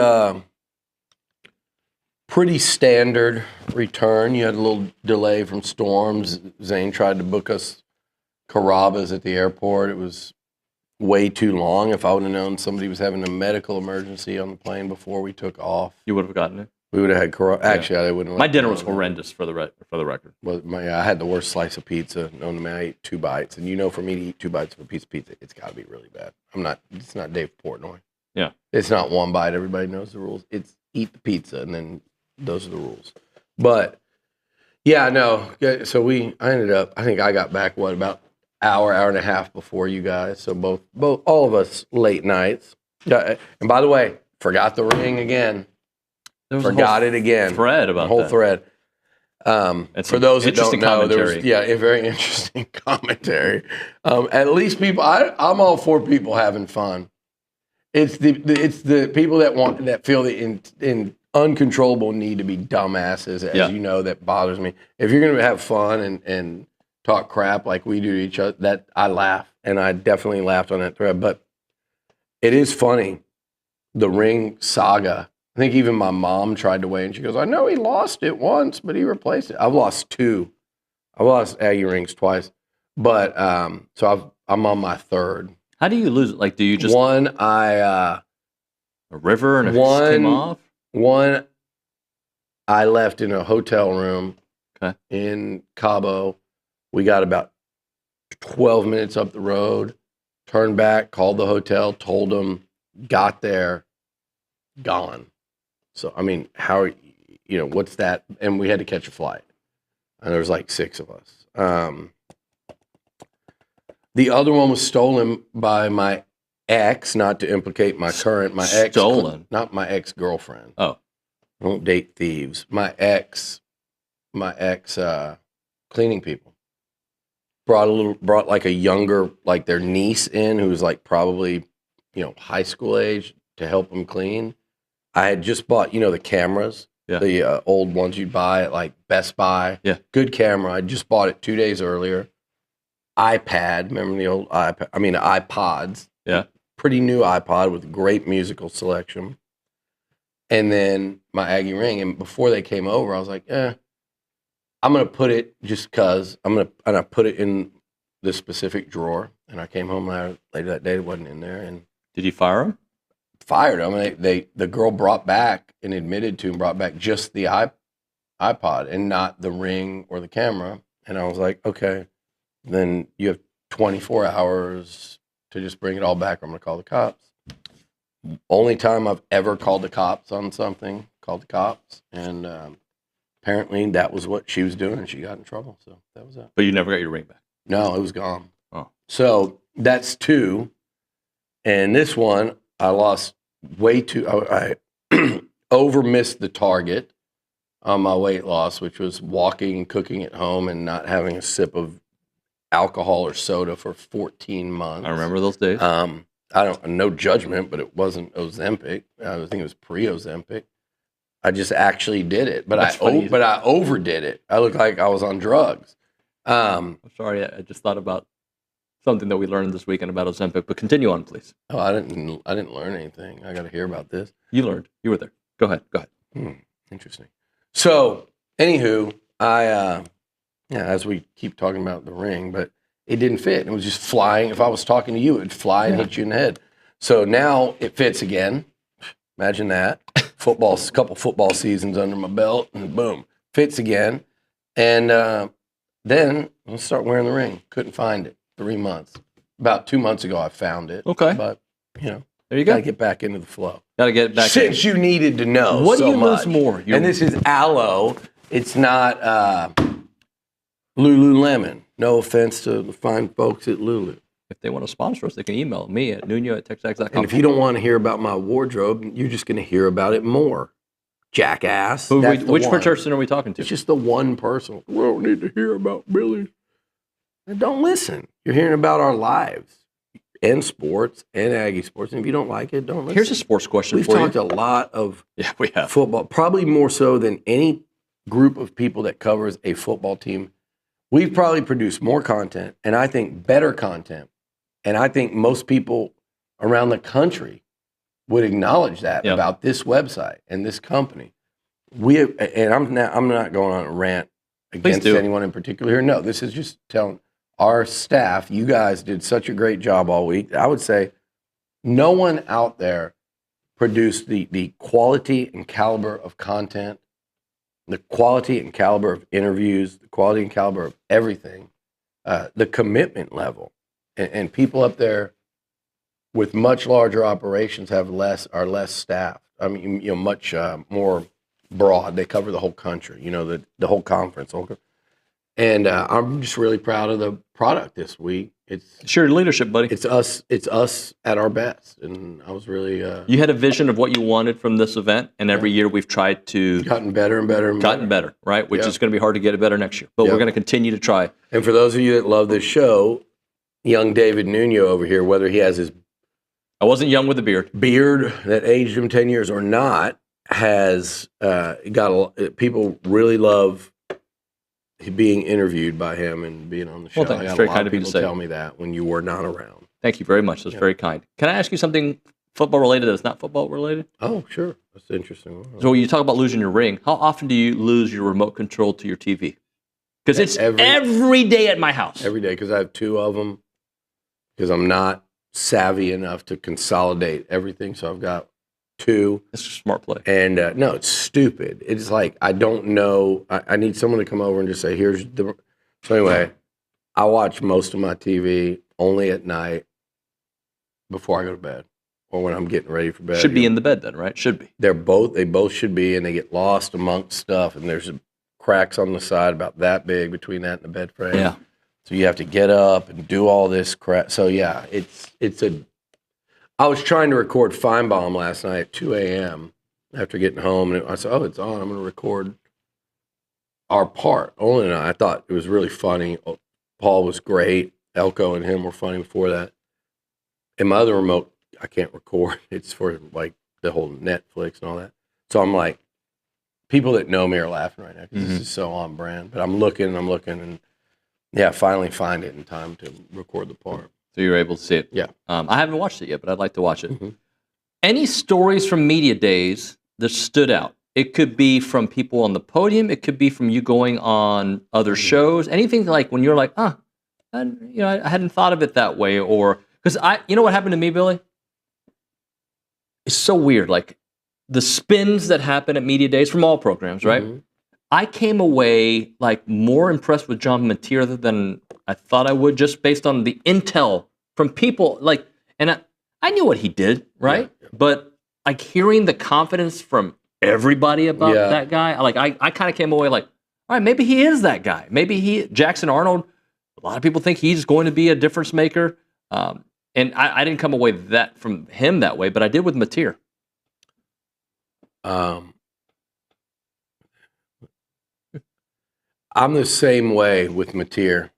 pretty standard return. You had a little delay from storms. Zane tried to book us Carrabba's at the airport. It was way too long. If I would have known somebody was having a medical emergency on the plane before we took off, You would have gotten it. we would have had Carrabba. Actually, I wouldn't have. My dinner was horrendous for the record. Well, I had the worst slice of pizza known to me. I ate 2 bites, and for me to eat 2 bites of a piece of pizza, it's got to be really bad. It's not Dave Portnoy. Yeah. It's not 1 bite. Everybody knows the rules. It's eat the pizza, and then those are the rules. But yeah, no. So I ended up. I think I got back about hour and a half before you guys. So both all of us late nights. Yeah. And by the way, forgot the ring again. Forgot it again. Thread about the whole that. thread. For those that don't know, there was a very interesting commentary. At least people, I'm all for people having fun. It's the people that feel the uncontrollable need to be dumbasses, as you know, that bothers me. If you're going to have fun and talk crap like we do to each other, that I laugh, and I definitely laughed on that thread. But it is funny, the ring saga. I think even my mom tried to weigh in. She goes, I know he lost it once, but he replaced it. I've lost 2. I've lost Aggie rings twice. But so I'm on my 3rd. How do you lose it? Like, do you just... One, a river and it just came off? One, I left in a hotel room in Cabo. We got about 12 minutes up the road, turned back, called the hotel, told them, got there, gone. So, I mean, what's that? And we had to catch a flight. And there was like 6 of us. The other one was stolen by my ex, not to implicate my ex. Stolen? Not my ex-girlfriend. Oh. I don't date thieves. My ex cleaning people. Brought like a younger, like their niece in, who was like probably, high school age, to help them clean. I had just bought, the cameras, the old ones you'd buy at like Best Buy. Yeah. Good camera. I just bought it 2 days earlier. iPad, remember the old iPad? I mean, iPods. Yeah. Pretty new iPod with great musical selection. And then my Aggie ring. And before they came over, I was like, I'm going to put it just because. And I put it in this specific drawer. And I came home later that day. It wasn't in there. And did you fire him? Fired him. The girl brought back and admitted to him, brought back just the iPod and not the ring or the camera. And I was like, okay, then you have 24 hours to just bring it all back. I'm going to call the cops. Only time I've ever called the cops on something, called the cops. And apparently that was what she was doing, and she got in trouble. So that was it. But you never got your ring back? No, it was gone. Oh. So that's 2. And this one, I lost way too. I over-missed the target on my weight loss, which was walking and cooking at home and not having a sip of alcohol or soda for 14 months. I remember those days. No judgment, but it wasn't Ozempic. I think it was pre-Ozempic. I just actually did it, but I overdid it. I looked like I was on drugs. I'm sorry, I just thought about something that we learned this weekend about Ozempic, but continue on, please. Oh, I didn't learn anything. I got to hear about this. You learned. You were there. Go ahead. Interesting. So, anywho, I Yeah, as we keep talking about the ring, but it didn't fit. It was just flying. If I was talking to you, it would fly and hit you in the head. So now it fits again. Imagine that. A couple football seasons under my belt, and boom, fits again. And then I'll start wearing the ring. Couldn't find it. 3 months. About 2 months ago, I found it. Okay. But, you know, there you go. Got to get back into the flow. Got to get back Since you needed to know What so do you much. lose more? And this is aloe. It's not Lululemon. No offense to the fine folks at Lulu. If they want to sponsor us, they can email me at nuno@texags.com. And if you don't want to hear about my wardrobe, you're just going to hear about it more. Jackass. Which person are we talking to? It's just the one person. We don't need to hear about Billy. Don't listen. You're hearing about our lives and sports and Aggie sports. And if you don't like it, don't listen. Here's a sports question We've for you. talked a lot of we have. football, probably more so than any group of people that covers a football team. We've probably produced more content, and I think better content. And I think most people around the country would acknowledge that about this website and this company. I'm not going on a rant against anyone in particular here. No, this is just telling our staff, you guys did such a great job all week. I would say no one out there produced the quality and caliber of content, the quality and caliber of interviews, the quality and caliber of everything, the commitment level. And people up there with much larger operations are less staffed. I mean, you know, much more broad. They cover the whole country, you know, the whole conference. And I'm just really proud of the product this week. It's your leadership, buddy. It's us at our best. And I was really you had a vision of what you wanted from this event, and every year we've tried to gotten better and better and gotten better, right? Which is going to be hard to get it better next year. But we're going to continue to try. And for those of you that love this show, young David Nuno over here, whether he has his I wasn't young with a beard that aged him 10 years or not, has people really love being interviewed by him and being on the show. Well, thanks. It's very kind of you to say. Tell me that when you were not around. Thank you very much. That's very kind. Can I ask you something football related that's not football related? Oh, sure. That's interesting. So when you talk about losing your ring, how often do you lose your remote control to your TV? Because it's every day at my house. Every day, because I have 2 of them. Because I'm not savvy enough to consolidate everything, so I've got 2. It's a smart play. And no, it's stupid. It's like I don't know. I need someone to come over and just say, "Here's the." So anyway, I watch most of my TV only at night before I go to bed, or when I'm getting ready for bed. Should be in the bed then, right? Should be. They both should be, and they get lost amongst stuff, and there's cracks on the side about that big between that and the bed frame. Yeah. So you have to get up and do all this crap. So yeah, I was trying to record Feinbaum last night at 2 a.m. after getting home, and I said, "Oh, it's on. I'm going to record our part." Olin and I thought it was really funny. Paul was great. Elko and him were funny before that. And my other remote, I can't record. It's for like the whole Netflix and all that. So I'm like, people that know me are laughing right now because this is so on brand. But I'm looking, and yeah, finally find it in time to record the part. So you were able to see it? Yeah. I haven't watched it yet, but I'd like to watch it. Any stories from media days that stood out? It could be from people on the podium. It could be from you going on other shows. Anything like when you're like, I hadn't thought of it that way. Or because you know what happened to me, Billy? It's so weird. Like the spins that happen at media days from all programs, right? I came away like more impressed with John Mateer than I thought I would, just based on the intel from people. Like, and I knew what he did, right? Yeah. But like hearing the confidence from everybody about that guy, like I kind of came away like, all right, maybe he is that guy. Maybe Jackson Arnold. A lot of people think he's going to be a difference maker, and I didn't come away from him that way, but I did with Mateer. I'm the same way with Mateer.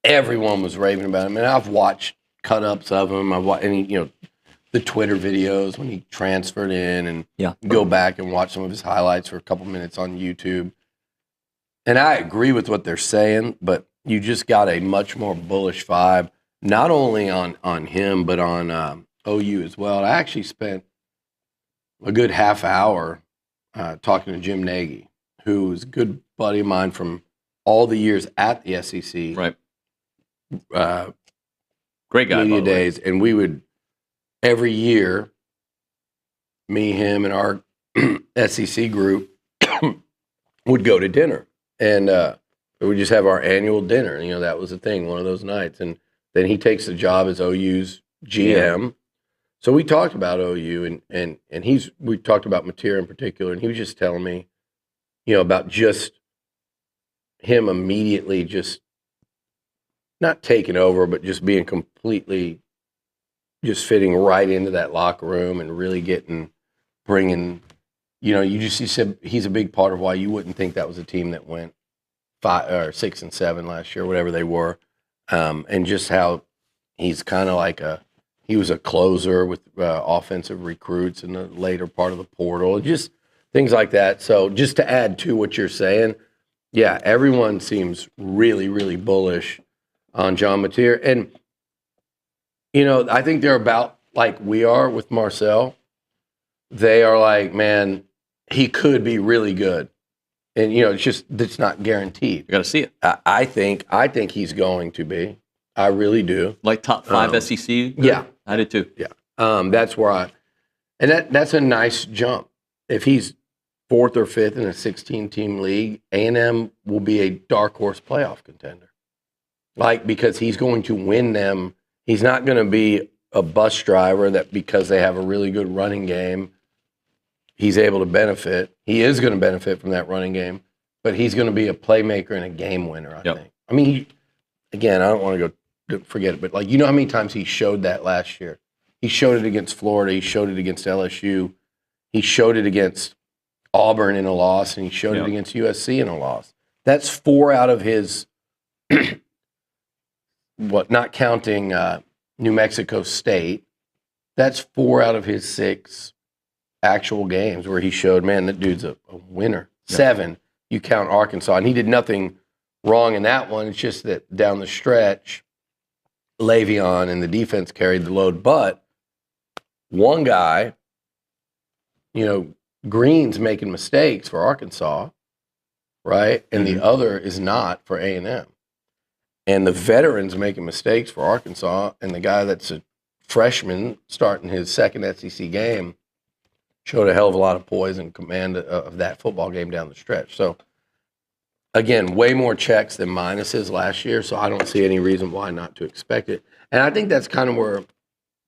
Everyone was raving about him, and I've watched cut-ups of him. I've watched the Twitter videos when he transferred in, and go back and watch some of his highlights for a couple minutes on YouTube. And I agree with what they're saying, but you just got a much more bullish vibe, not only on him, but on OU as well. I actually spent a good half hour talking to Jim Nagy, who was a good buddy of mine from all the years at the SEC. Right. Great guy. Media days, and we would every year, me, him, and our SEC group would go to dinner, and we would just have our annual dinner. You know, that was the thing, one of those nights. And then he takes the job as OU's GM. Yeah. So we talked about OU, and we talked about Mateer in particular, and he was just telling me, you know, about just him immediately just not taking over, but just being completely just fitting right into that locker room and really bringing, you know, he said he's a big part of why you wouldn't think that was a team that went 5 or 6 and 7 last year, whatever they were, and just how he's kind of like he was a closer with offensive recruits in the later part of the portal, just things like that. So just to add to what you're saying, yeah, everyone seems really, really bullish on John Mateer. And, you know, I think they're about like we are with Marcel. They are like, man, he could be really good. And, you know, it's not guaranteed. You got to see it. I think he's going to be. I really do. Like top 5 SEC? Yeah. I did too. Yeah. That's where that's a nice jump. If he's 4th or 5th in a 16-team league, A&M will be a dark horse playoff contender. Like, because he's going to win them. He's not going to be a bus driver that because they have a really good running game, he's able to benefit. He is going to benefit from that running game, but he's going to be a playmaker and a game winner, I think. I mean, again, I don't want to go forget it, but like, you know how many times he showed that last year? He showed it against Florida. He showed it against LSU. He showed it against Auburn in a loss, and he showed it against USC in a loss. That's 4 out of his not counting New Mexico State, that's 4 out of his 6 actual games where he showed, man, that dude's a winner. 7, you count Arkansas, and he did nothing wrong in that one. It's just that down the stretch, Le'Veon and the defense carried the load. But one guy, you know, Green's making mistakes for Arkansas, right? And the other is not for A&M. And the veteran's making mistakes for Arkansas, and the guy that's a freshman starting his 2nd SEC game showed a hell of a lot of poise and command of that football game down the stretch. So, again, way more checks than minuses last year, so I don't see any reason why not to expect it. And I think that's kind of where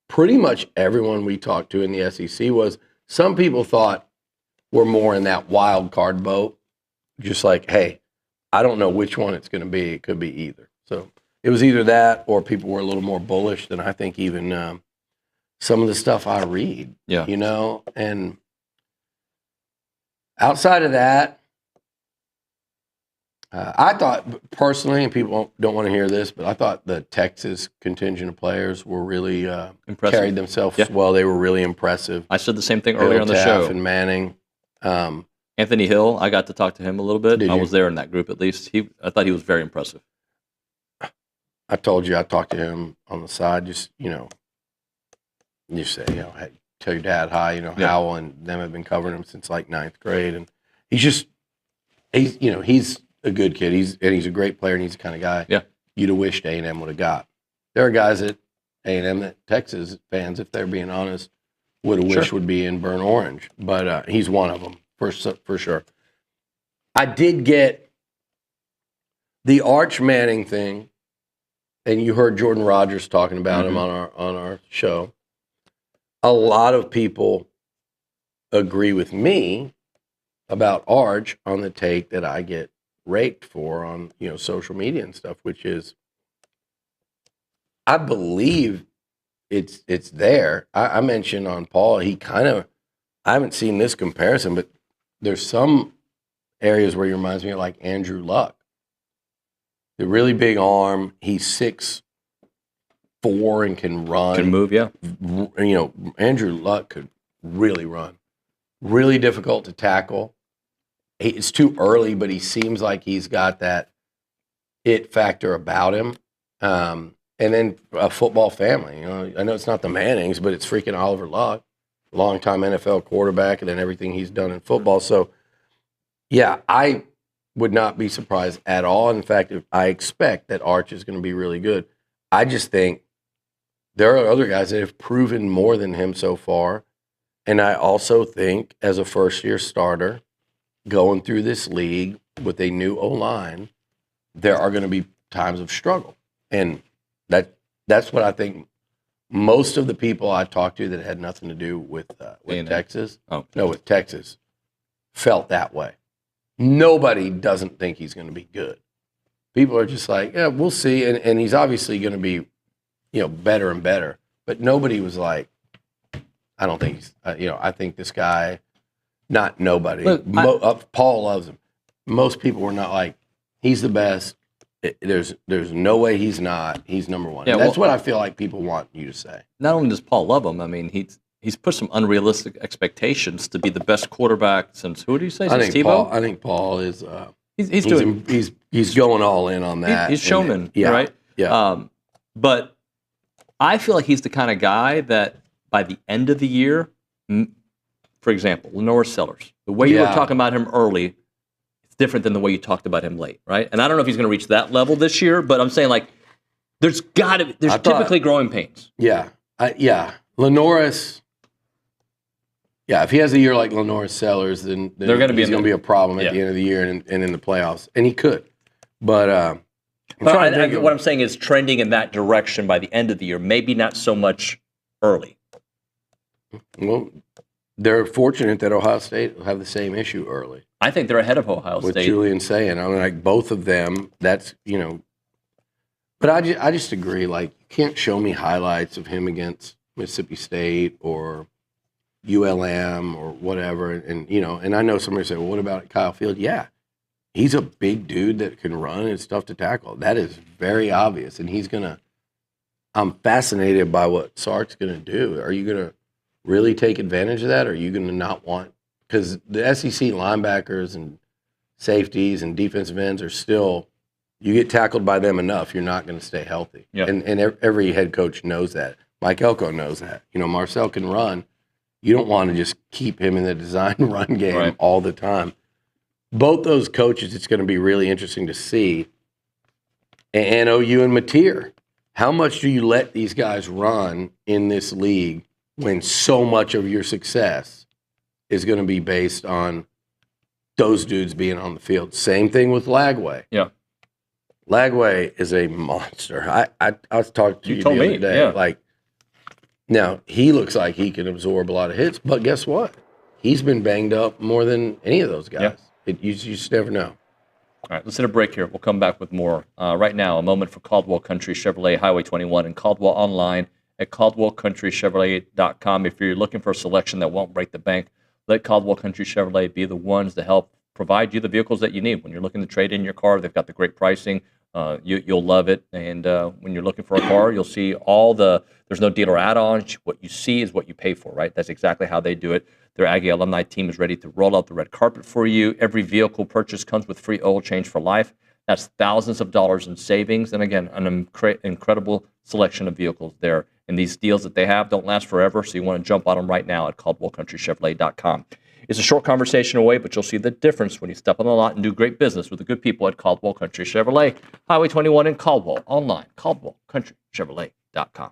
pretty much everyone we talked to in the SEC was. Some people thought we're more in that wild card boat, just like, hey, I don't know which one it's going to be. It could be either. So it was either that or people were a little more bullish than I think even some of the stuff I read, you know. And outside of that, I thought personally, and people don't want to hear this, but I thought the Texas contingent of players were really impressive. Carried themselves well. They were really impressive. I said the same thing earlier on the show. And Manning. Anthony Hill, I got to talk to him a little bit. I was there in that group at least. I thought he was very impressive. I told you I talked to him on the side. Just, you know, you say, you know, hey, tell your dad hi. You know, Howell and them have been covering him since like 9th grade, and he's a good kid. He's a great player, and he's the kind of guy you'd have wished A&M would have got. There are guys at A&M that Texas fans, if they're being honest, would have wished would be in burnt orange, but he's one of them for sure. I did get the Arch Manning thing, and you heard Jordan Rogers talking about him on our show. A lot of people agree with me about Arch on the take that I get raked for on, you know, social media and stuff, which is, I believe it's there. I mentioned on Paul, I haven't seen this comparison, but there's some areas where he reminds me of like Andrew Luck. The really big arm. He's 6'4" and can run. Can move, yeah. You know, Andrew Luck could really run. Really difficult to tackle. It's too early, but he seems like he's got that it factor about him. And then a football family. You know, I know it's not the Mannings, but it's freaking Oliver Luck, longtime NFL quarterback, and then everything he's done in football. So, yeah, I would not be surprised at all. In fact, I expect that Arch is going to be really good. I just think there are other guys that have proven more than him so far. And I also think as a first-year starter, going through this league with a new O-line, there are going to be times of struggle. And that's what I think most of the people I talked to that had nothing to do with Texas, with Texas, felt that way. Nobody doesn't think he's going to be good. People are just like, yeah, we'll see. And he's obviously going to be, better and better. But nobody was like, I don't think he's, I think this guy, not nobody. Look, Paul loves him. Most people were not like, he's the best. There's no way he's not. He's number one. Yeah, That's what I feel like people want you to say. Not only does Paul love him, I mean, he's put some unrealistic expectations to be the best quarterback since, who do you say? Since Tebow? I think Paul is. He's going all in on that. He's showman, yeah, right? Yeah. But I feel like he's the kind of guy that by the end of the year, for example, Lenore Sellers, the way you were talking about him early, it's different than the way you talked about him late, right? And I don't know if he's going to reach that level this year, but I'm saying like there's typically growing pains. Yeah. Lenoris. Yeah, if he has a year like Lenore Sellers, then he's going to be a problem at the end of the year and in the playoffs, and he could. But what I'm saying is trending in that direction by the end of the year, maybe not so much early. Well, they're fortunate that Ohio State will have the same issue early. I think they're ahead of Ohio State. With Julian saying, I mean, like both of them, that's, but I just agree, like, you can't show me highlights of him against Mississippi State or ULM or whatever. And I know somebody said, well, what about Kyle Field? Yeah, he's a big dude that can run and it's tough to tackle. That is very obvious. And I'm fascinated by what Sark's going to do. Are you going to really take advantage of that? Or are you going to not want, because the SEC linebackers and safeties and defensive ends are still, you get tackled by them enough, you're not going to stay healthy. Yep. And every head coach knows that. Mike Elko knows that. Marcel can run. You don't want to just keep him in the design run game all the time. Both those coaches, it's going to be really interesting to see. And OU and Mateer, how much do you let these guys run in this league when so much of your success is going to be based on those dudes being on the field? Same thing with Lagway. Yeah. Lagway is a monster. I was talking to you the other day. Yeah. Like, now, he looks like he can absorb a lot of hits, but guess what? He's been banged up more than any of those guys. Yeah. You just never know. All right, let's hit a break here. We'll come back with more. Right now, a moment for Caldwell Country Chevrolet, Highway 21, and Caldwell online at CaldwellCountryChevrolet.com. If you're looking for a selection that won't break the bank, let Caldwell Country Chevrolet be the ones to help provide you the vehicles that you need. When you're looking to trade in your car, they've got the great pricing. You'll love it. And when you're looking for a car, you'll see there's no dealer add-ons. What you see is what you pay for, right? That's exactly how they do it. Their Aggie alumni team is ready to roll out the red carpet for you. Every vehicle purchase comes with free oil change for life. That's thousands of dollars in savings. And again, an incredible selection of vehicles there. And these deals that they have don't last forever, so you want to jump on them right now at CaldwellCountryChevrolet.com. It's a short conversation away, but you'll see the difference when you step on the lot and do great business with the good people at Caldwell Country Chevrolet, Highway 21 in Caldwell, online, CaldwellCountryChevrolet.com.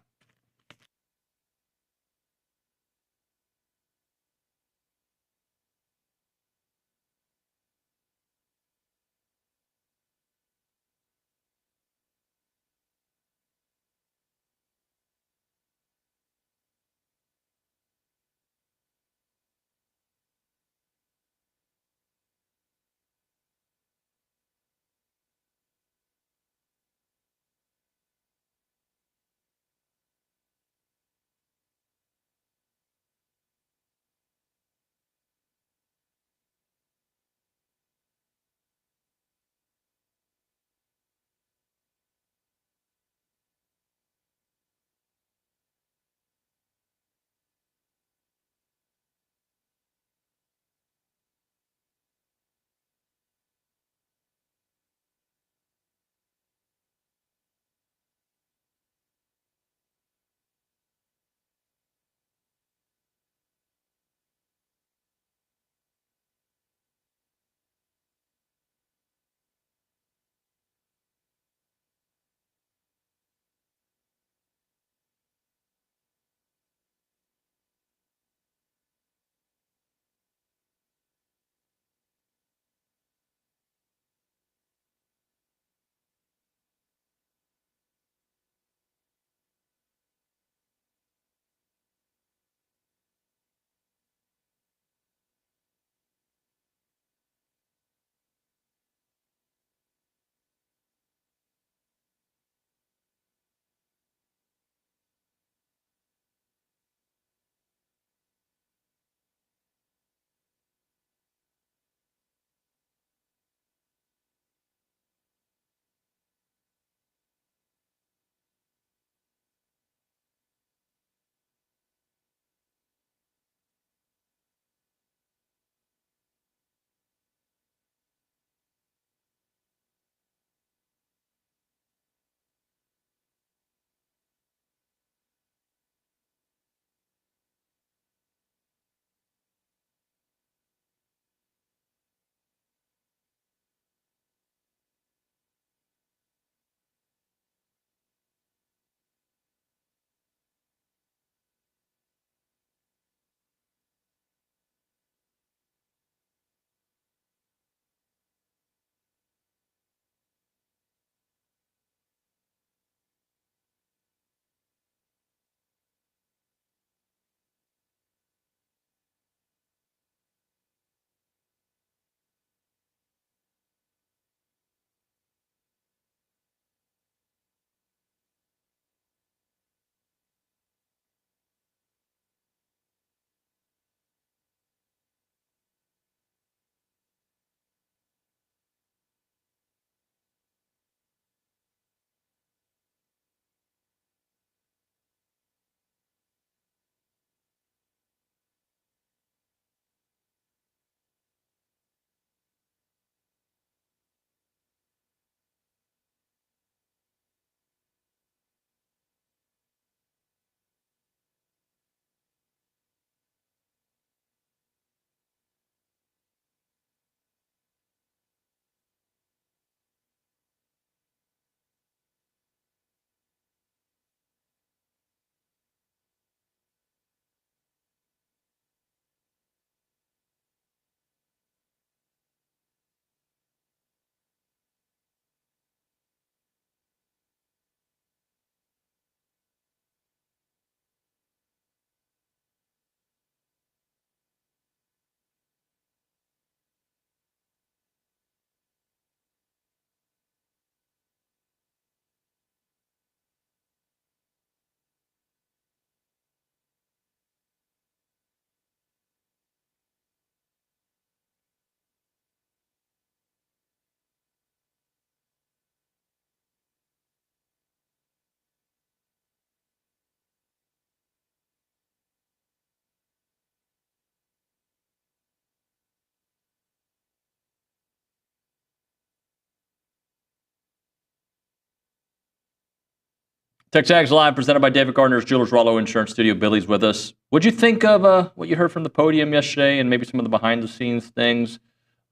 TexAgs Live, presented by David Gardner's Jewelers Rollo Insurance Studio. Billy's with us. What'd you think of what you heard from the podium yesterday, and maybe some of the behind-the-scenes things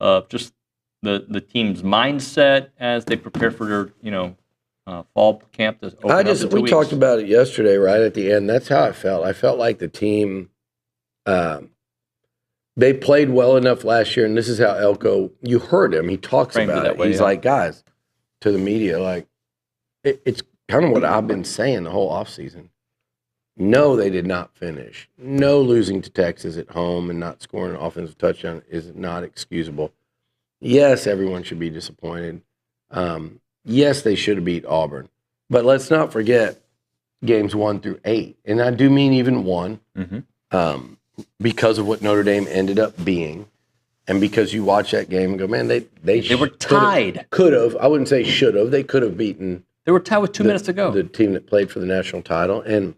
of just the team's mindset as they prepare for their fall camp to open up in 2 We weeks? talked about it yesterday, right at the end. That's how I felt. I felt like the team, they played well enough last year, and this is how Elko, you heard him, he talks Framed it about that it. way, He's yeah. like, guys, to the media, like, it's kind of what I've been saying the whole offseason. No, they did not finish. No, losing to Texas at home and not scoring an offensive touchdown is not excusable. Yes, everyone should be disappointed. Yes, they should have beat Auburn. But let's not forget games 1 through 8. And I do mean even 1, because of what Notre Dame ended up being. And because you watch that game and go, man, they were tied. Could have. I wouldn't say should have. They could have beaten. They were tied with 2 minutes to go. The team that played for the national title. And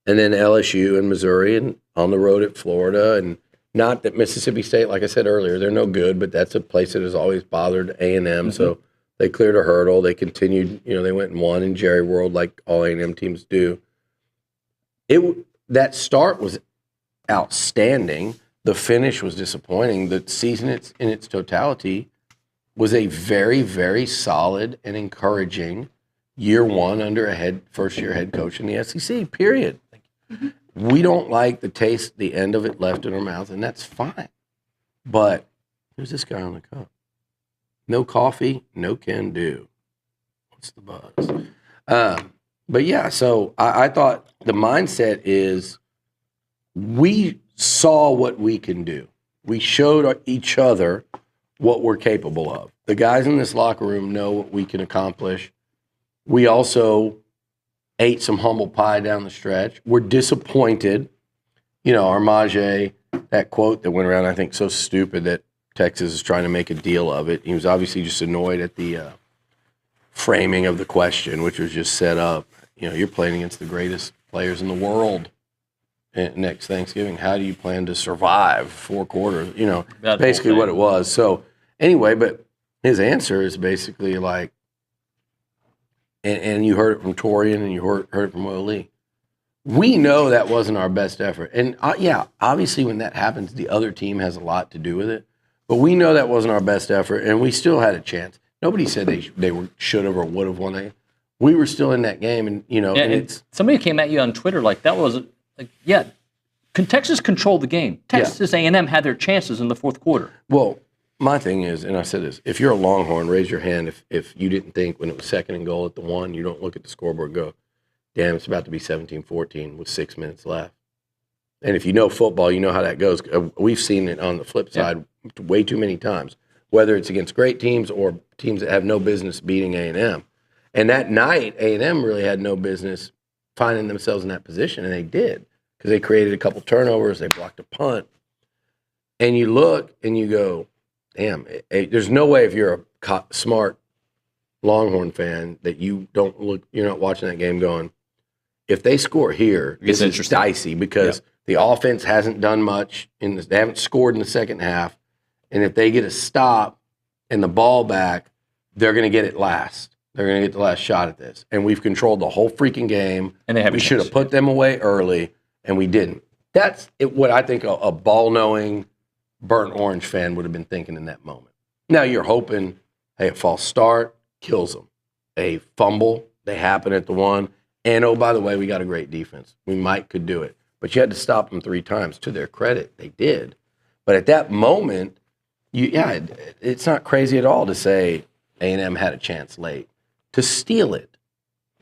then LSU and Missouri and on the road at Florida. And not that Mississippi State, like I said earlier, they're no good, but that's a place that has always bothered A&M. So they cleared a hurdle. They continued, they went and won in Jerry World like all A&M teams do. That start was outstanding. The finish was disappointing. The season in its totality was a very, very solid and encouraging year 1 under a first-year head coach in the SEC, period. We don't like the taste, the end of it left in our mouth, and that's fine. But who's this guy on the cup? No coffee, no can do. What's the buzz? But yeah, so I thought the mindset is we saw what we can do. We showed each other what we're capable of. The guys in this locker room know what we can accomplish. We also ate some humble pie down the stretch. We're disappointed. Armage, that quote that went around, I think, so stupid that Texas is trying to make a deal of it. He was obviously just annoyed at the framing of the question, which was just set up. You're playing against the greatest players in the world next Thanksgiving. How do you plan to survive 4 quarters? That's basically what it was. So anyway, but his answer is basically like, and you heard it from Torian and you heard it from Will Lee. We know that wasn't our best effort. And obviously when that happens, the other team has a lot to do with it. But we know that wasn't our best effort, and we still had a chance. Nobody said they should have or would have won it. We were still in that game, and and it's somebody came at you on Twitter like that was Texas controlled the game. Texas A&M had their chances in the fourth quarter. Well, my thing is, and I said this: if you're a Longhorn, raise your hand if you didn't think when it was 2nd and goal at the 1, you don't look at the scoreboard and go, damn, it's about to be 17-14 with 6 minutes left. And if you know football, you know how that goes. We've seen it on the flip side way too many times, whether it's against great teams or teams that have no business beating A&M. And that night, A&M really had no business finding themselves in that position, and they did because they created a couple turnovers, they blocked a punt. And you look and you go, damn, there's no way if you're a smart Longhorn fan that you don't look, you're not watching that game going, if they score here, this is dicey because the offense hasn't done much. They haven't scored in the second half. And if they get a stop and the ball back, they're going to get it last. They're going to get the last shot at this. And we've controlled the whole freaking game. And we should have put them away early, and we didn't. That's what I think a ball-knowing, burnt orange fan would have been thinking in that moment. Now you're hoping, hey, a false start kills them. A fumble, they happen at the 1. And, oh, by the way, we got a great defense. We could do it. But you had to stop them 3 times. To their credit, they did. But at that moment, it's not crazy at all to say A&M had a chance late. To steal it,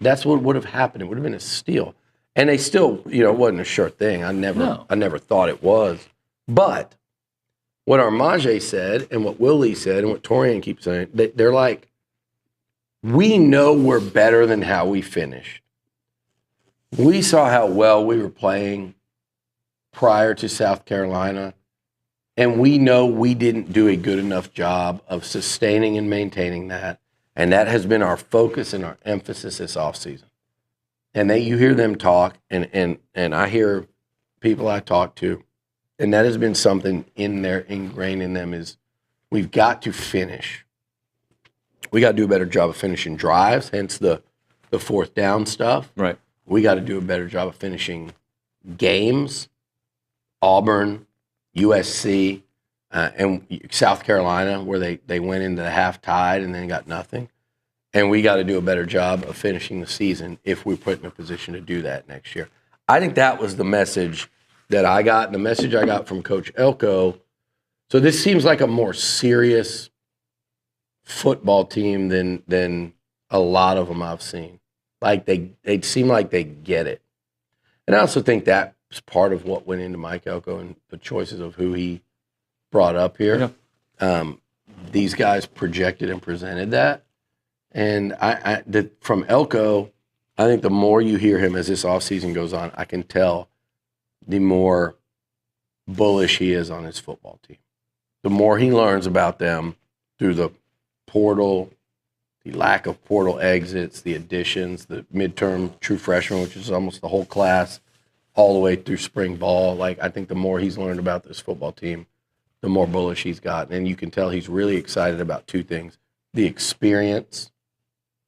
that's what would have happened. It would have been a steal. And they still, it wasn't a sure thing. I never thought it was. But what Armage said and what Willie said and what Torian keeps saying, they're like, we know we're better than how we finished. We saw how well we were playing prior to South Carolina, and we know we didn't do a good enough job of sustaining and maintaining that, and that has been our focus and our emphasis this offseason. And you hear them talk, and I hear people I talk to, and that has been something ingrained in them is we've got to finish. We got to do a better job of finishing drives, hence the the fourth down stuff. Right. We got to do a better job of finishing games. Auburn, USC, and South Carolina, where they went into the half tied and then got nothing. And we got to do a better job of finishing the season if we're put in a position to do that next year. I think that was the message that I got, and the message I got from Coach Elko. So this seems like a more serious football team than a lot of them I've seen. Like they seem like they get it. And I also think that's part of what went into Mike Elko and the choices of who he brought up here. Yeah. These guys projected and presented that. And from Elko, I think the more you hear him as this offseason goes on, I can tell the more bullish he is on his football team. The more he learns about them through the portal, the lack of portal exits, the additions, the midterm true freshman, which is almost the whole class, all the way through spring ball. Like, I think the more he's learned about this football team, the more bullish he's gotten. And you can tell he's really excited about two things: the experience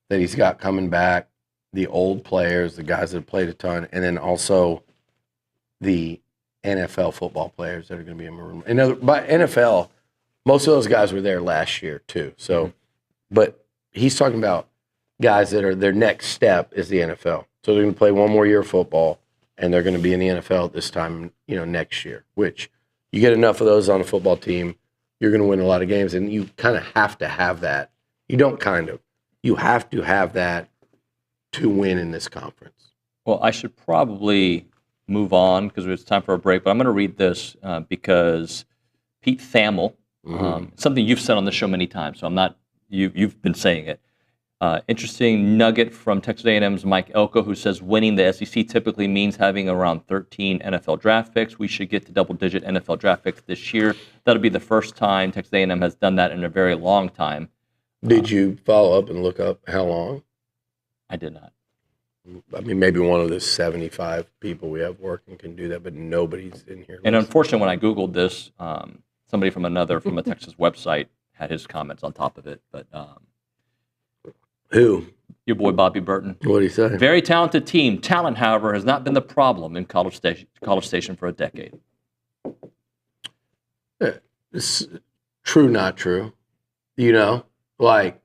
that he's got coming back, the old players, the guys that have played a ton, and then also the NFL football players that are going to be in the room. By NFL, most of those guys were there last year too. So, but he's talking about guys that are their next step is the NFL. So they're going to play one more year of football, and they're going to be in the NFL this time, next year. Which you get enough of those on a football team, you're going to win a lot of games, and you kind of have to have that. You don't kind of. You have to have that to win in this conference. Well, I should probably move on because it's time for a break, but I'm going to read this because Pete Thamel, something you've said on the show many times, so I'm not, you've been saying it. Interesting nugget from Texas A&M's Mike Elko, who says winning the SEC typically means having around 13 NFL draft picks. We should get to double-digit NFL draft picks this year. That'll be the first time Texas A&M has done that in a very long time. Did you follow up and look up how long? I did not. I mean, maybe one of the 75 people we have working can do that, but nobody's in here. And unfortunately, when I Googled this, somebody from a Texas website had his comments on top of it. But who? Your boy Bobby Burton. What did he say? Very talented team. Talent, however, has not been the problem in College Station for a decade. It's true, not true. Like,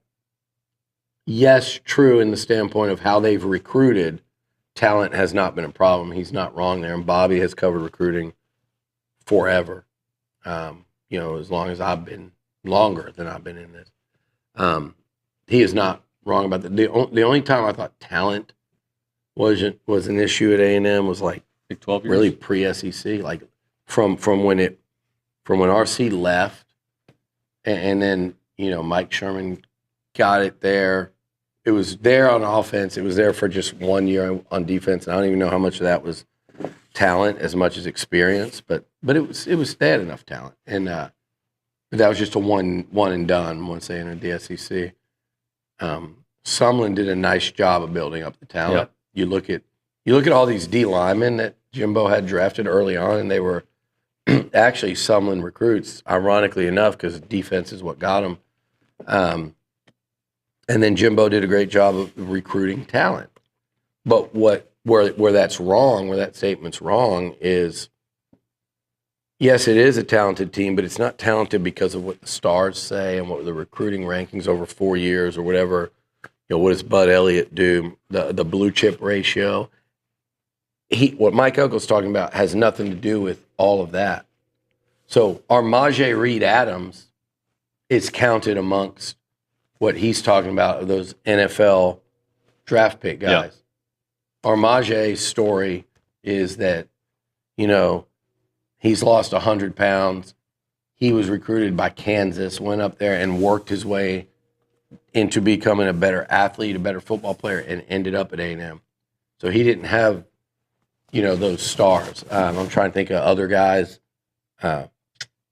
yes, true in the standpoint of how they've recruited. Talent has not been a problem. He's not wrong there. And Bobby has covered recruiting forever. As long as longer than I've been in this. He is not wrong about that. The only time I thought talent was an issue at A&M was like 12 years. Really pre-SEC, like from when RC left, and then Mike Sherman got it there. It was there on offense. It was there for just 1 year on defense, and I don't even know how much of that was talent as much as experience. But they had enough talent, and that was just a one and done once they entered the SEC. Sumlin did a nice job of building up the talent. Yeah. You look at all these D linemen that Jimbo had drafted early on, and they were actually Sumlin recruits, ironically enough, because defense is what got them. And then Jimbo did a great job of recruiting talent. But where that's wrong, where that statement's wrong, is yes, it is a talented team, but it's not talented because of what the stars say and what the recruiting rankings over 4 years or whatever. What does Bud Elliott do? The blue chip ratio. What Mike Elko's talking about has nothing to do with all of that. So Armaje Reed Adams is counted amongst what he's talking about of those NFL draft pick guys. Yeah. Armaje's story is that, he's lost 100 pounds. He was recruited by Kansas, went up there and worked his way into becoming a better athlete, a better football player, and ended up at A&M. So he didn't have, those stars. I'm trying to think of other guys.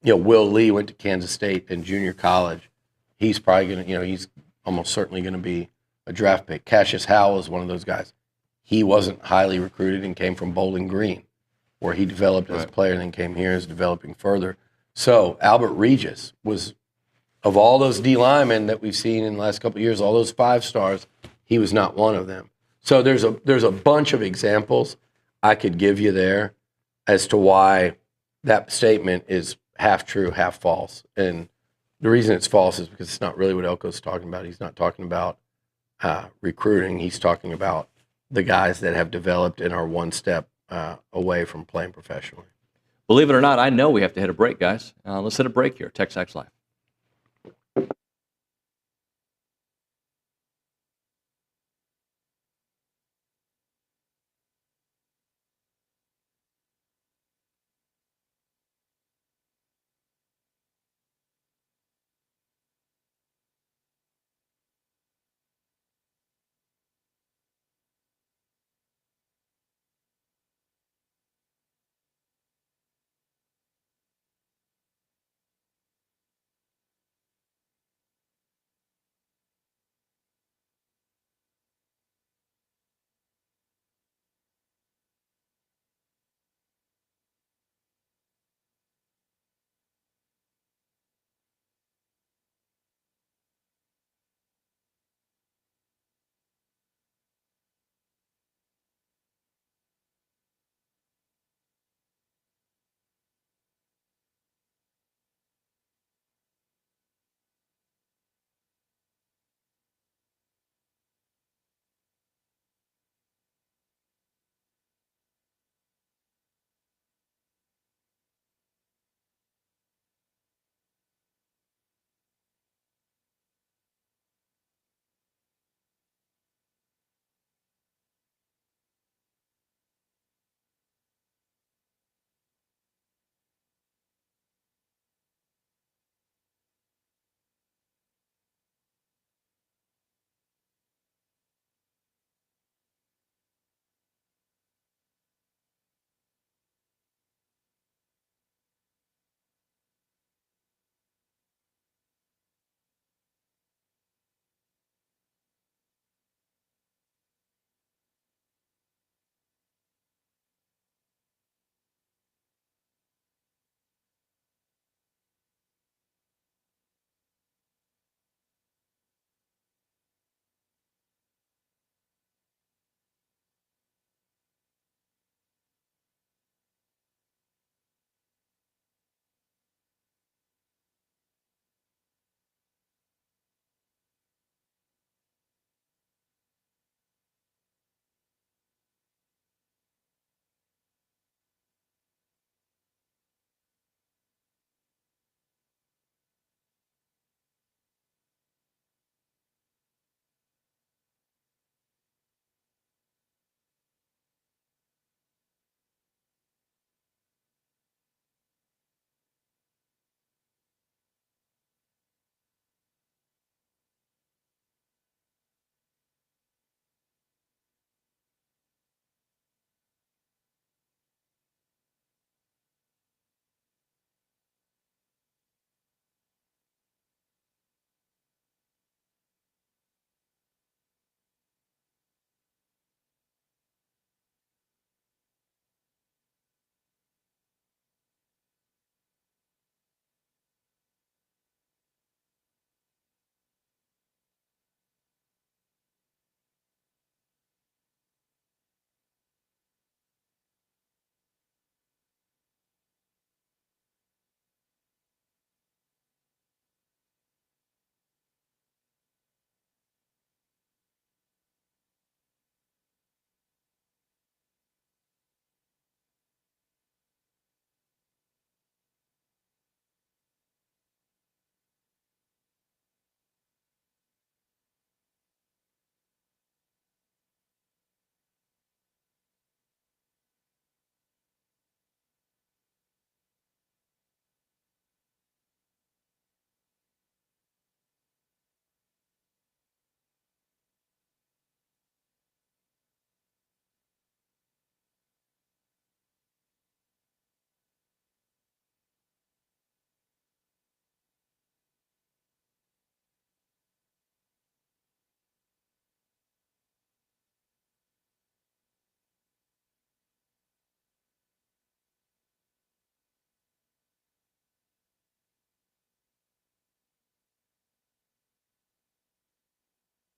Will Lee went to Kansas State in junior college. He's probably going to, he's almost certainly going to be a draft pick. Cassius Howell is one of those guys. He wasn't highly recruited and came from Bowling Green, where he developed as a player and then came here and is developing further. So Albert Regis was, of all those D linemen that we've seen in the last couple of years, all those 5 stars, he was not one of them. So there's a bunch of examples I could give you there as to why that statement is half true, half false. And the reason it's false is because it's not really what Elko's talking about. He's not talking about recruiting. He's talking about the guys that have developed and are one step away from playing professionally. Believe it or not, I know we have to hit a break, guys. Let's hit a break here. TexAgs Live.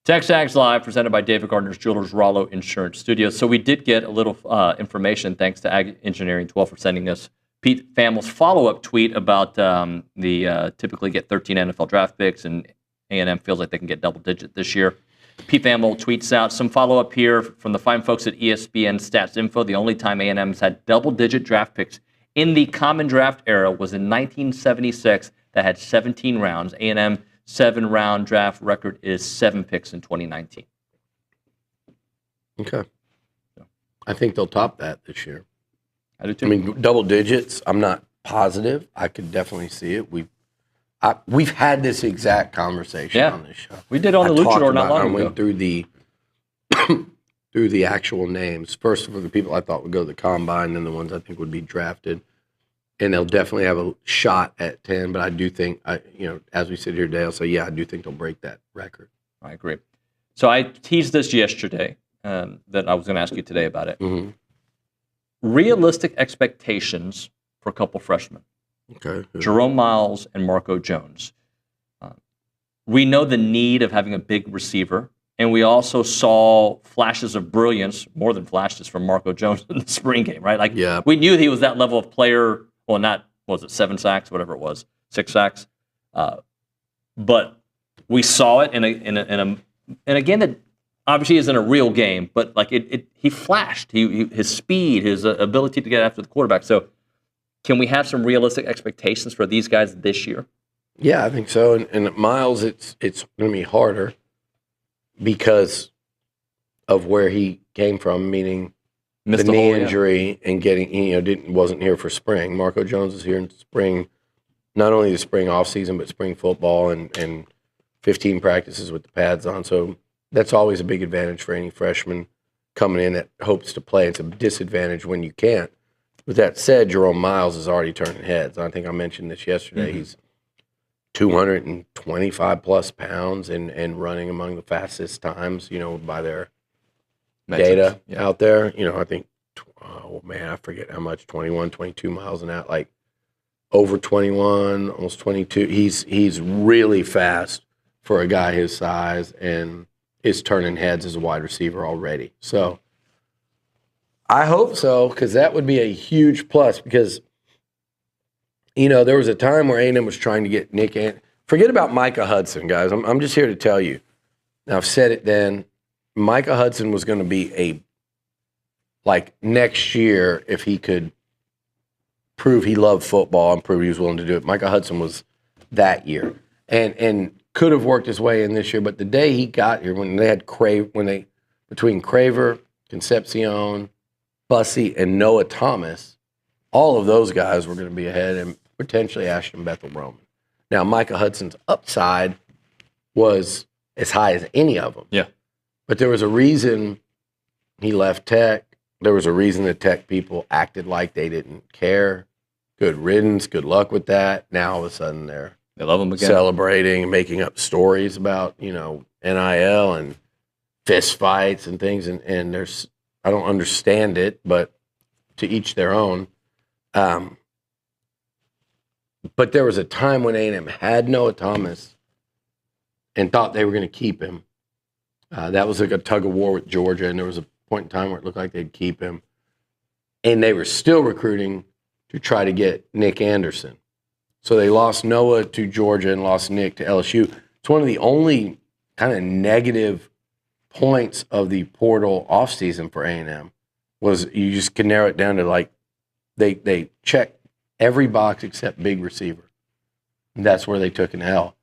TexAgs Live, presented by David Gardner's Jewelers Rollo Insurance Studios. So we did get a little information, thanks to Ag Engineering 12 for sending us Pete Thamel's follow-up tweet about typically get 13 NFL draft picks, and A&M feels like they can get double-digit this year. Pete Thamel tweets out some follow-up here from the fine folks at ESPN Stats Info. The only time A&M's had double-digit draft picks in the common draft era was in 1976. That had 17 rounds. A&M 7-round draft record is 7 picks in 2019. Okay. I think they'll top that this year. I do too. I mean, double digits, I'm not positive. I could definitely see it. We've had this exact conversation on this show. We did on the Luchador not long ago. I went through the actual names. First of all, the people I thought would go to the combine, then the ones I think would be drafted. And they'll definitely have a shot at 10, but I do think, as we sit here today, I'll say, yeah, I do think they'll break that record. I agree. So I teased this yesterday, that I was going to ask you today about it. Mm-hmm. Realistic expectations for a couple freshmen. Okay. Jerome Miles and Marco Jones. We know the need of having a big receiver, and we also saw flashes of brilliance, more than flashes, from Marco Jones in the spring game, right? Like, we knew he was that level of player. Well, not, was it 7 sacks, whatever it was, 6 sacks. But we saw it and again, that obviously isn't a real game, but like he flashed. His speed, his ability to get after the quarterback. So, can we have some realistic expectations for these guys this year? Yeah, I think so. And Miles, it's going to be harder because of where he came from, meaning the knee injury and getting, wasn't here for spring. Marco Jones is here in spring, not only the spring off season, but spring football and 15 practices with the pads on. So that's always a big advantage for any freshman coming in that hopes to play. It's a disadvantage when you can't. With that said, Jerome Miles is already turning heads. I think I mentioned this yesterday. Mm-hmm. He's 225 plus pounds and running among the fastest times, by their data out there. I think, I forget how much, 21, 22 miles an hour, like over 21, almost 22. He's really fast for a guy his size and is turning heads as a wide receiver already. So I hope so, because that would be a huge plus, because there was a time where A&M was trying to get Nick forget about Micah Hudson, guys. I'm just here to tell you. Now, I've said it then. Micah Hudson was going to be next year, if he could prove he loved football and prove he was willing to do it. Micah Hudson was that year and could have worked his way in this year. But the day he got here, when they had between Craver, Concepcion, Bussey, and Noah Thomas, all of those guys were going to be ahead, and potentially Ashton Bethel-Roman. Now, Micah Hudson's upside was as high as any of them. Yeah. But there was a reason he left Tech. There was a reason the Tech people acted like they didn't care. Good riddance, good luck with that. Now, all of a sudden, they love him again, celebrating and making up stories about, NIL and fist fights and things. And there's, I don't understand it, but to each their own. But there was a time when A&M had Noah Thomas and thought they were going to keep him. That was like a tug of war with Georgia, and there was a point in time where it looked like they'd keep him. And they were still recruiting to try to get Nick Anderson. So they lost Noah to Georgia and lost Nick to LSU. It's one of the only kind of negative points of the portal offseason for A&M was you just can narrow it down to they check every box except big receiver. And that's where they took an L.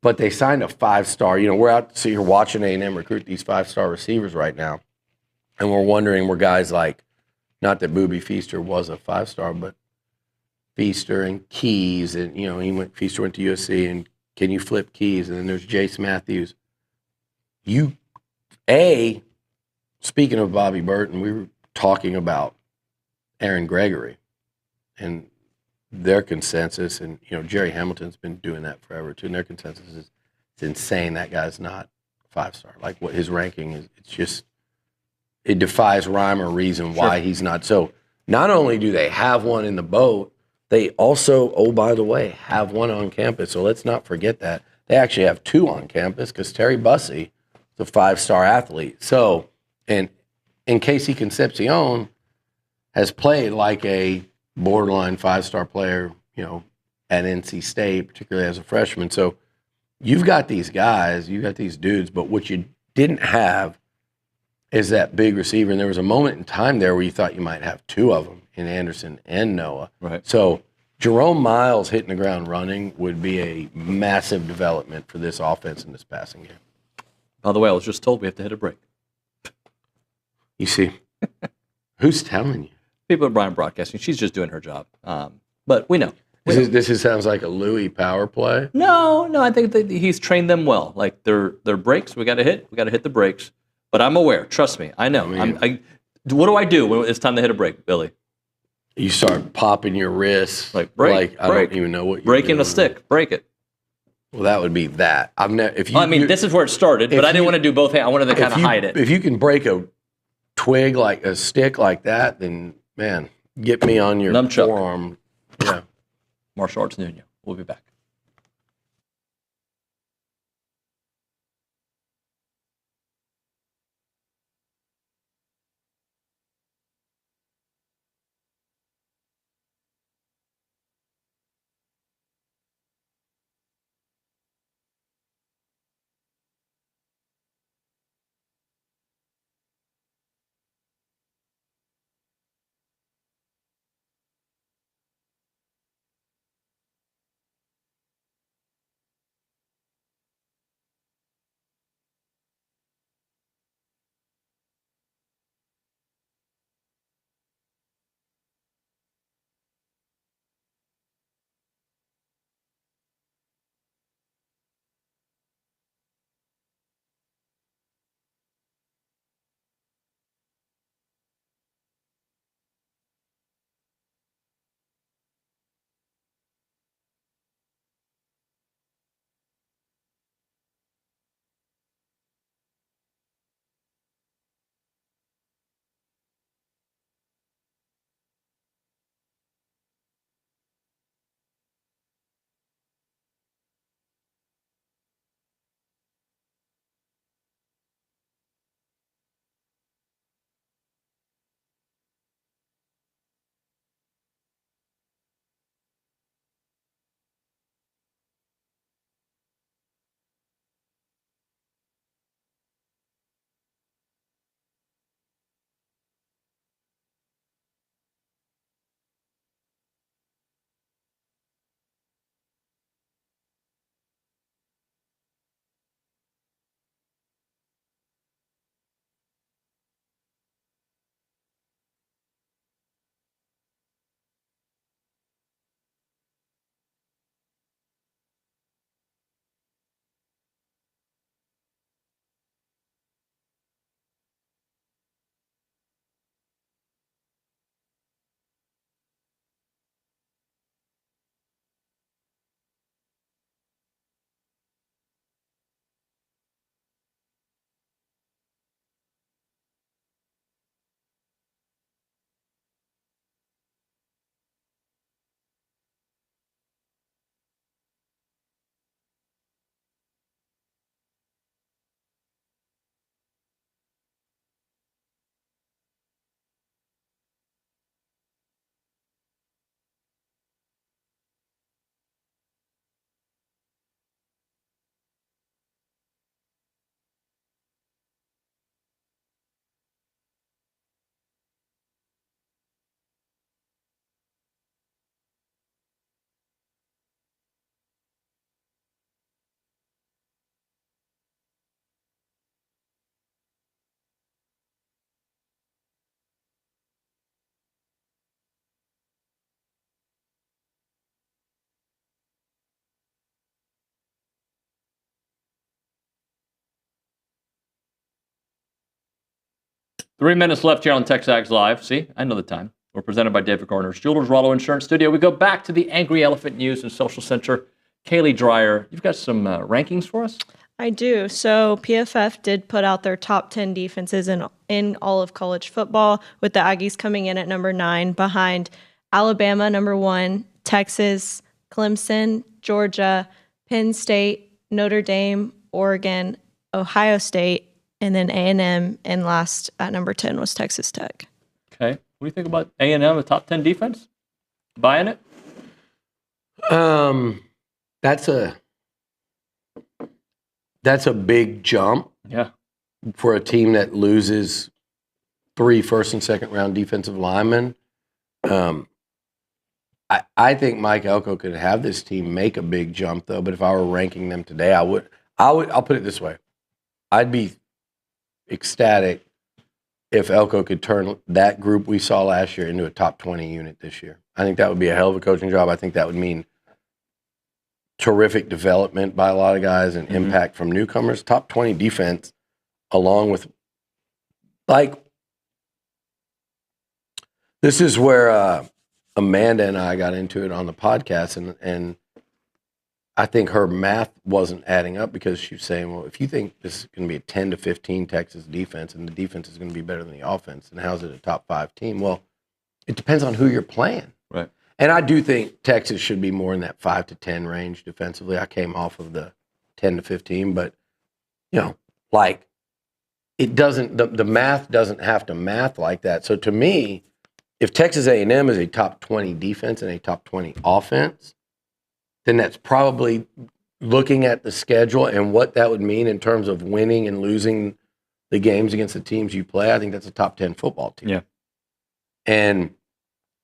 But they signed a 5-star. We're out, so you're watching A&M recruit these 5-star receivers right now. And we're wondering where guys like, not that Boobie Feaster was a 5-star, but Feaster and Keys, and Feaster went to USC, and can you flip Keys? And then there's Jace Matthews. Speaking of Bobby Burton, we were talking about Aaron Gregory and their consensus, and Jerry Hamilton's been doing that forever too, and their consensus is it's insane that guy's not 5-star. Like what his ranking is, it defies rhyme or reason why he's not. So not only do they have one in the boat, they also, oh, by the way, have one on campus. So let's not forget that. They actually have 2 on campus because Terry Bussey He's a 5-star athlete. So, and Casey Concepcion has played like a borderline 5-star player, at NC State, particularly as a freshman. So you've got these guys, you've got these dudes, but what you didn't have is that big receiver. And there was a moment in time there where you thought you might have 2 of them in Anderson and Noah. Right. So Jerome Miles hitting the ground running would be a massive development for this offense in this passing game. By the way, I was just told we have to hit a break. You see, who's telling you? People at Brian Broadcasting. She's just doing her job. But we know. This sounds like a Louis power play. No, I think that he's trained them well. Like their brakes, we got to hit the brakes. But I'm aware. Trust me, I know. What do I do when it's time to hit a break, Billy? You start popping your wrists. I don't even know what you're breaking doing. a stick. Break it. Well, that would be that. I've never. This is where it started, but I didn't want to do both hands. I wanted to kind of hide it. If you can break a twig like a stick like that, then man, get me on your Nunchuck. forearm. Yeah. Martial Arts Nunya. We'll be back. Three minutes left here on TexAgs Live. See, I know the time. We're presented by David Garner's Jewelers Rollo Insurance Studio. We go back to the Angry Elephant News and Social Center. Callie Dreyer, you've got some rankings for us? I do. So PFF did put out their top 10 defenses in all of college football, with the Aggies coming in at number 9, behind Alabama, number 1, Texas, Clemson, Georgia, Penn State, Notre Dame, Oregon, Ohio State, and then A&M, and last at number 10 was Texas Tech. Okay. What do you think about A&M, a top 10 defense? Buying it? That's a big jump. Yeah. For a team that loses 3 first and second round defensive linemen. I think Mike Elko could have this team make a big jump though, but if I were ranking them today, I'll put it this way. I'd be ecstatic if Elko could turn that group we saw last year into a top 20 unit this year. I think that would be a hell of a coaching job. I think that would mean terrific development by a lot of guys and impact from newcomers. Top 20 defense, along with, this is where Amanda and I got into it on the podcast, and I think her math wasn't adding up because she was saying, well, if you think this is going to be a 10 to 15 Texas defense and the defense is going to be better than the offense, then how's it a top 5 team? Well, it depends on who you're playing. Right. And I do think Texas should be more in that 5 to 10 range defensively. I came off of the 10 to 15, but, it doesn't, the math doesn't have to math like that. So to me, if Texas A&M is a top 20 defense and a top 20 offense, then that's probably looking at the schedule and what that would mean in terms of winning and losing the games against the teams you play. I think that's a top 10 football team. Yeah. And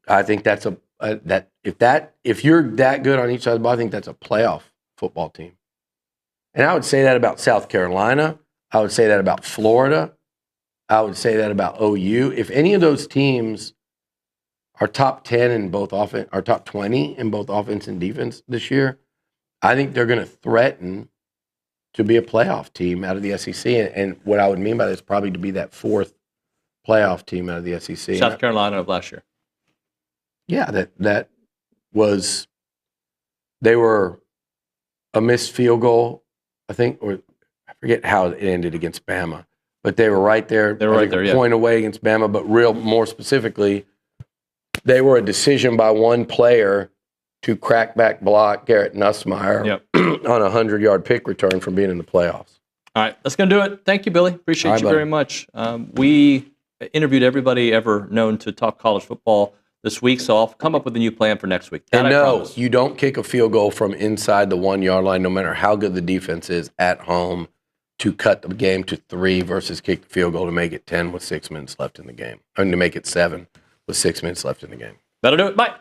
I think that's if you're that good on each side of the ball, I think that's a playoff football team. And I would say that about South Carolina. I would say that about Florida. I would say that about OU. If any of those teams are top 10 in both offense, are top 20 in both offense and defense this year, I think they're going to threaten to be a playoff team out of the SEC. And what I would mean by this is probably to be that 4th playoff team out of the SEC. South Carolina of last year. Yeah, that was, they were a missed field goal, I think, or I forget how it ended against Bama, but they were right there. They were right there, yeah. Point away against Bama, but more specifically, they were a decision by one player to crack back block Garrett Nussmeier on a 100-yard pick return from being in the playoffs. All right, that's going to do it. Thank you, Billy. Appreciate you very much. We interviewed everybody ever known to talk college football this week, so I'll come up with a new plan for next week. And no, you don't kick a field goal from inside the 1-yard line, no matter how good the defense is at home, to cut the game to 3 versus kick the field goal to make it 10 with 6 minutes left in the game, and to make it 7 with 6 minutes left in the game. That'll do it. Bye.